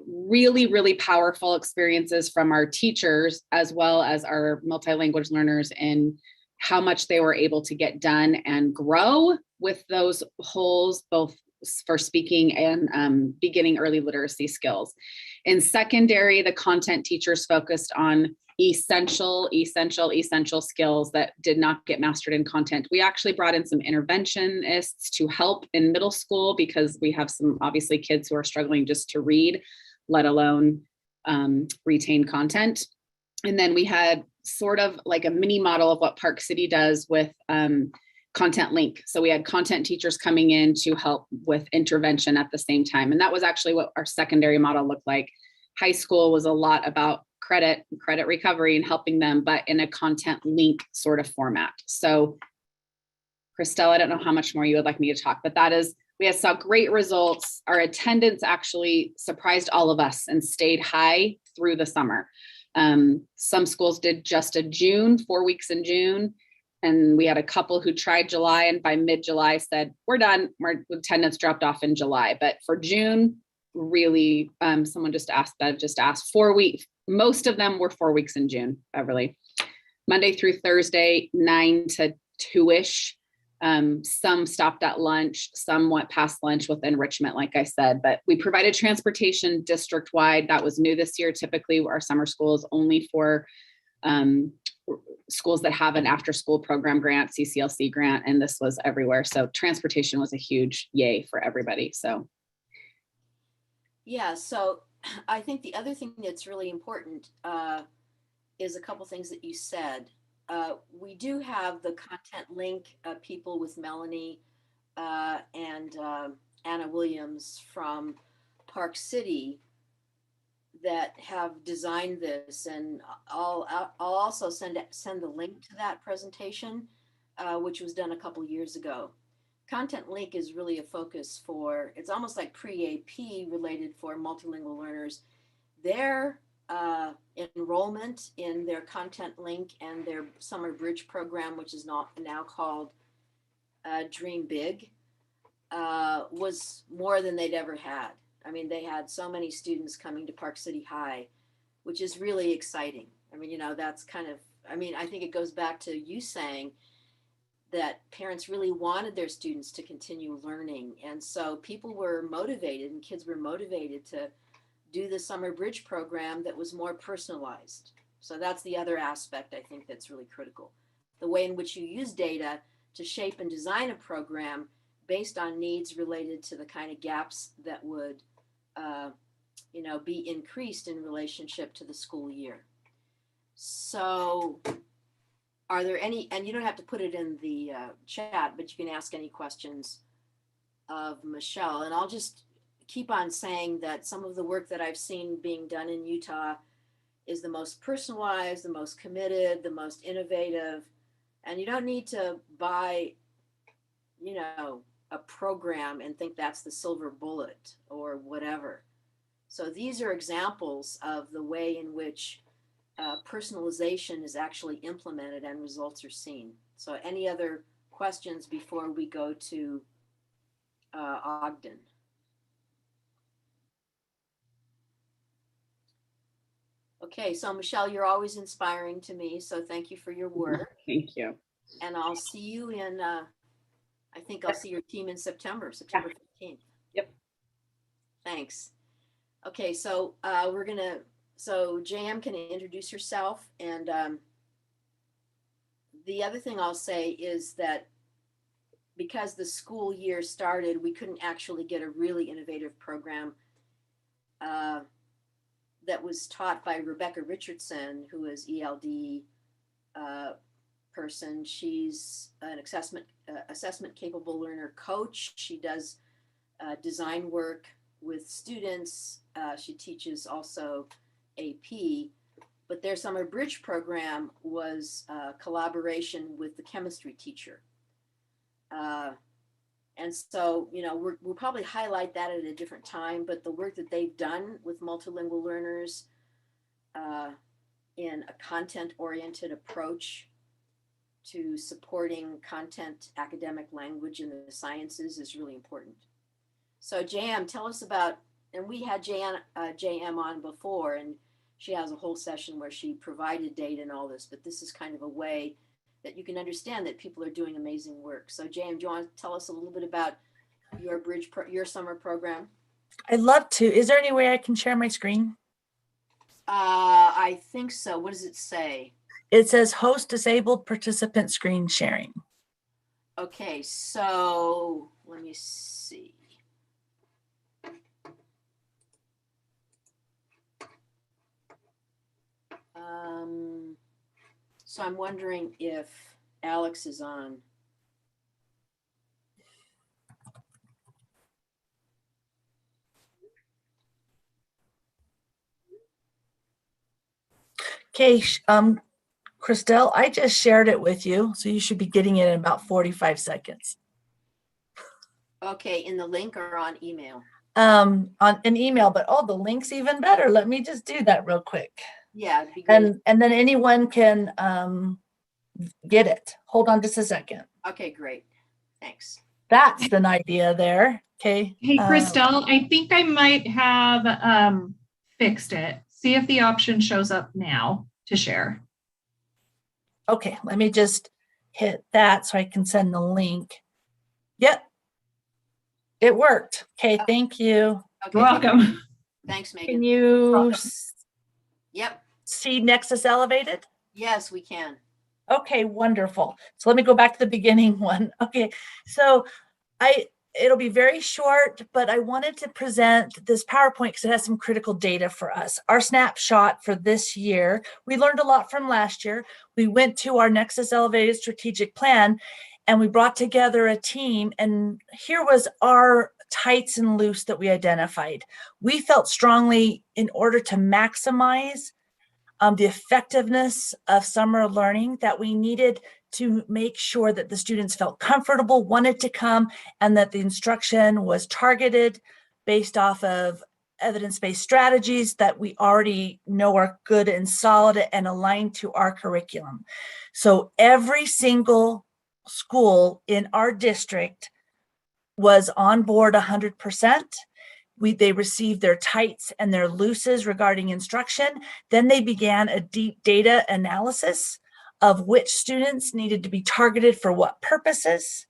really, really powerful experiences from our teachers, as well as our multilanguage learners, in how much they were able to get done and grow with those holes, both for speaking and beginning early literacy skills. In secondary, the content teachers focused on essential skills that did not get mastered in content. We actually brought in some interventionists to help in middle school, because we have some obviously kids who are struggling just to read, let alone retain content. And then we had sort of like a mini model of what Park City does with content link. So we had content teachers coming in to help with intervention at the same time. And that was actually what our secondary model looked like. High school was a lot about credit recovery and helping them, but in a content link sort of format. So Christelle, I don't know how much more you would like me to talk, but we saw great results. Our attendance actually surprised all of us and stayed high through the summer. Some schools did just a June, 4 weeks in June. And we had a couple who tried July, and by mid-July said, we're done. Our attendance dropped off in July. But for June, really, someone just asked, Bev just asked, 4 weeks. Most of them were 4 weeks in June, Beverly. Monday through Thursday, 9 to 2-ish. Some stopped at lunch, some went past lunch with enrichment, like I said, but we provided transportation district-wide. That was new this year. Typically, our summer school is only for schools that have an after-school program grant, CCLC grant, and this was everywhere. So transportation was a huge yay for everybody. So. Yeah, so I think the other thing that's really important is a couple things that you said. We do have the content link people with Melanie and Anna Williams from Park City that have designed this, and I'll also send the link to that presentation, which was done a couple years ago. Content link is really a focus for, it's almost like pre-AP related for multilingual learners. Their enrollment in their content link and their summer bridge program, which is now called Dream Big, was more than they'd ever had. I mean, they had so many students coming to Park City High, which is really exciting. I mean, you know, that's kind of, I mean, I think it goes back to you saying that parents really wanted their students to continue learning. And so people were motivated and kids were motivated to do the summer bridge program that was more personalized. So that's the other aspect I think that's really critical. The way in which you use data to shape and design a program based on needs related to the kind of gaps that would you know, be increased in relationship to the school year. So are there any, and you don't have to put it in the chat, but you can ask any questions of Michelle. And I'll just keep on saying that some of the work that I've seen being done in Utah is the most personalized, the most committed, the most innovative. And you don't need to buy, you know, a program and think that's the silver bullet or whatever. So these are examples of the way in which personalization is actually implemented and results are seen. So any other questions before we go to Ogden? Okay, so Michelle, you're always inspiring to me, so thank you for your work. Thank you. And I'll see you in, I think I'll see your team in September 15th. Yep. Thanks. Okay, so so JM can introduce herself. And the other thing I'll say is that because the school year started, we couldn't actually get a really innovative program that was taught by Rebecca Richardson, who is ELD person. She's an assessment capable learner coach. She does design work with students. She teaches also AP, but their summer bridge program was collaboration with the chemistry teacher. And so, you know, we'll probably highlight that at a different time, but the work that they've done with multilingual learners in a content-oriented approach to supporting content, academic language in the sciences is really important. So JM, tell us about, and we had JM on before, and she has a whole session where she provided data and all this, but this is kind of a way that you can understand that people are doing amazing work. So JM, do you want to tell us a little bit about your your summer program? I'd love to. Is there any way I can share my screen? I think so. What does it say? It says host disabled participant screen sharing. Okay, so let me see. So I'm wondering if Alex is on. Okay, Christelle, I just shared it with you, so you should be getting it in about 45 seconds. Okay, in the link or on email? On an email, but oh, the link's even better. Let me just do that real quick. Yeah, it'd be great. And then anyone can get it. Hold on just a second. Okay, great. Thanks. That's an idea there. Okay. Hey, Christelle, I think I might have fixed it. See if the option shows up now to share. Okay, let me just hit that so I can send the link. Yep. It worked. Okay, thank you. Okay. You're welcome. Thanks, Megan. Can you Yep. see Nexus Elevated? Yes, we can. Okay, wonderful. So let me go back to the beginning one. Okay, so it'll be very short, but I wanted to present this PowerPoint because it has some critical data for us. Our snapshot for this year, we learned a lot from last year. We went to our Nexus Elevated strategic plan and we brought together a team, and here was our tights and loose that we identified. We felt strongly in order to maximize the effectiveness of summer learning that we needed to make sure that the students felt comfortable, wanted to come, and that the instruction was targeted based off of evidence-based strategies that we already know are good and solid and aligned to our curriculum. So every single school in our district was on board 100%. They received their tights and their looses regarding instruction. Then they began a deep data analysis of which students needed to be targeted for what purposes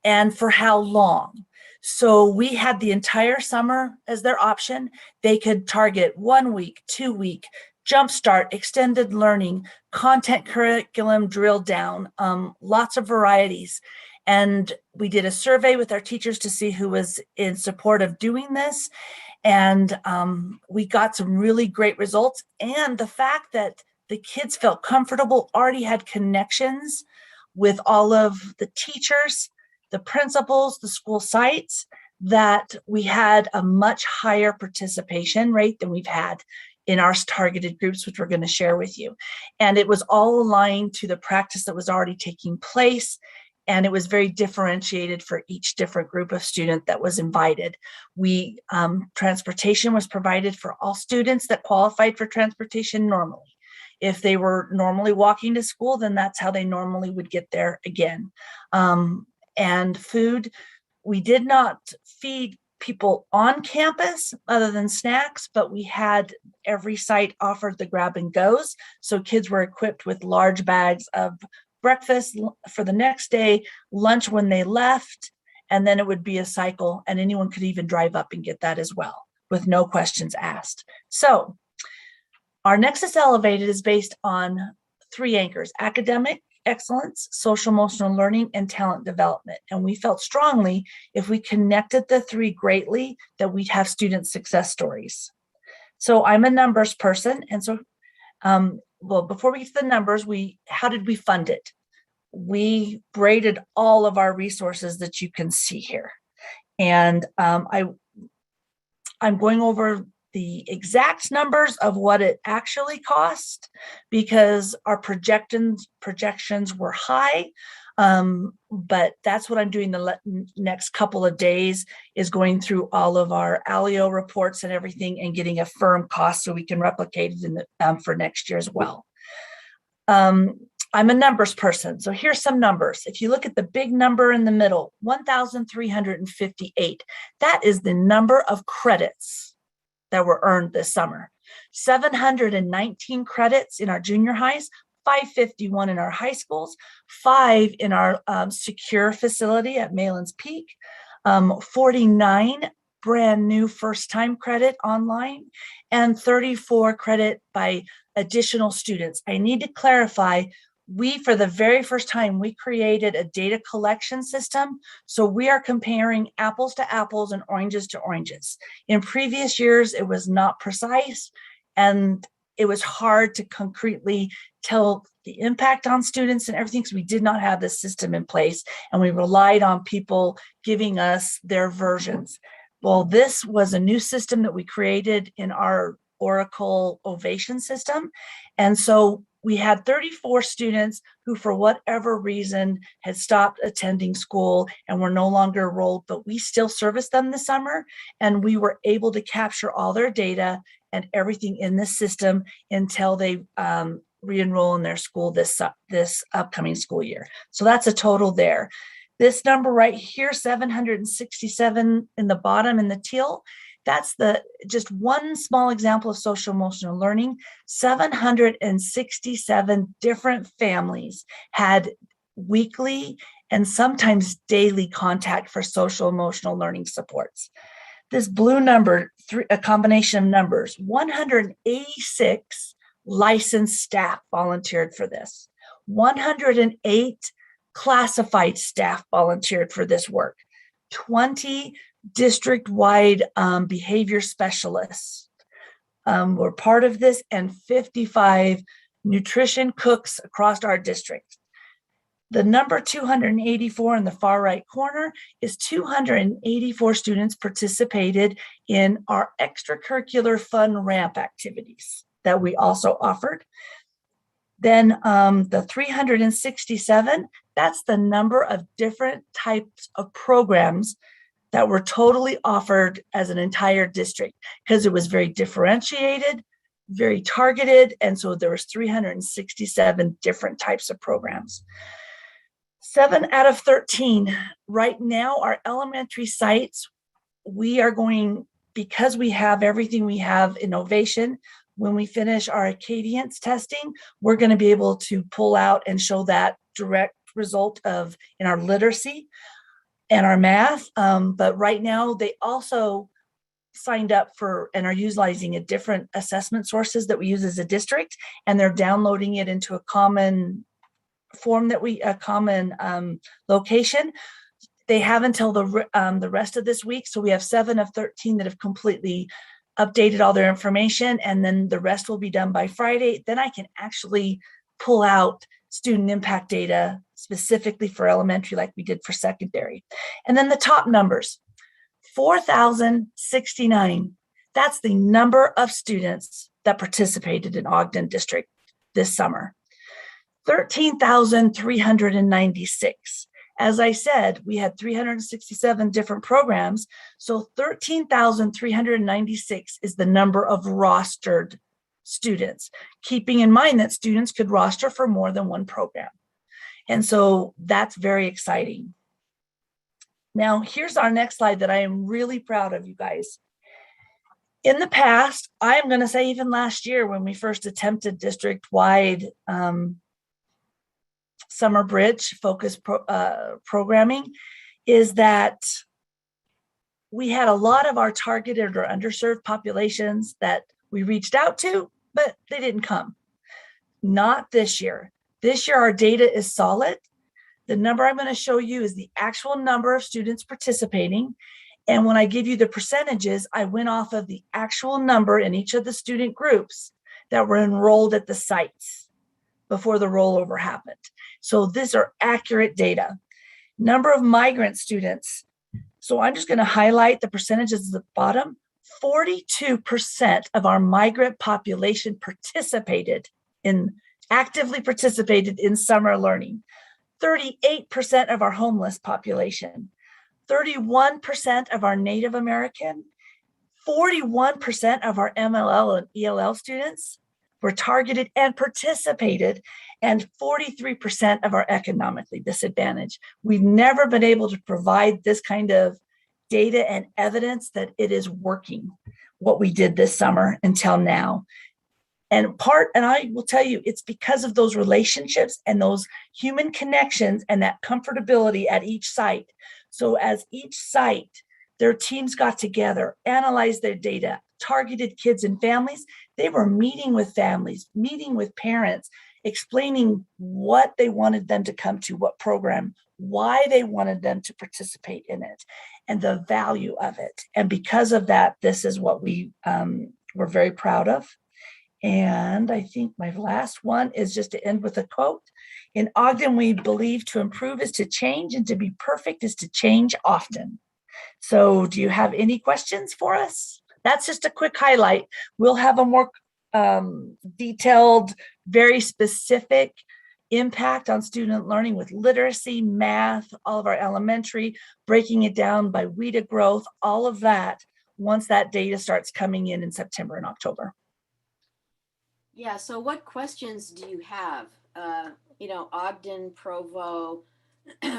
and for how long. So we had the entire summer as their option. They could target 1 week, 2 week, jumpstart, extended learning, content curriculum drill down, lots of varieties. And we did a survey with our teachers to see who was in support of doing this. And we got some really great results. And the fact that the kids felt comfortable, already had connections with all of the teachers, the principals, the school sites, that we had a much higher participation rate than we've had in our targeted groups, which we're going to share with you. And it was all aligned to the practice that was already taking place. And it was very differentiated for each different group of student that was invited. Transportation was provided for all students that qualified for transportation normally. If they were normally walking to school, then that's how they normally would get there again. And food, we did not feed people on campus other than snacks, but we had every site offered the grab and goes. So kids were equipped with large bags of breakfast for the next day, lunch when they left, and then it would be a cycle, and anyone could even drive up and get that as well with no questions asked. So our Nexus Elevated is based on 3 anchors: academic excellence, social emotional learning, and talent development. And we felt strongly if we connected the 3 greatly that we'd have student success stories. So I'm a numbers person. And so, well, before we get to the numbers, how did we fund it? We braided all of our resources that you can see here. And I'm going over the exact numbers of what it actually cost because our projections were high. But that's what I'm doing the next couple of days, is going through all of our ALIO reports and everything and getting a firm cost so we can replicate it for next year as well. I'm a numbers person. So here's some numbers. If you look at the big number in the middle, 1,358, that is the number of credits that were earned this summer. 719 credits in our junior highs, 551 in our high schools, 5 in our secure facility at Malin's Peak, 49 brand new first time credit online, and 34 credit by additional students. I need to clarify, for the very first time, we created a data collection system. So we are comparing apples to apples and oranges to oranges. In previous years, it was not precise and it was hard to concretely tell the impact on students and everything, because we did not have this system in place and we relied on people giving us their versions. Well, this was a new system that we created in our Oracle Ovation system. And so we had 34 students who, for whatever reason, had stopped attending school and were no longer enrolled, but we still serviced them this summer. And we were able to capture all their data and everything in this system until they re-enroll in their school this upcoming school year. So that's a total there. This number right here, 767 in the bottom in the teal, that's just one small example of social emotional learning. 767 different families had weekly and sometimes daily contact for social emotional learning supports. This blue number, a combination of numbers, 186 licensed staff volunteered for this. 108 classified staff volunteered for this work. 20 district-wide behavior specialists were part of this, and 55 nutrition cooks across our district. The number 284 in the far right corner is 284 students participated in our extracurricular fun ramp activities that we also offered. Then the 367, that's the number of different types of programs that were totally offered as an entire district, because it was very differentiated, very targeted, and so there was 367 different types of programs. 7 out of 13. Right now, our elementary sites, we are going, because we have everything we have innovation, when we finish our Acadience testing, we're going to be able to pull out and show that direct result of in our literacy and our math. But right now, they also signed up for and are utilizing a different assessment sources that we use as a district, and they're downloading it into a common form that a common location. They have until the rest of this week. So we have 7 of 13 that have completely updated all their information, and then the rest will be done by Friday. Then I can actually pull out student impact data specifically for elementary like we did for secondary. And then the top numbers, 4,069. That's the number of students that participated in Ogden District this summer. 13,396. As I said, we had 367 different programs, so 13,396 is the number of rostered students, keeping in mind that students could roster for more than one program. And so that's very exciting. Now, here's our next slide that I am really proud of, you guys. In the past, I am going to say even last year when we first attempted district-wide summer bridge focus programming, is that we had a lot of our targeted or underserved populations that we reached out to, but they didn't come. Not this year. This year, our data is solid. The number I'm going to show you is the actual number of students participating. And when I give you the percentages, I went off of the actual number in each of the student groups that were enrolled at the sites before the rollover happened. So these are accurate data. Number of migrant students. So I'm just going to highlight the percentages at the bottom. 42% of our migrant population actively participated in summer learning. 38% of our homeless population. 31% of our Native American. 41% of our MLL and ELL students were targeted and participated, and 43% of our economically disadvantaged. We've never been able to provide this kind of data and evidence that it is working, what we did this summer until now. And I will tell you, it's because of those relationships and those human connections and that comfortability at each site. So as each site, their teams got together, analyzed their data, targeted kids and families, they were meeting with families, meeting with parents, explaining what they wanted them to come to, what program, why they wanted them to participate in it, and the value of it. And because of that, this is what we were very proud of. And I think my last one is just to end with a quote. In Ogden, we believe to improve is to change, and to be perfect is to change often. So do you have any questions for us? That's just a quick highlight. We'll have a more detailed, very specific impact on student learning with literacy, math, all of our elementary, breaking it down by WIDA growth, all of that, once that data starts coming in September and October. Yeah, so what questions do you have? Ogden, Provo,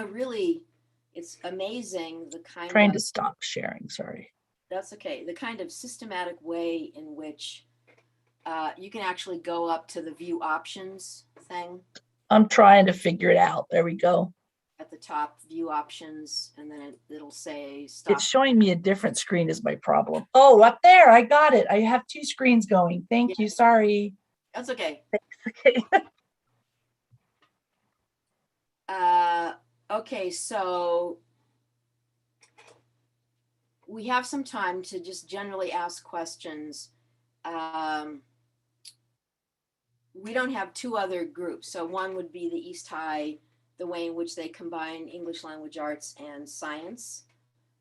really it's amazing the kind Trying of, to stop sharing, sorry. that's okay, the kind of systematic way in which you can actually go up to the view options thing I'm trying to figure it out. There we go. at the top, view options, and then it'll say stop. It's showing me a different screen is my problem. Oh, up there, I got it. I have two screens going. Thank you, sorry. That's okay. Okay. Okay, so we have some time to just generally ask questions. We don't have two other groups. So one would be the East High, the way in which they combine English language arts and science,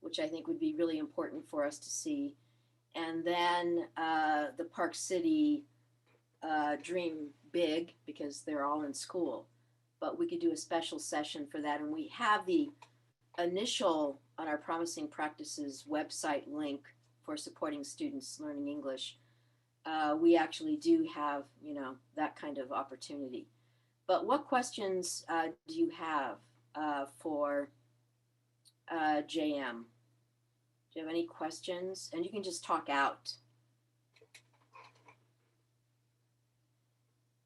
which I think would be really important for us to see. And then the Park City dream big because they're all in school, but we could do a special session for that. And we have the initial on our Promising Practices website link for supporting students learning English. We actually do have, you know, that kind of opportunity. But what questions do you have for JM? Do you have any questions? And you can just talk out.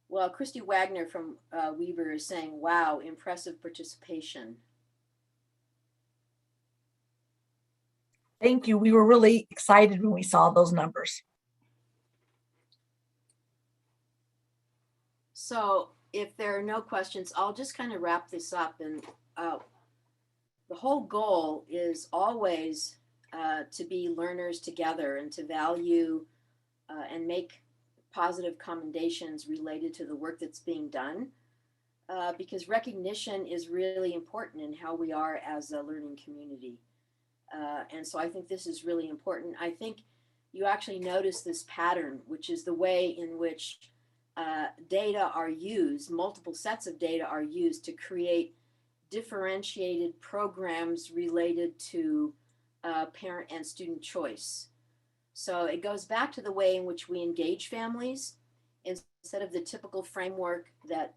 Well, Christy Wagner from Weber is saying, wow, impressive participation. Thank you. We were really excited when we saw those numbers. So if there are no questions, I'll just kind of wrap this up. And the whole goal is always to be learners together and to value and make positive commendations related to the work that's being done, because recognition is really important in how we are as a learning community. And so I think this is really important. I think you actually notice this pattern, which is the way in which data are used, multiple sets of data are used to create differentiated programs related to parent and student choice. So it goes back to the way in which we engage families instead of the typical framework that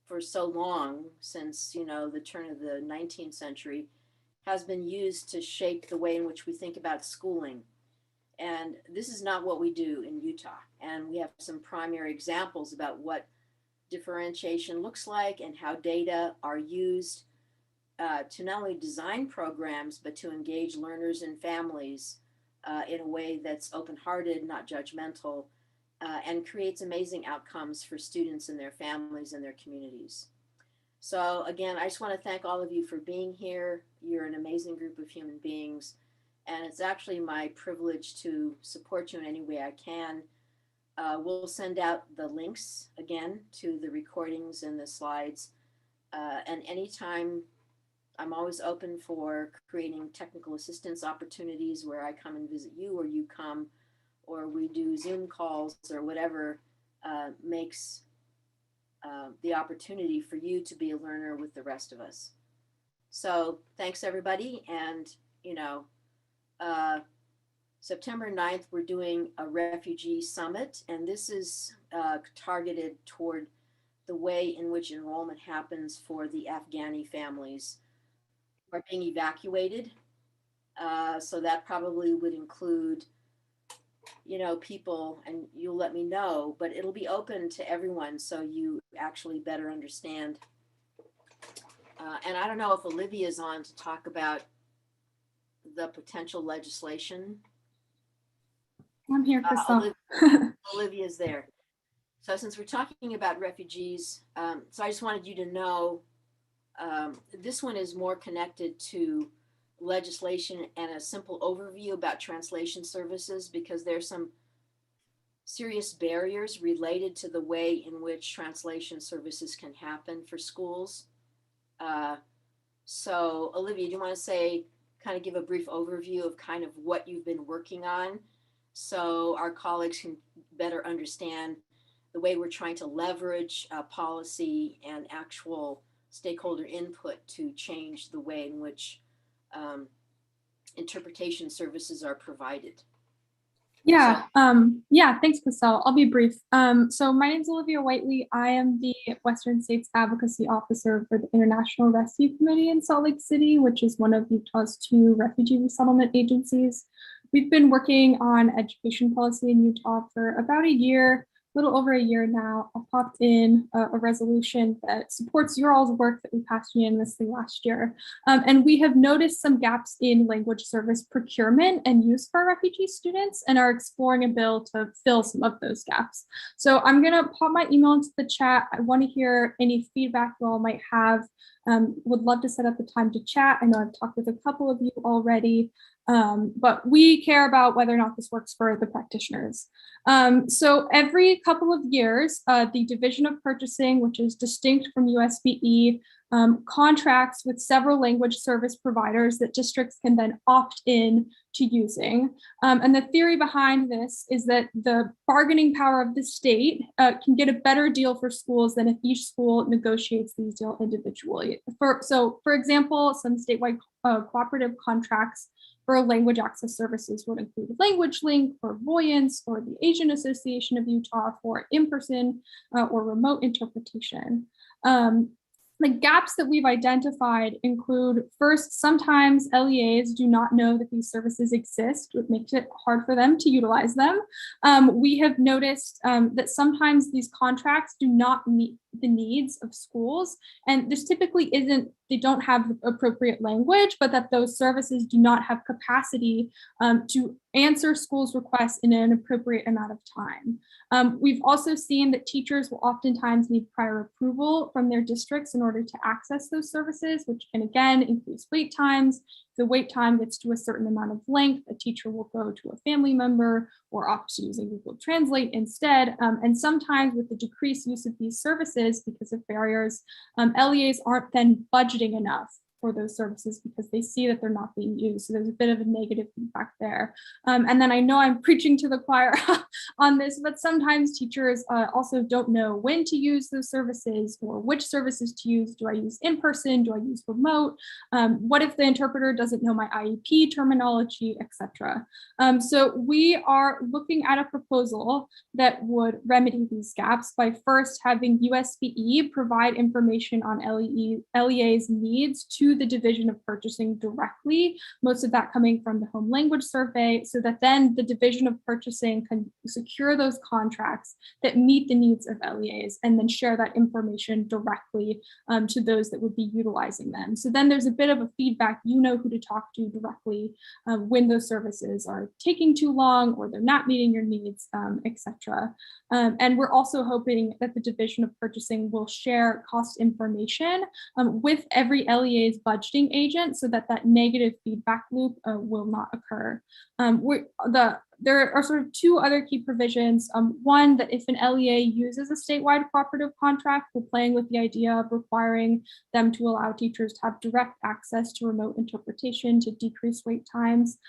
for so long, since, you know, the turn of the 19th century, has been used to shape the way in which we think about schooling. And this is not what we do in Utah. And we have some primary examples about what differentiation looks like and how data are used to not only design programs, but to engage learners and families in a way that's open-hearted, not judgmental, and creates amazing outcomes for students and their families and their communities. So again, I just want to thank all of you for being here. You're an amazing group of human beings, and it's actually my privilege to support you in any way I can. We'll send out the links again to the recordings and the slides. And anytime, I'm always open for creating technical assistance opportunities where I come and visit you, or you come, or we do Zoom calls, or whatever makes the opportunity for you to be a learner with the rest of us. So thanks everybody. And, you know, September 9th, we're doing a refugee summit, and this is targeted toward the way in which enrollment happens for the Afghani families who are being evacuated. So that probably would include, you know, people, and you'll let me know, but it'll be open to everyone so you actually better understand. And I don't know if Olivia's on to talk about the potential legislation. I'm here, Crystal. Olivia's there. So since we're talking about refugees, so I just wanted you to know, this one is more connected to legislation and a simple overview about translation services, because there's some serious barriers related to the way in which translation services can happen for schools. So Olivia, do you want to say, kind of give a brief overview of kind of what you've been working on so our colleagues can better understand the way we're trying to leverage policy and actual stakeholder input to change the way in which interpretation services are provided? Yeah, thanks, Chriselle. I'll be brief. So my name is Olivia Whiteley. I am the Western States Advocacy Officer for the International Rescue Committee in Salt Lake City, which is one of Utah's 2 refugee resettlement agencies. We've been working on education policy in Utah for about a year, a little over a year now. I popped in a resolution that supports your all's work that we passed unanimously last year. And we have noticed some gaps in language service procurement and use for refugee students and are exploring a bill to fill some of those gaps. So I'm going to pop my email into the chat. I want to hear any feedback you all might have. Would love to set up a time to chat. I know I've talked with a couple of you already, but we care about whether or not this works for the practitioners. So every couple of years, the Division of Purchasing, which is distinct from USBE, contracts with several language service providers that districts can then opt in to using. And the theory behind this is that the bargaining power of the state can get a better deal for schools than if each school negotiates these deals individually. For example, some statewide cooperative contracts for language access services would include Language Link or Voyance or the Asian Association of Utah for in-person or remote interpretation. The gaps that we've identified include, first, sometimes LEAs do not know that these services exist, which makes it hard for them to utilize them. We have noticed that sometimes these contracts do not meet the needs of schools, and this typically isn't, they don't have appropriate language, but that those services do not have capacity to answer schools' requests in an appropriate amount of time. We've also seen that teachers will oftentimes need prior approval from their districts in order to access those services, which can again increase wait times. If the wait time gets to a certain amount of length, a teacher will go to a family member or opt to using Google Translate instead. And sometimes with the decreased use of these services because of barriers, LEAs aren't then budgeting enough for those services because they see that they're not being used. So there's a bit of a negative feedback there. And then I know I'm preaching to the choir on this, but sometimes teachers also don't know when to use those services or which services to use. Do I use in person? Do I use remote? What if the interpreter doesn't know my IEP terminology, etc. So we are looking at a proposal that would remedy these gaps by first having USBE provide information on LEA's needs to the Division of Purchasing directly, most of that coming from the Home Language Survey, so that then the Division of Purchasing can secure those contracts that meet the needs of LEAs and then share that information directly to those that would be utilizing them. So then there's a bit of a feedback, you know who to talk to directly when those services are taking too long or they're not meeting your needs, etc. And we're also hoping that the Division of Purchasing will share cost information with every LEA's budgeting agent so that that negative feedback loop will not occur. There are sort of 2 other key provisions. One, that if an LEA uses a statewide cooperative contract, we're playing with the idea of requiring them to allow teachers to have direct access to remote interpretation to decrease wait times,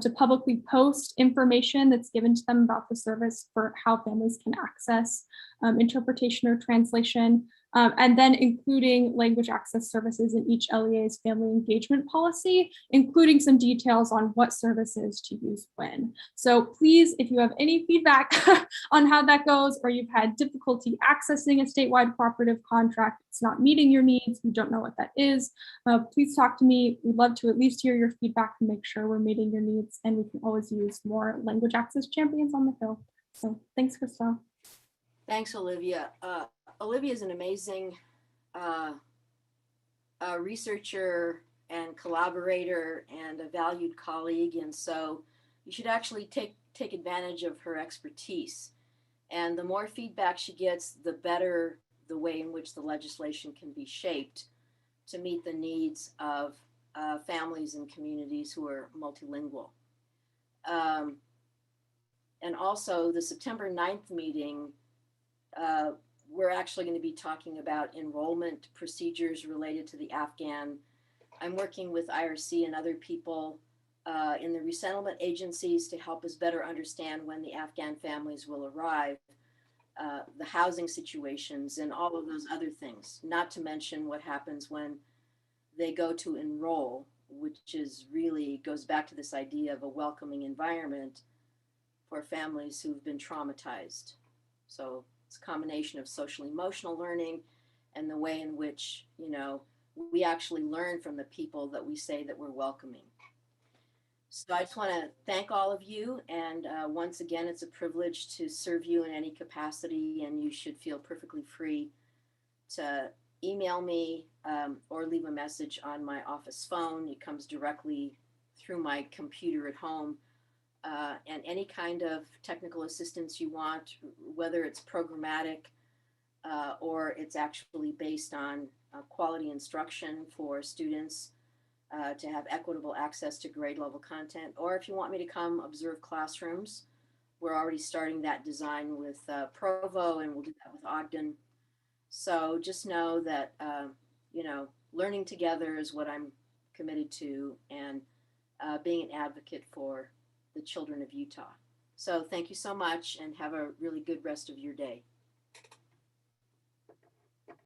to publicly post information that's given to them about the service for how families can access interpretation or translation. And then including language access services in each LEA's family engagement policy, including some details on what services to use when. So please, if you have any feedback on how that goes, or you've had difficulty accessing a statewide cooperative contract, it's not meeting your needs, you don't know what that is, please talk to me. We'd love to at least hear your feedback and make sure we're meeting your needs, and we can always use more language access champions on the Hill. So thanks, Chriselle. Thanks, Olivia. Olivia is an amazing researcher and collaborator and a valued colleague, and so you should actually take advantage of her expertise. And the more feedback she gets, the better the way in which the legislation can be shaped to meet the needs of families and communities who are multilingual. And also the September 9th meeting, we're actually going to be talking about enrollment procedures related to the Afghan. I'm working with IRC and other people in the resettlement agencies to help us better understand when the Afghan families will arrive, the housing situations and all of those other things, not to mention what happens when they go to enroll, which is really goes back to this idea of a welcoming environment. for families who've been traumatized. So it's a combination of social emotional learning and the way in which, you know, we actually learn from the people that we say that we're welcoming. So I just want to thank all of you. And once again, it's a privilege to serve you in any capacity, and you should feel perfectly free to email me or leave a message on my office phone. It comes directly through my computer at home. And any kind of technical assistance you want, whether it's programmatic or it's actually based on quality instruction for students to have equitable access to grade level content, or if you want me to come observe classrooms, we're already starting that design with Provo, and we'll do that with Ogden. So just know that, you know, learning together is what I'm committed to, and being an advocate for the children of Utah. So thank you so much, and have a really good rest of your day.